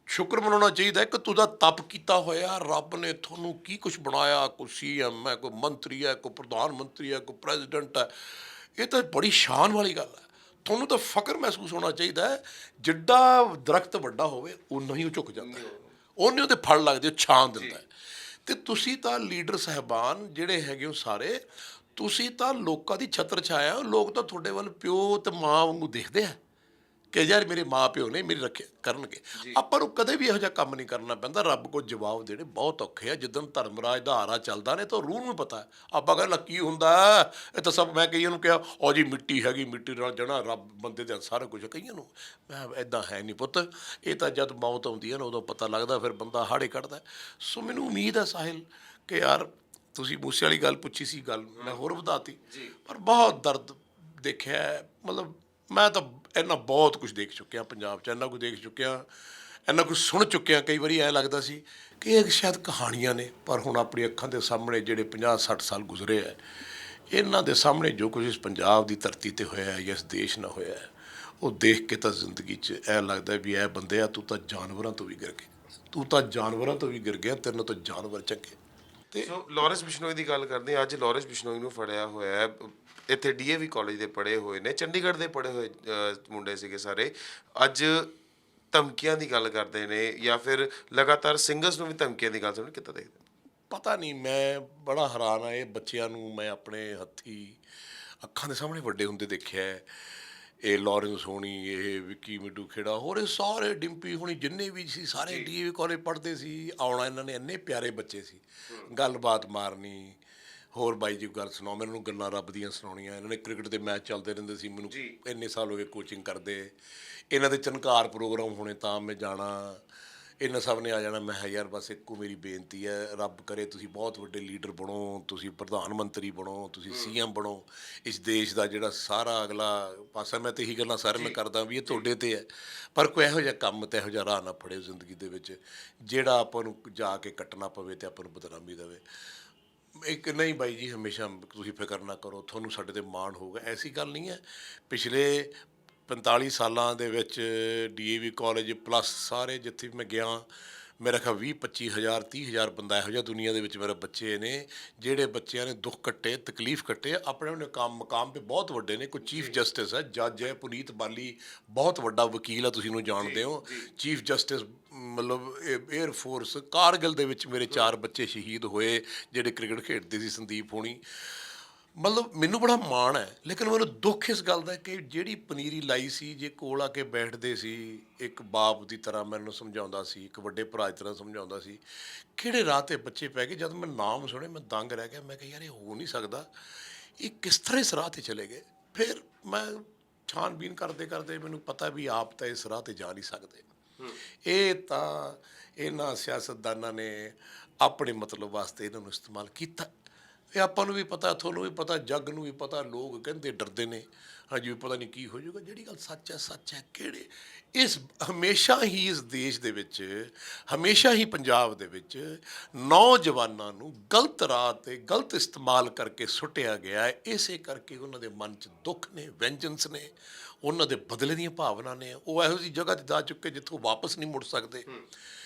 S1: ਸ਼ੁਕਰ ਮਨਾਉਣਾ ਚਾਹੀਦਾ ਹੈ ਕਿ ਤੁਹਾਡਾ ਤਪ ਕੀਤਾ ਹੋਇਆ ਰੱਬ ਨੇ ਤੁਹਾਨੂੰ ਕੀ ਕੁਛ ਬਣਾਇਆ। ਕੋਈ CM ਹੈ, ਕੋਈ ਮੰਤਰੀ ਹੈ, ਕੋਈ ਪ੍ਰਧਾਨ ਮੰਤਰੀ ਹੈ, ਕੋਈ ਪ੍ਰੈਜ਼ੀਡੈਂਟ ਹੈ। ਇਹ ਤਾਂ ਬੜੀ ਸ਼ਾਨ ਵਾਲੀ ਗੱਲ ਹੈ। ਤੁਹਾਨੂੰ ਤਾਂ ਫਖਰ ਮਹਿਸੂਸ ਹੋਣਾ ਚਾਹੀਦਾ ਹੈ। ਜਿੱਡਾ ਦਰਖਤ ਵੱਡਾ ਹੋਵੇ ਓਨਾ ਹੀ ਉਹ ਝੁਕ ਜਾਂਦਾ ਹੈ, ਉਹਨੇ ਉਹਦੇ ਫਲ ਲੱਗਦੇ, ਉਹ ਛਾਂ ਦਿੰਦਾ ਹੈ। ਅਤੇ ਤੁਸੀਂ ਤਾਂ ਲੀਡਰ ਸਾਹਿਬਾਨ ਜਿਹੜੇ ਹੈਗੇ ਹੋ ਸਾਰੇ, ਤੁਸੀਂ ਤਾਂ ਲੋਕਾਂ ਦੀ ਛਤਰ ਛਾਇਆ। ਲੋਕ ਤਾਂ ਤੁਹਾਡੇ ਵੱਲ ਪਿਓ ਅਤੇ ਮਾਂ ਵਾਂਗੂ ਦੇਖਦੇ ਆ ਕਿ ਯਾਰ ਮੇਰੇ ਮਾਂ ਪਿਓ ਨੇ ਮੇਰੀ ਰੱਖਿਆ ਕਰਨਗੇ। ਆਪਾਂ ਨੂੰ ਕਦੇ ਵੀ ਇਹੋ ਜਿਹਾ ਕੰਮ ਨਹੀਂ ਕਰਨਾ ਪੈਂਦਾ। ਰੱਬ ਕੋਲ ਜਵਾਬ ਦੇਣੇ ਬਹੁਤ ਔਖੇ ਆ। ਜਿੱਦਣ ਧਰਮਰਾਜ ਦਾ ਹਾਰਾ ਚੱਲਦਾ ਨੇ ਤਾਂ ਰੂਹ ਨੂੰ ਪਤਾ ਹੈ। ਆਪਾਂ ਕਹਿੰਦੇ ਕੀ ਹੁੰਦਾ ਇਹ ਤਾਂ ਸਭ, ਮੈਂ ਕਈਆਂ ਨੂੰ ਕਿਹਾ ਉਹ ਜੀ ਮਿੱਟੀ ਹੈਗੀ, ਮਿੱਟੀ ਨਾਲ ਜਣਾ ਰੱਬ ਬੰਦੇ ਦੇ ਸਾਰਾ ਕੁਝ। ਕਈਆਂ ਨੂੰ ਮੈਂ ਇੱਦਾਂ ਹੈ ਨਹੀਂ ਪੁੱਤ, ਇਹ ਤਾਂ ਜਦ ਮੌਤ ਆਉਂਦੀ ਹੈ ਨਾ ਉਦੋਂ ਪਤਾ ਲੱਗਦਾ, ਫਿਰ ਬੰਦਾ ਹਾੜੇ ਕੱਢਦਾ। ਸੋ ਮੈਨੂੰ ਉਮੀਦ ਹੈ ਸਾਹਿਲ ਕਿ ਯਾਰ ਤੁਸੀਂ ਮੂਸੇ ਵਾਲੀ ਗੱਲ ਪੁੱਛੀ ਸੀ, ਗੱਲ ਮੈਂ ਹੋਰ ਵਧਾਤੀ, ਪਰ ਬਹੁਤ ਦਰਦ ਦੇਖਿਆ। ਮਤਲਬ ਮੈਂ ਤਾਂ ਇੰਨਾ ਬਹੁਤ ਕੁਝ ਦੇਖ ਚੁੱਕਿਆ ਪੰਜਾਬ 'ਚ, ਇੰਨਾ ਕੁਝ ਦੇਖ ਚੁੱਕਿਆ, ਇੰਨਾ ਕੁਝ ਸੁਣ ਚੁੱਕਿਆ। ਕਈ ਵਾਰੀ ਐਂ ਲੱਗਦਾ ਸੀ ਕਿ ਇਹ ਸ਼ਾਇਦ ਕਹਾਣੀਆਂ ਨੇ, ਪਰ ਹੁਣ ਆਪਣੀ ਅੱਖਾਂ ਦੇ ਸਾਹਮਣੇ ਜਿਹੜੇ 50-60 ਸਾਲ ਗੁਜ਼ਰੇ ਹੈ, ਇਹਨਾਂ ਦੇ ਸਾਹਮਣੇ ਜੋ ਕੁਝ ਇਸ ਪੰਜਾਬ ਦੀ ਧਰਤੀ 'ਤੇ ਹੋਇਆ ਹੈ ਜਾਂ ਇਸ ਦੇਸ਼ ਨਾਲ ਹੋਇਆ ਹੈ, ਉਹ ਦੇਖ ਕੇ ਤਾਂ ਜ਼ਿੰਦਗੀ 'ਚ ਐਂ ਲੱਗਦਾ ਵੀ ਇਹ ਬੰਦਿਆ ਤੂੰ ਤਾਂ ਜਾਨਵਰਾਂ ਤੋਂ ਵੀ ਗਿਰ ਗਿਆ, ਤੂੰ ਤਾਂ ਜਾਨਵਰਾਂ ਤੋਂ ਵੀ ਗਿਰ ਗਿਆ, ਤੇਰੇ ਤੋਂ ਜਾਨਵਰ ਚੰਗੇ। ਤੇ
S2: ਸੋ ਲਾਰੈਂਸ ਬਿਸ਼ਨੋਈ ਦੀ ਗੱਲ ਕਰਦੇ ਹਾਂ। ਅੱਜ ਲਾਰੈਂਸ ਬਿਸ਼ਨੋਈ ਨੂੰ ਫੜਿਆ ਹੋਇਆ ਹੈ। ਇੱਥੇ DAV ਕਾਲਜ ਦੇ ਪੜ੍ਹੇ ਹੋਏ ਨੇ, ਚੰਡੀਗੜ੍ਹ ਦੇ ਪੜ੍ਹੇ ਹੋਏ ਮੁੰਡੇ ਸੀਗੇ ਸਾਰੇ। ਅੱਜ ਧਮਕੀਆਂ ਦੀ ਗੱਲ ਕਰਦੇ ਨੇ ਜਾਂ ਫਿਰ ਲਗਾਤਾਰ ਸਿੰਗਰਸ ਨੂੰ ਵੀ ਧਮਕੀਆਂ ਦੀ ਗੱਲ ਸੁਣ, ਕਿੱਦਾਂ ਦੇਖਦੇ?
S1: ਪਤਾ ਨਹੀਂ, ਮੈਂ ਬੜਾ ਹੈਰਾਨ ਆ। ਇਹ ਬੱਚਿਆਂ ਨੂੰ ਮੈਂ ਆਪਣੇ ਹੱਥੀਂ ਅੱਖਾਂ ਦੇ ਸਾਹਮਣੇ ਵੱਡੇ ਹੁੰਦੇ ਦੇਖਿਆ ਹੈ। ਇਹ ਲਾਰੈਂਸ ਹੋਣੀ, ਇਹ ਵਿੱਕੀ ਮਿੱਡੂ ਖੇੜਾ, ਹੋਰ ਇਹ ਸਾਰੇ ਡਿੰਪੀ ਹੋਣੀ, ਜਿੰਨੇ ਵੀ ਸੀ ਸਾਰੇ DAV ਕਾਲਜ ਪੜ੍ਹਦੇ ਸੀ। ਆਉਣਾ ਇਹਨਾਂ ਨੇ, ਇੰਨੇ ਪਿਆਰੇ ਬੱਚੇ ਸੀ, ਗੱਲਬਾਤ ਮਾਰਨੀ। ਹੋਰ ਬਾਈ ਜੀ ਗੱਲ ਸੁਣਾਓ, ਮੈਨੂੰ ਗੱਲਾਂ ਰੱਬ ਦੀਆਂ ਸੁਣਾਉਣੀਆਂ। ਇਹਨਾਂ ਨੇ ਕ੍ਰਿਕਟ ਦੇ ਮੈਚ ਚੱਲਦੇ ਰਹਿੰਦੇ ਸੀ, ਮੈਨੂੰ ਇੰਨੇ ਸਾਲ ਹੋ ਗਏ ਕੋਚਿੰਗ ਕਰਦੇ। ਇਹਨਾਂ ਦੇ ਚਨਕਾਰ ਪ੍ਰੋਗਰਾਮ ਹੋਣੇ ਤਾਂ ਮੈਂ ਜਾਣਾ, ਇਹਨਾਂ ਸਭ ਨੇ ਆ ਜਾਣਾ। ਮੈਂ ਕਿਹਾ ਯਾਰ ਬਸ ਇੱਕੋ ਮੇਰੀ ਬੇਨਤੀ ਹੈ, ਰੱਬ ਕਰੇ ਤੁਸੀਂ ਬਹੁਤ ਵੱਡੇ ਲੀਡਰ ਬਣੋ, ਤੁਸੀਂ ਪ੍ਰਧਾਨ ਮੰਤਰੀ ਬਣੋ, ਤੁਸੀਂ CM ਬਣੋ। ਇਸ ਦੇਸ਼ ਦਾ ਜਿਹੜਾ ਸਾਰਾ ਅਗਲਾ ਪਾਸਾ, ਮੈਂ ਤਾਂ ਇਹੀ ਗੱਲਾਂ ਸਾਰਿਆਂ ਨਾਲ ਕਰਦਾ ਵੀ ਇਹ ਤੁਹਾਡੇ 'ਤੇ ਹੈ, ਪਰ ਕੋਈ ਇਹੋ ਜਿਹਾ ਕੰਮ ਅਤੇ ਇਹੋ ਜਿਹਾ ਰਾਹ ਨਾ ਫੜਿਓ ਜ਼ਿੰਦਗੀ ਦੇ ਵਿੱਚ ਜਿਹੜਾ ਆਪਾਂ ਨੂੰ ਜਾ ਕੇ ਕੱਟਣਾ ਪਵੇ ਅਤੇ ਆਪਾਂ ਨੂੰ ਬਦਨਾਮੀ ਦੇਵੇ। ਇੱਕ ਨਹੀਂ ਬਾਈ ਜੀ, ਹਮੇਸ਼ਾ ਤੁਸੀਂ ਫਿਕਰ ਨਾ ਕਰੋ, ਤੁਹਾਨੂੰ ਸਾਡੇ 'ਤੇ ਮਾਣ ਹੋਊਗਾ, ਐਸੀ ਗੱਲ ਨਹੀਂ ਹੈ। ਪਿਛਲੇ 45 ਸਾਲਾਂ ਦੇ ਵਿੱਚ DAV ਕਾਲਜ ਪਲੱਸ ਸਾਰੇ ਜਿੱਥੇ ਵੀ ਮੈਂ ਗਿਆ, ਮੇਰਾ ਖਿਆਲ 20-25 ਹਜ਼ਾਰ 30 ਹਜ਼ਾਰ ਬੰਦਾ ਇਹੋ ਜਿਹਾ ਦੁਨੀਆ ਦੇ ਵਿੱਚ ਮੇਰੇ ਬੱਚੇ ਨੇ, ਜਿਹੜੇ ਬੱਚਿਆਂ ਨੇ ਦੁੱਖ ਕੱਟੇ, ਤਕਲੀਫ ਕੱਟੇ, ਆਪਣੇ ਆਪਣੇ ਮਕਾਮ 'ਤੇ ਬਹੁਤ ਵੱਡੇ ਨੇ। ਕੋਈ ਚੀਫ ਜਸਟਿਸ ਹੈ, ਜੱਜ ਹੈ, ਪੁਨੀਤ ਬਾਲੀ ਬਹੁਤ ਵੱਡਾ ਵਕੀਲ ਆ, ਤੁਸੀਂ ਉਹਨੂੰ ਜਾਣਦੇ ਹੋ। ਚੀਫ ਜਸਟਿਸ, ਮਤਲਬ ਏਅਰ ਫੋਰਸ। ਕਾਰਗਿਲ ਦੇ ਵਿੱਚ ਮੇਰੇ 4 ਬੱਚੇ ਸ਼ਹੀਦ ਹੋਏ ਜਿਹੜੇ ਕ੍ਰਿਕਟ ਖੇਡਦੇ ਸੀ, ਸੰਦੀਪ ਹੋਣੀ। ਮਤਲਬ ਮੈਨੂੰ ਬੜਾ ਮਾਣ ਹੈ, ਲੇਕਿਨ ਮੈਨੂੰ ਦੁੱਖ ਇਸ ਗੱਲ ਦਾ ਕਿ ਜਿਹੜੀ ਪਨੀਰੀ ਲਾਈ ਸੀ, ਜੇ ਕੋਲ ਆ ਕੇ ਬੈਠਦੇ ਸੀ, ਇੱਕ ਬਾਪ ਦੀ ਤਰ੍ਹਾਂ ਮੈਨੂੰ ਸਮਝਾਉਂਦਾ ਸੀ, ਇੱਕ ਵੱਡੇ ਭਰਾ ਦੀ ਤਰ੍ਹਾਂ ਸਮਝਾਉਂਦਾ ਸੀ, ਕਿਹੜੇ ਰਾਹ 'ਤੇ ਬੱਚੇ ਪੈ ਗਏ। ਜਦ ਮੈਂ ਨਾਮ ਸੁਣੇ ਮੈਂ ਦੰਗ ਰਹਿ ਗਿਆ। ਮੈਂ ਕਿਹਾ ਯਾਰ ਇਹ ਹੋ ਨਹੀਂ ਸਕਦਾ, ਇਹ ਕਿਸ ਤਰ੍ਹਾਂ ਇਸ ਰਾਹ 'ਤੇ ਚਲੇ ਗਏ। ਫਿਰ ਮੈਂ ਛਾਣਬੀਨ ਕਰਦੇ ਕਰਦੇ ਮੈਨੂੰ ਪਤਾ ਵੀ ਆਪ ਤਾਂ ਇਸ ਰਾਹ 'ਤੇ ਜਾ ਨਹੀਂ ਸਕਦੇ। ਇਹ ਤਾਂ ਇਹਨਾਂ ਸਿਆਸਤਦਾਨਾਂ ਨੇ ਆਪਣੇ ਮਤਲਬ ਵਾਸਤੇ ਇਹਨਾਂ ਨੂੰ ਇਸਤੇਮਾਲ ਕੀਤਾ। ਇਹ ਆਪਾਂ ਨੂੰ ਵੀ ਪਤਾ, ਤੁਹਾਨੂੰ ਵੀ ਪਤਾ, ਜੱਗ ਨੂੰ ਵੀ ਪਤਾ। ਲੋਕ ਕਹਿੰਦੇ ਡਰਦੇ ਨੇ ਹਾਂਜੀ ਵੀ ਪਤਾ ਨਹੀਂ ਕੀ ਹੋ ਜਾਊਗਾ। ਜਿਹੜੀ ਗੱਲ ਸੱਚ ਹੈ ਸੱਚ ਹੈ। ਕਿਹੜੇ ਇਸ ਹਮੇਸ਼ਾ ਹੀ ਇਸ ਦੇਸ਼ ਦੇ ਵਿੱਚ, ਹਮੇਸ਼ਾ ਹੀ ਪੰਜਾਬ ਦੇ ਵਿੱਚ ਨੌਜਵਾਨਾਂ ਨੂੰ ਗਲਤ ਰਾਹ 'ਤੇ ਗਲਤ ਇਸਤੇਮਾਲ ਕਰਕੇ ਸੁੱਟਿਆ ਗਿਆ ਹੈ। ਇਸੇ ਕਰਕੇ ਉਹਨਾਂ ਦੇ ਮਨ 'ਚ ਦੁੱਖ ਨੇ, ਵੈਂਜਨਸ ਨੇ, ਉਹਨਾਂ ਦੇ ਬਦਲੇ ਦੀਆਂ ਭਾਵਨਾ ਨੇ। ਉਹ ਇਹੋ ਜਿਹੀ ਜਗ੍ਹਾ 'ਤੇ ਜਾ ਚੁੱਕੇ ਜਿੱਥੋਂ ਵਾਪਸ ਨਹੀਂ ਮੁੜ ਸਕਦੇ।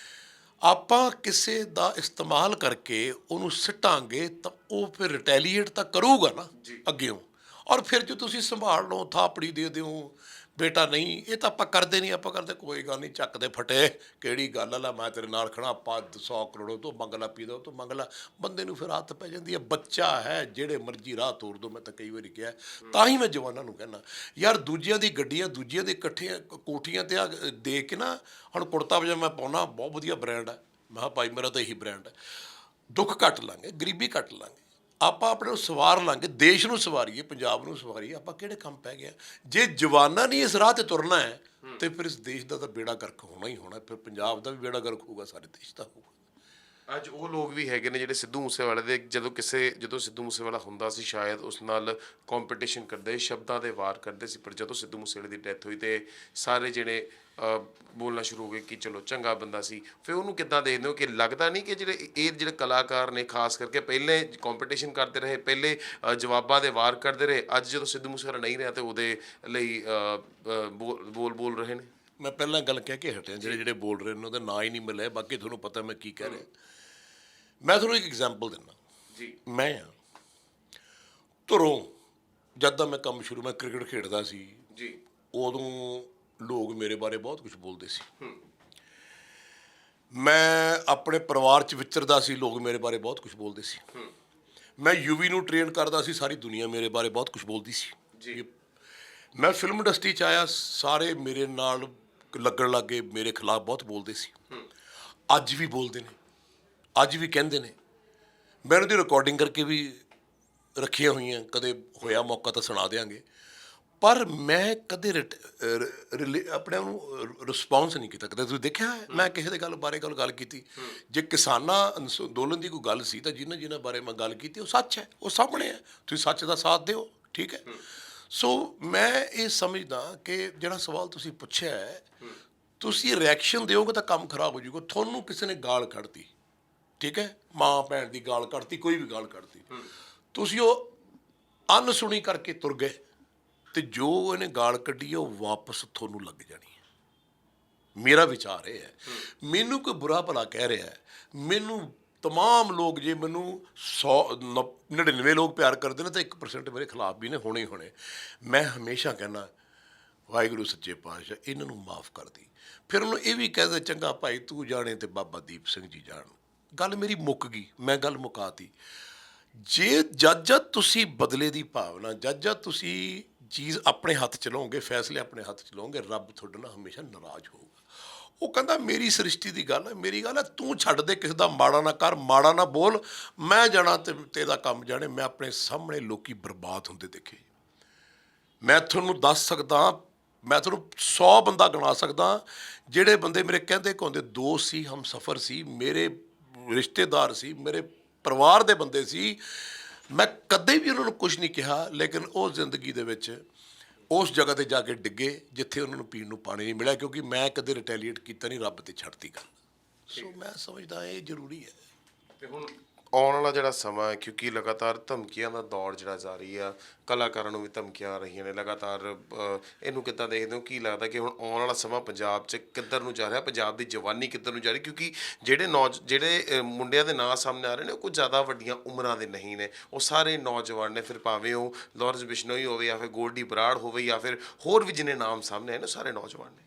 S1: ਆਪਾਂ ਕਿਸੇ ਦਾ ਇਸਤੇਮਾਲ ਕਰਕੇ ਉਹਨੂੰ ਸਿੱਟਾਂਗੇ ਤਾਂ ਉਹ ਫਿਰ ਰਿਟੈਲੀਏਟ ਤਾਂ ਕਰੂਗਾ ਨਾ ਅੱਗਿਓਂ। ਔਰ ਫਿਰ ਜੋ ਤੁਸੀਂ ਸੰਭਾਲ ਲਓ, ਥਾਪੜੀ ਦੇ ਦਿਓ, ਬੇਟਾ ਨਹੀਂ ਇਹ ਤਾਂ ਆਪਾਂ ਕਰਦੇ ਨਹੀਂ। ਆਪਾਂ ਕਰਦੇ ਕੋਈ ਗੱਲ ਨਹੀਂ, ਚੱਕਦੇ ਫਟੇ, ਕਿਹੜੀ ਗੱਲ ਆ, ਮੈਂ ਤੇਰੇ ਨਾਲ ਖੜਾ, ਆਪਾਂ 100 ਕਰੋੜ ਤੋਂ ਮੰਗ ਲਾ, ਪੀ ਦੋ ਤੋਂ ਮੰਗ ਲਾ। ਬੰਦੇ ਨੂੰ ਫਿਰ ਹੱਥ ਪੈ ਜਾਂਦੀ ਹੈ। ਬੱਚਾ ਹੈ, ਜਿਹੜੇ ਮਰਜ਼ੀ ਰਾਹ ਤੋਰ ਦੋ। ਮੈਂ ਤਾਂ ਕਈ ਵਾਰੀ ਕਿਹਾ, ਤਾਂ ਹੀ ਮੈਂ ਜਵਾਨਾਂ ਨੂੰ ਕਹਿੰਦਾ ਯਾਰ ਦੂਜਿਆਂ ਦੀ ਗੱਡੀਆਂ, ਦੂਜਿਆਂ ਦੇ ਇਕੱਠੀਆਂ ਕੋਠੀਆਂ 'ਤੇ ਆ ਦੇਖ ਕੇ ਨਾ, ਹੁਣ ਕੁੜਤਾ ਪਜਾਮਾ ਮੈਂ ਪਾਉਣਾ, ਬਹੁਤ ਵਧੀਆ ਬ੍ਰਾਂਡ ਹੈ, ਮੈਂ ਕਿਹਾ ਭਾਈ ਮੇਰਾ ਤਾਂ ਇਹੀ ਬ੍ਰਾਂਡ ਹੈ। ਦੁੱਖ ਕੱਟ ਲਾਂਗੇ, ਗਰੀਬੀ ਕੱਟ ਲਾਂਗੇ, ਆਪਾਂ ਆਪਣੇ ਨੂੰ ਸਵਾਰ ਲਾਂਗੇ, ਦੇਸ਼ ਨੂੰ ਸਵਾਰੀਏ, ਪੰਜਾਬ ਨੂੰ ਸਵਾਰੀਏ। ਆਪਾਂ ਕਿਹੜੇ ਕੰਮ ਪੈ ਗਏ? ਜੇ ਜਵਾਨਾਂ ਨਹੀਂ ਇਸ ਰਾਹ 'ਤੇ ਤੁਰਨਾ ਹੈ ਤੇ ਫਿਰ ਇਸ ਦੇਸ਼ ਦਾ ਤਾਂ ਬੇੜਾ ਗਰਕ ਹੋਣਾ ਹੀ ਹੋਣਾ। ਫਿਰ ਪੰਜਾਬ ਦਾ ਵੀ ਬੇੜਾ ਗਰਕ ਹੋਊਗਾ, ਸਾਰੇ ਦੇਸ਼ ਦਾ ਹੋਊਗਾ।
S2: ਅੱਜ ਉਹ ਲੋਕ ਵੀ ਹੈਗੇ ਨੇ ਜਿਹੜੇ ਸਿੱਧੂ ਮੂਸੇਵਾਲੇ ਦੇ ਜਦੋਂ ਸਿੱਧੂ ਮੂਸੇਵਾਲਾ ਹੁੰਦਾ ਸੀ ਸ਼ਾਇਦ ਉਸ ਨਾਲ ਕੰਪੀਟੀਸ਼ਨ ਕਰਦੇ, ਸ਼ਬਦਾਂ ਦੇ ਵਾਰ ਕਰਦੇ ਸੀ। ਪਰ ਜਦੋਂ ਸਿੱਧੂ ਮੂਸੇਵਾਲੇ ਦੀ ਡੈਥ ਹੋਈ ਤੇ ਸਾਰੇ ਜਿਹੜੇ ਬੋਲਣਾ ਸ਼ੁਰੂ ਹੋ ਗਏ ਕਿ ਚਲੋ ਚੰਗਾ ਬੰਦਾ ਸੀ। ਫਿਰ ਉਹਨੂੰ ਕਿੱਦਾਂ ਦੇਖਦੇ ਹੋ ਕਿ ਲੱਗਦਾ ਨਹੀਂ ਕਿ ਜਿਹੜੇ ਕਲਾਕਾਰ ਨੇ ਖਾਸ ਕਰਕੇ ਪਹਿਲੇ ਕੰਪੀਟੀਸ਼ਨ ਕਰਦੇ ਰਹੇ, ਪਹਿਲੇ ਜਵਾਬਾਂ ਦੇ ਵਾਰ ਕਰਦੇ ਰਹੇ, ਅੱਜ ਜਦੋਂ ਸਿੱਧੂ ਮੂਸੇਵਾਲਾ ਨਹੀਂ ਰਿਹਾ ਤੇ ਉਹਦੇ ਲਈ ਬੋਲ ਰਹੇ ਨੇ?
S1: ਮੈਂ ਪਹਿਲਾਂ ਗੱਲ ਕਹਿ ਕੇ ਹਟਿਆ, ਜਿਹੜੇ ਬੋਲ ਰਹੇ ਨੇ ਉਹਦਾ ਨਾਂ ਹੀ ਨਹੀਂ ਮਿਲਿਆ, ਬਾਕੀ ਤੁਹਾਨੂੰ ਪਤਾ ਮੈਂ ਕੀ ਕਹਿ ਰਿਹਾ। ਮੈਂ ਤੁਹਾਨੂੰ ਇੱਕ ਐਗਜ਼ਾਮਪਲ ਦਿੰਦਾ ਜੀ। ਮੈਂ ਧੁਰੋਂ ਜਦ ਦਾ ਮੈਂ ਕੰਮ ਸ਼ੁਰੂ, ਮੈਂ ਕ੍ਰਿਕਟ ਖੇਡਦਾ ਸੀ ਜੀ, ਉਦੋਂ ਲੋਕ ਮੇਰੇ ਬਾਰੇ ਬਹੁਤ ਕੁਝ ਬੋਲਦੇ ਸੀ। ਮੈਂ ਆਪਣੇ ਪਰਿਵਾਰ 'ਚ ਵਿਚਰਦਾ ਸੀ, ਲੋਕ ਮੇਰੇ ਬਾਰੇ ਬਹੁਤ ਕੁਝ ਬੋਲਦੇ ਸੀ। ਮੈਂ UV ਨੂੰ ਟ੍ਰੇਨ ਕਰਦਾ ਸੀ, ਸਾਰੀ ਦੁਨੀਆ ਮੇਰੇ ਬਾਰੇ ਬਹੁਤ ਕੁਝ ਬੋਲਦੀ ਸੀ ਜੀ। ਮੈਂ ਫਿਲਮ ਇੰਡਸਟਰੀ 'ਚ ਆਇਆ, ਸਾਰੇ ਮੇਰੇ ਨਾਲ ਲੱਗਣ ਲੱਗੇ, ਮੇਰੇ ਖਿਲਾਫ ਬਹੁਤ ਬੋਲਦੇ ਸੀ। ਅੱਜ ਵੀ ਬੋਲਦੇ ਨੇ, ਅੱਜ ਵੀ ਕਹਿੰਦੇ ਨੇ। ਮੈਂ ਉਹਨਾਂ ਦੀ ਰਿਕਾਰਡਿੰਗ ਕਰਕੇ ਵੀ ਰੱਖੀਆਂ ਹੋਈਆਂ, ਕਦੇ ਹੋਇਆ ਮੌਕਾ ਤਾਂ ਸੁਣਾ ਦਿਆਂਗੇ। ਪਰ ਮੈਂ ਕਦੇ ਆਪਣੇ ਆਪ ਨੂੰ ਰਿਸਪੌਂਸ ਨਹੀਂ ਕੀਤਾ। ਕਦੇ ਤੁਸੀਂ ਦੇਖਿਆ ਹੈ ਮੈਂ ਕਿਸੇ ਦੇ ਗੱਲ ਕੀਤੀ? ਜੇ ਕਿਸਾਨਾਂ ਅੰਦੋਲਨ ਦੀ ਕੋਈ ਗੱਲ ਸੀ ਤਾਂ ਜਿਨ੍ਹਾਂ ਬਾਰੇ ਮੈਂ ਗੱਲ ਕੀਤੀ ਉਹ ਸੱਚ ਹੈ, ਉਹ ਸਾਹਮਣੇ ਹੈ, ਤੁਸੀਂ ਸੱਚ ਦਾ ਸਾਥ ਦਿਓ, ਠੀਕ ਹੈ। ਸੋ ਮੈਂ ਇਹ ਸਮਝਦਾ ਕਿ ਜਿਹੜਾ ਸਵਾਲ ਤੁਸੀਂ ਪੁੱਛਿਆ ਹੈ, ਤੁਸੀਂ ਰਿਐਕਸ਼ਨ ਦਿਓਗੇ ਤਾਂ ਕੰਮ ਖਰਾਬ ਹੋ ਜਾਊਗਾ। ਤੁਹਾਨੂੰ ਕਿਸੇ ਨੇ ਗਾਲ ਕੱਢਤੀ, ਠੀਕ ਹੈ, ਮਾਂ ਭੈਣ ਦੀ ਗਾਲ ਕੱਢਤੀ, ਕੋਈ ਵੀ ਗਾਲ ਕੱਢਤੀ, ਤੁਸੀਂ ਉਹ ਅਨਸੁਣੀ ਕਰਕੇ ਤੁਰ ਗਏ, ਤੇ ਜੋ ਇਹਨੇ ਗਾਲ ਕੱਢੀ ਹੈ ਉਹ ਵਾਪਸ ਤੁਹਾਨੂੰ ਲੱਗ ਜਾਣੀ ਹੈ। ਮੇਰਾ ਵਿਚਾਰ ਇਹ ਹੈ। ਮੈਨੂੰ ਕੋਈ ਬੁਰਾ ਭਲਾ ਕਹਿ ਰਿਹਾ ਹੈ, ਮੈਨੂੰ ਤਮਾਮ ਲੋਕ, ਜੇ ਮੈਨੂੰ 99 ਲੋਕ ਪਿਆਰ ਕਰਦੇ ਨੇ ਤਾਂ 1% ਮੇਰੇ ਖਿਲਾਫ ਵੀ ਨੇ, ਹੋਣੇ ਹੀ ਹੋਣੇ। ਮੈਂ ਹਮੇਸ਼ਾ ਕਹਿੰਦਾ ਵਾਹਿਗੁਰੂ ਸੱਚੇ ਪਾਤਸ਼ਾਹ ਇਹਨਾਂ ਨੂੰ ਮਾਫ ਕਰ ਦੀ। ਫਿਰ ਉਹਨੂੰ ਇਹ ਵੀ ਕਹਿ ਦੇ ਚੰਗਾ ਭਾਈ ਤੂੰ ਜਾਣੇ ਤੇ ਬਾਬਾ ਦੀਪ ਸਿੰਘ ਜੀ ਜਾਣ। ਗੱਲ ਮੇਰੀ ਮੁੱਕ ਗਈ, ਮੈਂ ਗੱਲ ਮੁਕਾਤੀ। ਜੇ ਜਦ ਤੁਸੀਂ ਬਦਲੇ ਦੀ ਭਾਵਨਾ, ਜਦ ਤੁਸੀਂ ਚੀਜ਼ ਆਪਣੇ ਹੱਥ 'ਚ ਲਓਗੇ, ਫੈਸਲੇ ਆਪਣੇ ਹੱਥ 'ਚ ਲਓਗੇ, ਰੱਬ ਤੁਹਾਡੇ ਨਾਲ ਹਮੇਸ਼ਾ ਨਾਰਾਜ਼ ਹੋਊਗਾ। ਉਹ ਕਹਿੰਦਾ ਮੇਰੀ ਸ੍ਰਿਸ਼ਟੀ ਦੀ ਗੱਲ ਹੈ, ਮੇਰੀ ਗੱਲ ਹੈ, ਤੂੰ ਛੱਡ ਦੇ, ਕਿਸੇ ਦਾ ਮਾੜਾ ਨਾ ਕਰ, ਮਾੜਾ ਨਾ ਬੋਲ, ਮੈਂ ਜਾਣਾ ਤੇ ਤੇਰਾ ਕੰਮ ਜਾਣੇ। ਮੈਂ ਆਪਣੇ ਸਾਹਮਣੇ ਲੋਕੀ ਬਰਬਾਦ ਹੁੰਦੇ ਦੇਖੇ। ਮੈਂ ਤੁਹਾਨੂੰ ਦੱਸ ਸਕਦਾ, ਮੈਂ ਤੁਹਾਨੂੰ 100 ਬੰਦਾ ਗਿਣਾ ਸਕਦਾ ਜਿਹੜੇ ਬੰਦੇ ਮੇਰੇ ਕਹਿੰਦੇ ਕਹਾਉਂਦੇ ਦੋਸਤ ਸੀ, ਹਮਸਫਰ ਸੀ, ਮੇਰੇ ਰਿਸ਼ਤੇਦਾਰ ਸੀ, ਮੇਰੇ ਪਰਿਵਾਰ ਦੇ ਬੰਦੇ ਸੀ। ਮੈਂ ਕਦੇ ਵੀ ਉਹਨਾਂ ਨੂੰ ਕੁਝ ਨਹੀਂ ਕਿਹਾ, ਲੇਕਿਨ ਉਹ ਜ਼ਿੰਦਗੀ ਦੇ ਵਿੱਚ ਉਸ ਜਗ੍ਹਾ 'ਤੇ ਜਾ ਕੇ ਡਿੱਗੇ ਜਿੱਥੇ ਉਹਨਾਂ ਨੂੰ ਪੀਣ ਨੂੰ ਪਾਣੀ ਨਹੀਂ ਮਿਲਿਆ, ਕਿਉਂਕਿ ਮੈਂ ਕਦੇ ਰਿਟੈਲੀਏਟ ਕੀਤਾ ਨਹੀਂ, ਰੱਬ 'ਤੇ ਛੱਡਤੀ ਗੱਲ। ਸੋ ਮੈਂ ਸਮਝਦਾ ਇਹ ਜ਼ਰੂਰੀ ਹੈ।
S2: ਤੇ ਹੁਣ ਆਉਣ ਵਾਲਾ ਜਿਹੜਾ ਸਮਾਂ ਹੈ, ਕਿਉਂਕਿ ਲਗਾਤਾਰ ਧਮਕੀਆਂ ਦਾ ਦੌਰ ਜਿਹੜਾ ਜਾਰੀ ਆ, ਕਲਾਕਾਰਾਂ ਨੂੰ ਵੀ ਧਮਕੀਆਂ ਆ ਰਹੀਆਂ ਨੇ ਲਗਾਤਾਰ, ਇਹਨੂੰ ਕਿੱਦਾਂ ਦੇਖਦੇ ਹੋ? ਕੀ ਲੱਗਦਾ ਕਿ ਹੁਣ ਆਉਣ ਵਾਲਾ ਸਮਾਂ ਪੰਜਾਬ 'ਚ ਕਿੱਧਰ ਨੂੰ ਜਾ ਰਿਹਾ, ਪੰਜਾਬ ਦੀ ਜਵਾਨੀ ਕਿੱਧਰ ਨੂੰ ਜਾ ਰਹੀ? ਕਿਉਂਕਿ ਜਿਹੜੇ ਮੁੰਡਿਆਂ ਦੇ ਨਾਂ ਸਾਹਮਣੇ ਆ ਰਹੇ ਨੇ ਉਹ ਕੁਝ ਜ਼ਿਆਦਾ ਵੱਡੀਆਂ ਉਮਰਾਂ ਦੇ ਨਹੀਂ ਨੇ, ਉਹ ਸਾਰੇ ਨੌਜਵਾਨ ਨੇ। ਫਿਰ ਭਾਵੇਂ ਉਹ ਲਾਰੈਂਸ ਬਿਸ਼ਨੋਈ ਹੋਵੇ ਜਾਂ ਫਿਰ ਗੋਲਡੀ ਬਰਾੜ ਹੋਵੇ ਜਾਂ ਫਿਰ ਹੋਰ ਵੀ ਜਿਹਨੇ ਨਾਮ ਸਾਹਮਣੇ ਆਏ ਨੇ, ਸਾਰੇ ਨੌਜਵਾਨ ਨੇ।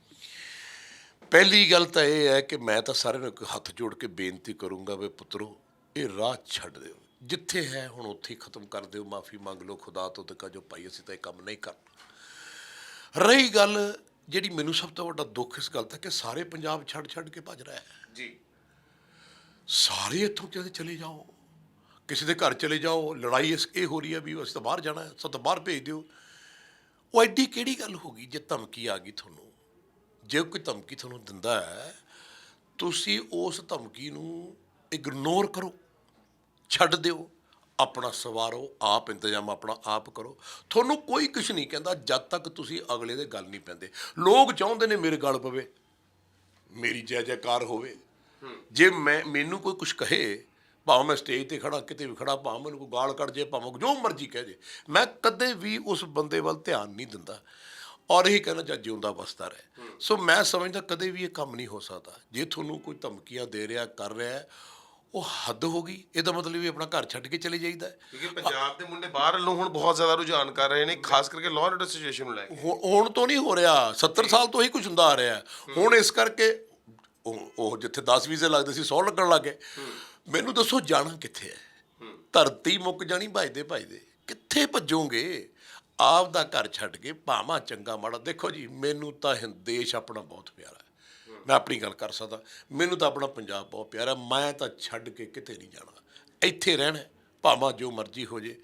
S1: ਪਹਿਲੀ ਗੱਲ ਤਾਂ ਇਹ ਹੈ ਕਿ ਮੈਂ ਤਾਂ ਸਾਰਿਆਂ ਨੂੰ ਇੱਕ ਹੱਥ ਜੋੜ ਕੇ ਬੇਨਤੀ ਕਰੂੰਗਾ ਵੀ ਪੁੱਤਰੋ, ਇਹ ਰਾਹ ਛੱਡ ਦਿਓ, ਜਿੱਥੇ ਹੈ ਹੁਣ ਉੱਥੇ ਹੀ ਖ਼ਤਮ ਕਰ ਦਿਓ, ਮਾफ़ੀ ਮੰਗ ਲਓ ਖੁਦਾ ਤੋਂ, ਤੇ ਜੋ ਭਾਈ ਅਸੀਂ ਤਾਂ ਇਹ ਕੰਮ ਨਹੀਂ ਕਰਨਾ। ਰਹੀ ਗੱਲ ਜਿਹੜੀ ਮੈਨੂੰ ਸਭ ਤੋਂ ਵੱਡਾ ਦੁੱਖ ਇਸ ਗੱਲ ਦਾ ਕਿ ਸਾਰੇ ਪੰਜਾਬ ਛੱਡ ਕੇ ਭੱਜ ਰਿਹਾ ਹੈ
S2: ਜੀ।
S1: ਸਾਰੇ ਇੱਥੋਂ ਚਲੇ ਜਾਓ, ਕਿਸੇ ਦੇ ਘਰ ਚਲੇ ਜਾਓ, ਲੜਾਈ ਇਹ ਹੋ ਰਹੀ ਹੈ ਵੀ ਅਸੀਂ ਤਾਂ ਬਾਹਰ ਜਾਣਾ ਹੈ, ਸਾਨੂੰ ਤਾਂ ਬਾਹਰ ਭੇਜ ਦਿਓ। ਉਹ ਐਡੀ ਕਿਹੜੀ ਗੱਲ ਹੋ ਗਈ? ਜੇ ਧਮਕੀ ਆ ਗਈ ਤੁਹਾਨੂੰ, ਜੇ ਕੋਈ ਧਮਕੀ ਤੁਹਾਨੂੰ ਦਿੰਦਾ ਹੈ, ਤੁਸੀਂ ਉਸ ਧਮਕੀ ਨੂੰ ਇਗਨੋਰ ਕਰੋ, ਛੱਡ ਦਿਓ, ਆਪਣਾ ਸਵਾਰੋ, ਆਪ ਇੰਤਜ਼ਾਮ ਆਪਣਾ ਆਪ ਕਰੋ। ਤੁਹਾਨੂੰ ਕੋਈ ਕੁਛ ਨਹੀਂ ਕਹਿੰਦਾ ਜਦ ਤੱਕ ਤੁਸੀਂ ਅਗਲੇ ਦੇ ਗੱਲ ਨਹੀਂ ਪੈਂਦੇ। ਲੋਕ ਚਾਹੁੰਦੇ ਨੇ ਮੇਰੇ ਗੱਲ ਪਵੇ, ਮੇਰੀ ਜੈ ਜੈਕਾਰ ਹੋਵੇ। ਜੇ ਮੈਨੂੰ ਕੋਈ ਕੁਛ ਕਹੇ, ਭਾਵੇਂ ਮੈਂ ਸਟੇਜ 'ਤੇ ਖੜਾ, ਕਿਤੇ ਵੀ ਖੜਾ, ਭਾਵੇਂ ਮੈਨੂੰ ਕੋਈ ਗਾਲ ਕੱਢ ਜੇ, ਭਾਵੇਂ ਜੋ ਮਰਜ਼ੀ ਕਹਿ ਜੇ, ਮੈਂ ਕਦੇ ਵੀ ਉਸ ਬੰਦੇ ਵੱਲ ਧਿਆਨ ਨਹੀਂ ਦਿੰਦਾ ਔਰ ਇਹੀ ਕਹਿਣਾ ਚਾਹ ਜਿਉਂਦਾ ਵਸਦਾ ਰਹੇ। ਸੋ ਮੈਂ ਸਮਝਦਾ ਕਦੇ ਵੀ ਇਹ ਕੰਮ ਨਹੀਂ ਹੋ ਸਕਦਾ। ਜੇ ਤੁਹਾਨੂੰ ਕੋਈ ਧਮਕੀਆਂ ਦੇ ਰਿਹਾ, ਕਰ ਰਿਹਾ, ਉਹ ਹੱਦ ਹੋ ਗਈ। ਇਹਦਾ ਮਤਲਬ ਵੀ ਆਪਣਾ ਘਰ ਛੱਡ ਕੇ ਚਲੇ ਜਾਈਦਾ।
S2: ਕਿਉਂਕਿ ਪੰਜਾਬ ਦੇ ਮੁੰਡੇ ਬਾਹਰ ਵੱਲੋਂ ਹੁਣ ਬਹੁਤ ਜ਼ਿਆਦਾ ਰੁਝਾਨ ਕਰ ਰਹੇ ਨੇ, ਖਾਸ ਕਰਕੇ ਲਾਅ ਐਂਡ ਆਰਡਰ ਸਿਚੁਏਸ਼ਨ ਨੂੰ ਲੈ ਕੇ।
S1: ਹੁਣ ਤੋਂ ਨਹੀਂ ਹੋ ਰਿਹਾ, 70 ਸਾਲ ਤੋਂ ਹੀ ਕੁਝ ਹੁੰਦਾ ਆ ਰਿਹਾ। ਹੁਣ ਇਸ ਕਰਕੇ ਉਹ ਜਿੱਥੇ 10 ਵੀਜ਼ੇ ਲੱਗਦੇ ਸੀ 100 ਲੱਗਣ ਲੱਗ ਗਏ। ਮੈਨੂੰ ਦੱਸੋ ਜਾਣਾ ਕਿੱਥੇ ਹੈ? ਧਰਤੀ ਮੁੱਕ ਜਾਣੀ ਭੱਜਦੇ ਕਿੱਥੇ ਭੱਜੋਗੇ? ਆਪ ਦਾ ਘਰ ਛੱਡ ਕੇ, ਭਾਵਾਂ ਚੰਗਾ ਮਾੜਾ। ਦੇਖੋ ਜੀ, ਮੈਨੂੰ ਤਾਂ ਦੇਸ਼ ਆਪਣਾ ਬਹੁਤ ਪਿਆਰਾ ਹੈ, ਮੈਂ ਆਪਣੀ ਗੱਲ ਕਰ ਸਕਦਾ। ਮੈਨੂੰ ਤਾਂ ਆਪਣਾ ਪੰਜਾਬ ਬਹੁਤ ਪਿਆਰਾ, ਮੈਂ ਤਾਂ ਛੱਡ ਕੇ ਕਿਤੇ ਨਹੀਂ ਜਾਣਾ, ਇੱਥੇ ਰਹਿਣਾ, ਭਾਵਾਂ ਜੋ ਮਰਜ਼ੀ ਹੋ ਜੇ।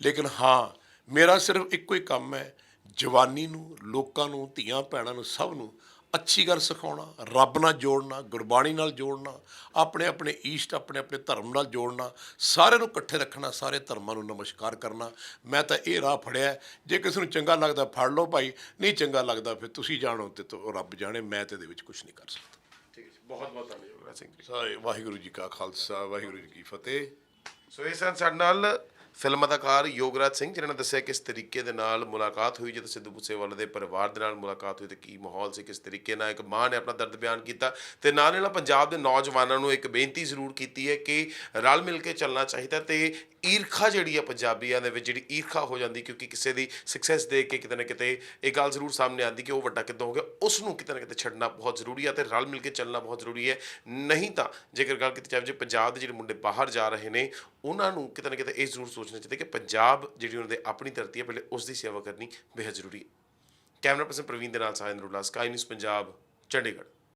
S1: ਲੇਕਿਨ ਹਾਂ, ਮੇਰਾ ਸਿਰਫ ਇੱਕੋ ਹੀ ਕੰਮ ਹੈ, ਜਵਾਨੀ ਨੂੰ, ਲੋਕਾਂ ਨੂੰ, ਧੀਆਂ ਭੈਣਾਂ ਨੂੰ, ਸਭ ਨੂੰ ਅੱਛੀ ਗੱਲ ਸਿਖਾਉਣਾ, ਰੱਬ ਨਾਲ ਜੋੜਨਾ, ਗੁਰਬਾਣੀ ਨਾਲ ਜੋੜਨਾ, ਆਪਣੇ ਆਪਣੇ ਈਸ਼ਟ, ਆਪਣੇ ਆਪਣੇ ਧਰਮ ਨਾਲ ਜੋੜਨਾ, ਸਾਰਿਆਂ ਨੂੰ ਇਕੱਠੇ ਰੱਖਣਾ, ਸਾਰੇ ਧਰਮਾਂ ਨੂੰ ਨਮਸਕਾਰ ਕਰਨਾ। ਮੈਂ ਤਾਂ ਇਹ ਰਾਹ ਫੜਿਆ। ਜੇ ਕਿਸੇ ਨੂੰ ਚੰਗਾ ਲੱਗਦਾ ਫੜ ਲਓ ਭਾਈ, ਨਹੀਂ ਚੰਗਾ ਲੱਗਦਾ ਫਿਰ ਤੁਸੀਂ ਜਾਣੋ ਤੇ ਰੱਬ ਜਾਣੇ, ਮੈਂ ਤੇ ਇਹਦੇ ਵਿੱਚ ਕੁਝ ਨਹੀਂ ਕਰ ਸਕਦਾ।
S2: ਠੀਕ ਹੈ, ਬਹੁਤ ਬਹੁਤ ਧੰਨਵਾਦ ਸਿੰਘ ਜੀ।
S1: ਸਾਰੇ ਵਾਹਿਗੁਰੂ ਜੀ ਕਾ ਖਾਲਸਾ, ਵਾਹਿਗੁਰੂ ਜੀ ਕੀ ਫਤਿਹ।
S2: ਸੋ ਇਹ ਸਨ ਸਾਡੇ ਨਾਲ ਫਿਲਮ ਅਦਾਕਾਰ ਯੋਗਰਾਜ ਸਿੰਘ, ਜਿਨ੍ਹਾਂ ਨੇ ਦੱਸਿਆ ਕਿਸ ਤਰੀਕੇ ਦੇ ਨਾਲ ਮੁਲਾਕਾਤ ਹੋਈ, ਜਦੋਂ ਸਿੱਧੂ ਮੂਸੇਵਾਲੇ ਦੇ ਪਰਿਵਾਰ ਦੇ ਨਾਲ ਮੁਲਾਕਾਤ ਹੋਈ ਤੇ ਕੀ ਮਾਹੌਲ ਸੀ, ਕਿਸ ਤਰੀਕੇ ਨਾਲ ਇੱਕ ਮਾਂ ਨੇ ਆਪਣਾ ਦਰਦ ਬਿਆਨ ਕੀਤਾ, ਤੇ ਨਾਲ ਪੰਜਾਬ ਦੇ ਨੌਜਵਾਨਾਂ ਨੂੰ ਇੱਕ ਬੇਨਤੀ ਜ਼ਰੂਰ ਕੀਤੀ ਹੈ ਕਿ ਰਲ ਮਿਲ ਕੇ ਚੱਲਣਾ ਚਾਹੀਦਾ। ਤੇ ਈਰਖਾ ਜਿਹੜੀ ਆ ਪੰਜਾਬੀਆਂ ਦੇ ਵਿੱਚ, ਜਿਹੜੀ ਈਰਖਾ ਹੋ ਜਾਂਦੀ ਕਿਉਂਕਿ ਕਿਸੇ ਦੀ ਸਕਸੈਸ ਦੇਖ ਕੇ ਕਿਤੇ ਨਾ ਕਿਤੇ ਇਹ ਗੱਲ ਜ਼ਰੂਰ ਸਾਹਮਣੇ ਆਉਂਦੀ ਕਿ ਉਹ ਵੱਡਾ ਕਿੱਦਾਂ ਹੋ ਗਿਆ, ਉਸ ਨੂੰ ਕਿਤੇ ਨਾ ਕਿਤੇ ਛੱਡਣਾ ਬਹੁਤ ਜ਼ਰੂਰੀ ਹੈ ਤੇ ਰਲ ਮਿਲ ਕੇ ਚੱਲਣਾ ਬਹੁਤ ਜ਼ਰੂਰੀ ਹੈ। ਨਹੀਂ ਤਾਂ ਜੇਕਰ ਗੱਲ ਕੀਤੀ ਜਾਵੇ, ਜੇ ਪੰਜਾਬ ਦੇ ਜਿਹੜੇ ਮੁੰਡੇ ਬਾਹਰ ਜਾ ਰਹੇ ਨੇ, ਉਹਨਾਂ ਨੂੰ ਕਿਤੇ ਨਾ ਕਿਤੇ ਇਹ ਜ਼ਰੂਰ ਸੋਚਣਾ ਚਾਹੀਦਾ ਕਿ ਪੰਜਾਬ ਜਿਹੜੀ ਉਹਨਾਂ ਦੀ ਆਪਣੀ ਧਰਤੀ ਹੈ, ਪਹਿਲੇ ਉਸ ਦੀ ਸੇਵਾ ਕਰਨੀ ਬੇਹੱਦ ਜ਼ਰੂਰੀ ਹੈ। ਕੈਮਰਾ ਪਰਸਨ ਪ੍ਰਵੀਨ ਦੇ ਨਾਲ ਸਾਹਿਲ ਨਰੂਲਾ, ਸਕਾਈ ਨਿਊਜ਼ ਪੰਜਾਬ, ਚੰਡੀਗੜ੍ਹ।